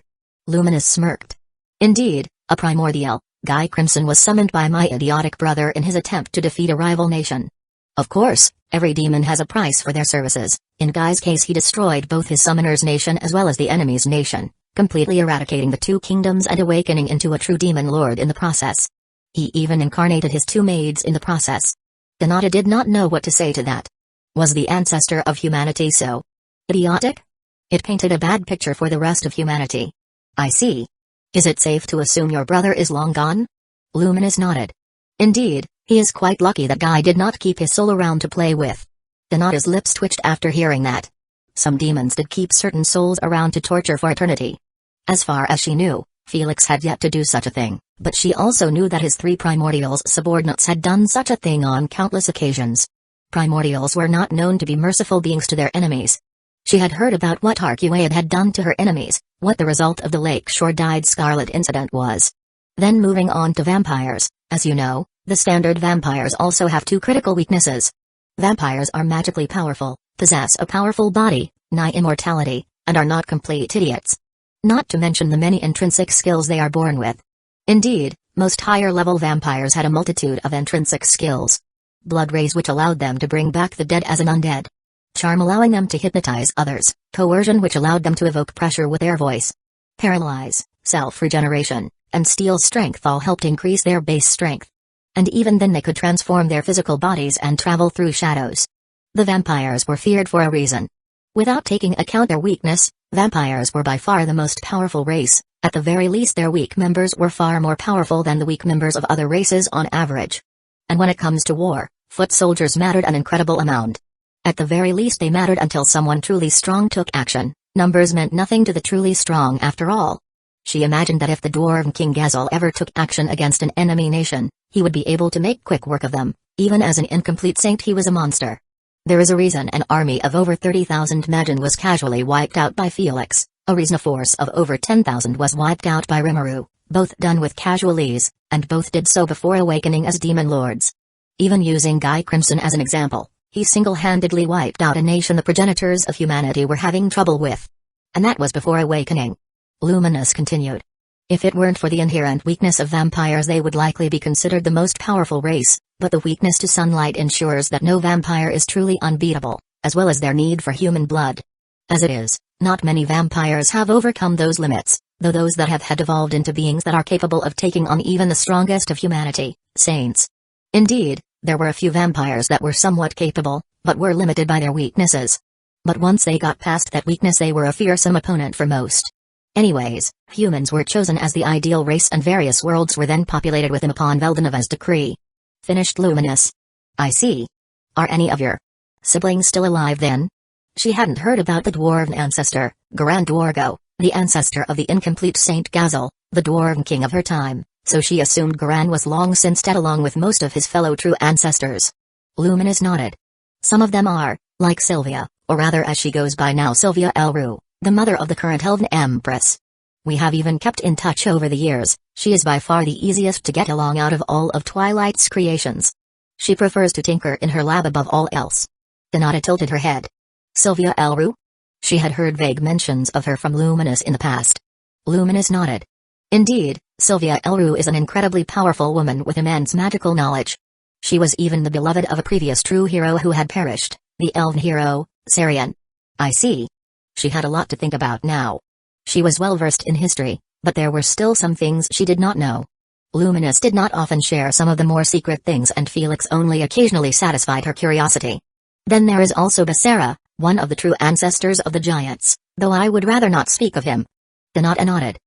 Luminous smirked. Indeed, a primordial, Guy Crimson was summoned by my idiotic brother in his attempt to defeat a rival nation. Of course, every demon has a price for their services. In Guy's case, he destroyed both his summoner's nation as well as the enemy's nation, completely eradicating the two kingdoms and awakening into a true demon lord in the process. He even incarnated his two maids in the process. Donata did not know what to say to that. Was the ancestor of humanity so idiotic? It painted a bad picture for the rest of humanity. I see. Is it safe to assume your brother is long gone? Luminous nodded. Indeed, he is quite lucky that Guy did not keep his soul around to play with. Donata's lips twitched after hearing that. Some demons did keep certain souls around to torture for eternity. As far as she knew, Felix had yet to do such a thing, but she also knew that his three primordials subordinates had done such a thing on countless occasions. Primordials were not known to be merciful beings to their enemies. She had heard about what Arcuaid had done to her enemies, what the result of the Lakeshore Dyed Scarlet incident was. Then moving on to vampires, as you know, the standard vampires also have two critical weaknesses. Vampires are magically powerful, possess a powerful body, nigh immortality, and are not complete idiots. Not to mention the many intrinsic skills they are born with. Indeed, most higher-level vampires had a multitude of intrinsic skills. Blood rays which allowed them to bring back the dead as an undead. Charm allowing them to hypnotize others, coercion which allowed them to evoke pressure with their voice. Paralyze, self-regeneration, and steal strength all helped increase their base strength. And even then they could transform their physical bodies and travel through shadows. The vampires were feared for a reason. Without taking account their weakness, vampires were by far the most powerful race. At the very least their weak members were far more powerful than the weak members of other races on average. And when it comes to war, foot soldiers mattered an incredible amount. At the very least they mattered until someone truly strong took action. Numbers meant nothing to the truly strong after all. She imagined that if the Dwarven King Gazelle ever took action against an enemy nation, he would be able to make quick work of them. Even as an incomplete saint he was a monster. There is a reason an army of over 30,000 Magan was casually wiped out by Felix, a reason a force of over 10,000 was wiped out by Rimuru, both done with casual ease, and both did so before awakening as demon lords. Even using Guy Crimson as an example, he single-handedly wiped out a nation the progenitors of humanity were having trouble with. And that was before awakening. Luminous continued. If it weren't for the inherent weakness of vampires they would likely be considered the most powerful race, but the weakness to sunlight ensures that no vampire is truly unbeatable, as well as their need for human blood. As it is, not many vampires have overcome those limits, though those that have had evolved into beings that are capable of taking on even the strongest of humanity, saints. Indeed, there were a few vampires that were somewhat capable, but were limited by their weaknesses. But once they got past that weakness they were a fearsome opponent for most. Anyways, humans were chosen as the ideal race and various worlds were then populated with them upon Veldenova's decree. Finished Luminous. I see. Are any of your siblings still alive then? She hadn't heard about the dwarven ancestor, Garan Dwargo, the ancestor of the incomplete Saint Gazelle, the dwarven king of her time, so she assumed Garan was long since dead along with most of his fellow true ancestors. Luminous nodded. Some of them are, like Sylvia, or rather as she goes by now Sylvia Elru, the mother of the current Elven Empress. We have even kept in touch over the years. She is by far the easiest to get along out of all of Twilight's creations. She prefers to tinker in her lab above all else. Donata tilted her head. Sylvia Elru? She had heard vague mentions of her from Luminous in the past. Luminous nodded. Indeed, Sylvia Elru is an incredibly powerful woman with immense magical knowledge. She was even the beloved of a previous true hero who had perished, the elven hero, Sarian. I see. She had a lot to think about now. She was well versed in history, but there were still some things she did not know. Luminous did not often share some of the more secret things and Felix only occasionally satisfied her curiosity. Then there is also Basara, one of the true ancestors of the giants, though I would rather not speak of him. Donata nodded.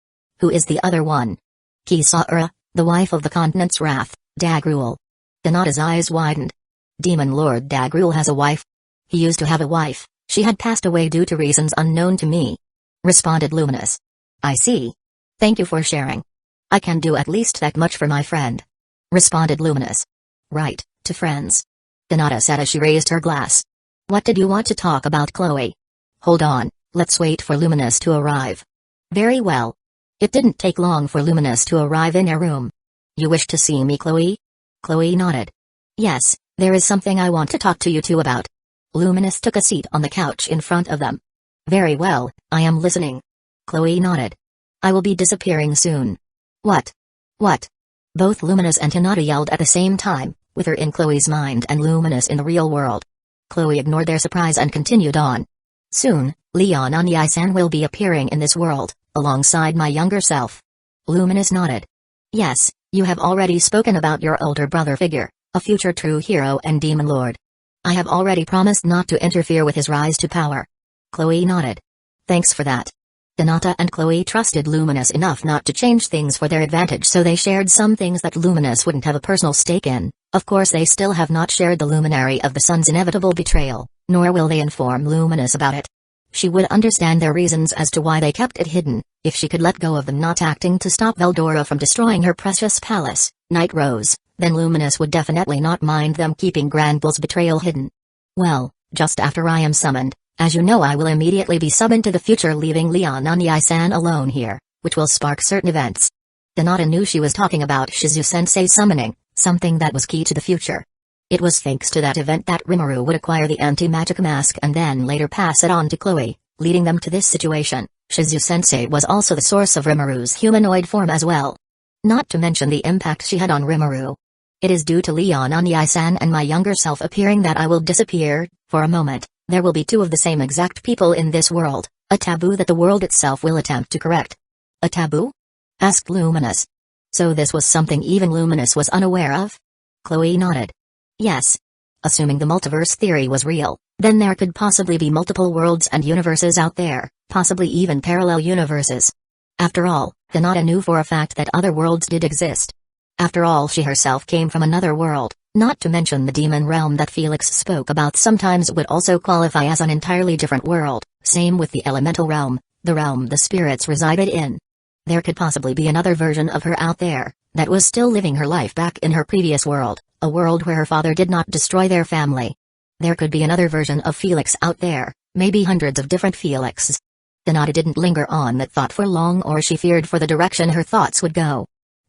Who is the other one? Kisara, the wife of the continent's wrath, Dagrul. Donata's eyes widened. Demon Lord Dagrul has a wife? He used to have a wife. She had passed away due to reasons unknown to me. Responded Luminous. I see. Thank you for sharing. I can do at least that much for my friend. Responded Luminous. Right, to friends. Donata said as she raised her glass. What did you want to talk about, Chloe? Hold on, let's wait for Luminous to arrive. Very well. It didn't take long for Luminous to arrive in her room. You wish to see me, Chloe? Chloe nodded. Yes, there is something I want to talk to you two about. Luminous took a seat on the couch in front of them. Very well, I am listening. Chloe nodded. I will be disappearing soon. What? What? Both Luminous and Hinata yelled at the same time, with her in Chloe's mind and Luminous in the real world. Chloe ignored their surprise and continued on. Soon, Leon Onyai-san will be appearing in this world, alongside my younger self. Luminous nodded. Yes, you have already spoken about your older brother figure, a future true hero and demon lord. I have already promised not to interfere with his rise to power. Chloe nodded. Thanks for that. Hinata and Chloe trusted Luminous enough not to change things for their advantage, so they shared some things that Luminous wouldn't have a personal stake in. Of course, they still have not shared the luminary of the sun's inevitable betrayal, nor will they inform Luminous about it. She would understand their reasons as to why they kept it hidden, if she could let go of them not acting to stop Veldora from destroying her precious palace, Night Rose, then Luminous would definitely not mind them keeping Granville's betrayal hidden. Well, just after I am summoned, as you know, I will immediately be summoned to the future, leaving Leon Onyai-san alone here, which will spark certain events. Hinata knew she was talking about Shizu-sensei's summoning, something that was key to the future. It was thanks to that event that Rimuru would acquire the anti-magic mask and then later pass it on to Chloe, leading them to this situation. Shizu-sensei was also the source of Rimuru's humanoid form as well. Not to mention the impact she had on Rimuru. It is due to Leon Onyai-san and my younger self appearing that I will disappear. For a moment, there will be two of the same exact people in this world, a taboo that the world itself will attempt to correct. A taboo? Asked Luminous. So this was something even Luminous was unaware of? Chloe nodded. Yes. Assuming the multiverse theory was real, then there could possibly be multiple worlds and universes out there, possibly even parallel universes. After all, Hinata knew for a fact that other worlds did exist. After all, she herself came from another world, not to mention the demon realm that Felix spoke about sometimes would also qualify as an entirely different world, same with the elemental realm, the realm the spirits resided in. There could possibly be another version of her out there, that was still living her life back in her previous world, a world where her father did not destroy their family. There could be another version of Felix out there, maybe hundreds of different Felixes. Hinata didn't linger on that thought for long, or she feared for the direction her thoughts would go.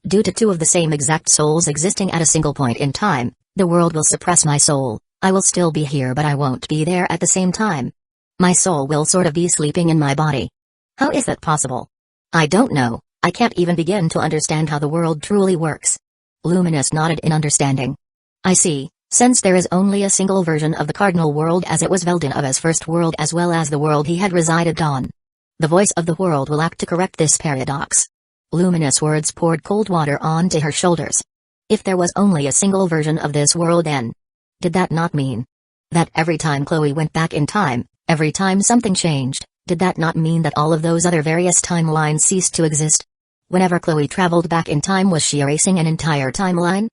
Due to two of the same exact souls existing at a single point in time, the world will suppress my soul. I will still be here, but I won't be there at the same time. My soul will sort of be sleeping in my body. How is that possible? I don't know. I can't even begin to understand how the world truly works. Luminous nodded in understanding. I see, since there is only a single version of the cardinal world, as it was Veldinova's first world as well as the world he had resided on. The voice of the world will act to correct this paradox. Luminous words poured cold water onto her shoulders. If there was only a single version of this world, then did that not mean that every time Chloe went back in time, every time something changed, did that not mean that all of those other various timelines ceased to exist? Whenever Chloe traveled back in time, was she erasing an entire timeline?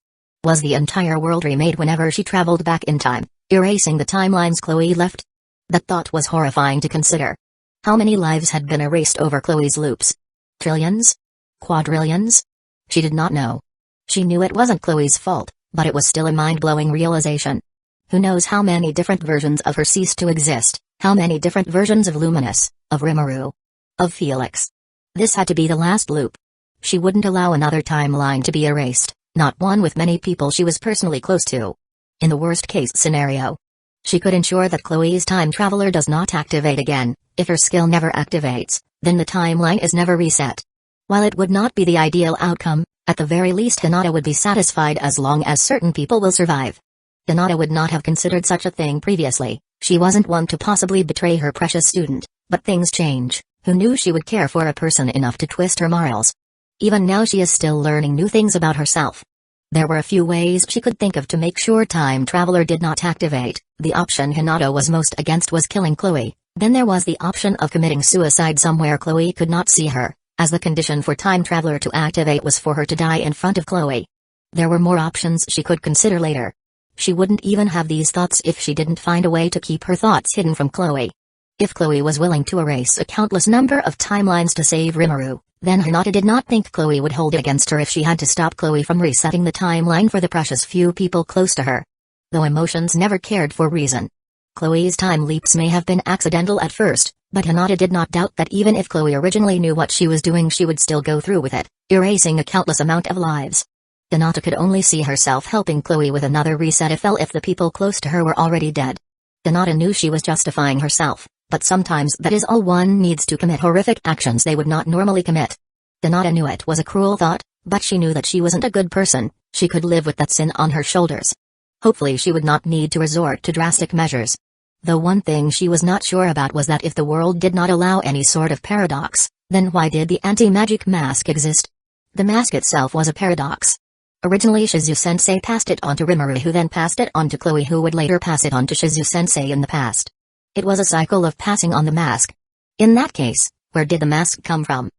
Was the entire world remade whenever she traveled back in time, erasing the timelines Chloe left? That thought was horrifying to consider. How many lives had been erased over Chloe's loops? Trillions? Quadrillions? She did not know. She knew it wasn't Chloe's fault, but it was still a mind-blowing realization. Who knows how many different versions of her ceased to exist, how many different versions of Luminous, of Rimuru, of Felix. This had to be the last loop. She wouldn't allow another timeline to be erased, not one with many people she was personally close to. In the worst-case scenario, she could ensure that Chloe's time traveler does not activate again. If her skill never activates, then the timeline is never reset. While it would not be the ideal outcome, at the very least Hinata would be satisfied as long as certain people will survive. Hinata would not have considered such a thing previously. She wasn't one to possibly betray her precious student, but things change. Who knew she would care for a person enough to twist her morals? Even now she is still learning new things about herself. There were a few ways she could think of to make sure time traveler did not activate. The option Hinata was most against was killing Chloe. Then there was the option of committing suicide somewhere Chloe could not see her, as the condition for time traveler to activate was for her to die in front of Chloe. There were more options she could consider later. She wouldn't even have these thoughts if she didn't find a way to keep her thoughts hidden from Chloe. If Chloe was willing to erase a countless number of timelines to save Rimuru, then Hinata did not think Chloe would hold it against her if she had to stop Chloe from resetting the timeline for the precious few people close to her. Though emotions never cared for reason. Chloe's time leaps may have been accidental at first, but Hinata did not doubt that even if Chloe originally knew what she was doing, she would still go through with it, erasing a countless amount of lives. Hinata could only see herself helping Chloe with another reset if the people close to her were already dead. Hinata knew she was justifying herself, but sometimes that is all one needs to commit horrific actions they would not normally commit. Donata knew it was a cruel thought, but she knew that she wasn't a good person. She could live with that sin on her shoulders. Hopefully she would not need to resort to drastic measures. The one thing she was not sure about was that if the world did not allow any sort of paradox, then why did the anti-magic mask exist? The mask itself was a paradox. Originally Shizu-sensei passed it on to Rimuru, who then passed it on to Chloe, who would later pass it on to Shizu-sensei in the past. It was a cycle of passing on the mask. In that case, where did the mask come from?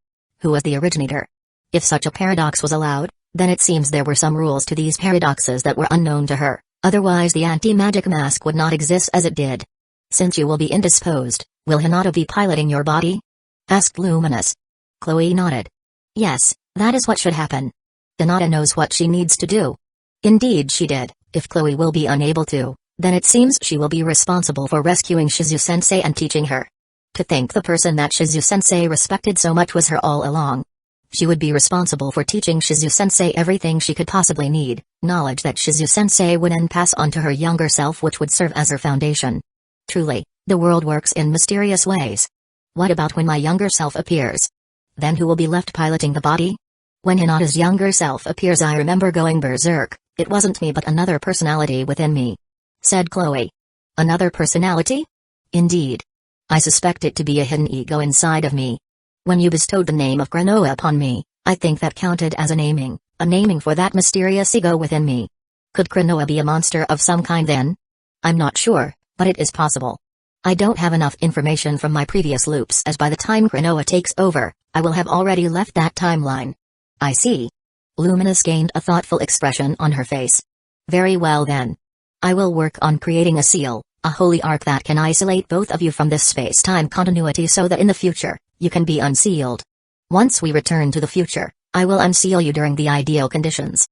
Who was the originator? If such a paradox was allowed, then it seems there were some rules to these paradoxes that were unknown to her, otherwise the anti-magic mask would not exist as it did. Since you will be indisposed, will Hinata be piloting your body? Asked Luminous. Chloe nodded. Yes, that is what should happen. Hinata knows what she needs to do. Indeed she did. If Chloe will be unable to, then it seems she will be responsible for rescuing Shizu-sensei and teaching her. To think the person that Shizu-sensei respected so much was her all along. She would be responsible for teaching Shizu-sensei everything she could possibly need, knowledge that Shizu-sensei would then pass on to her younger self, which would serve as her foundation. Truly, the world works in mysterious ways. What about when my younger self appears? Then who will be left piloting the body? When Hinata's younger self appears, I remember going berserk. It wasn't me but another personality within me. Said Chloe. Another personality? Indeed. I suspect it to be a hidden ego inside of me. When you bestowed the name of Granoa upon me, I think that counted as a naming for that mysterious ego within me. Could Granoa be a monster of some kind then? I'm not sure, but it is possible. I don't have enough information from my previous loops, as by the time Granoa takes over, I will have already left that timeline. I see. Luminous gained a thoughtful expression on her face. Very well then. I will work on creating a seal, a holy arc that can isolate both of you from this space-time continuity so that in the future, you can be unsealed. Once we return to the future, I will unseal you during the ideal conditions.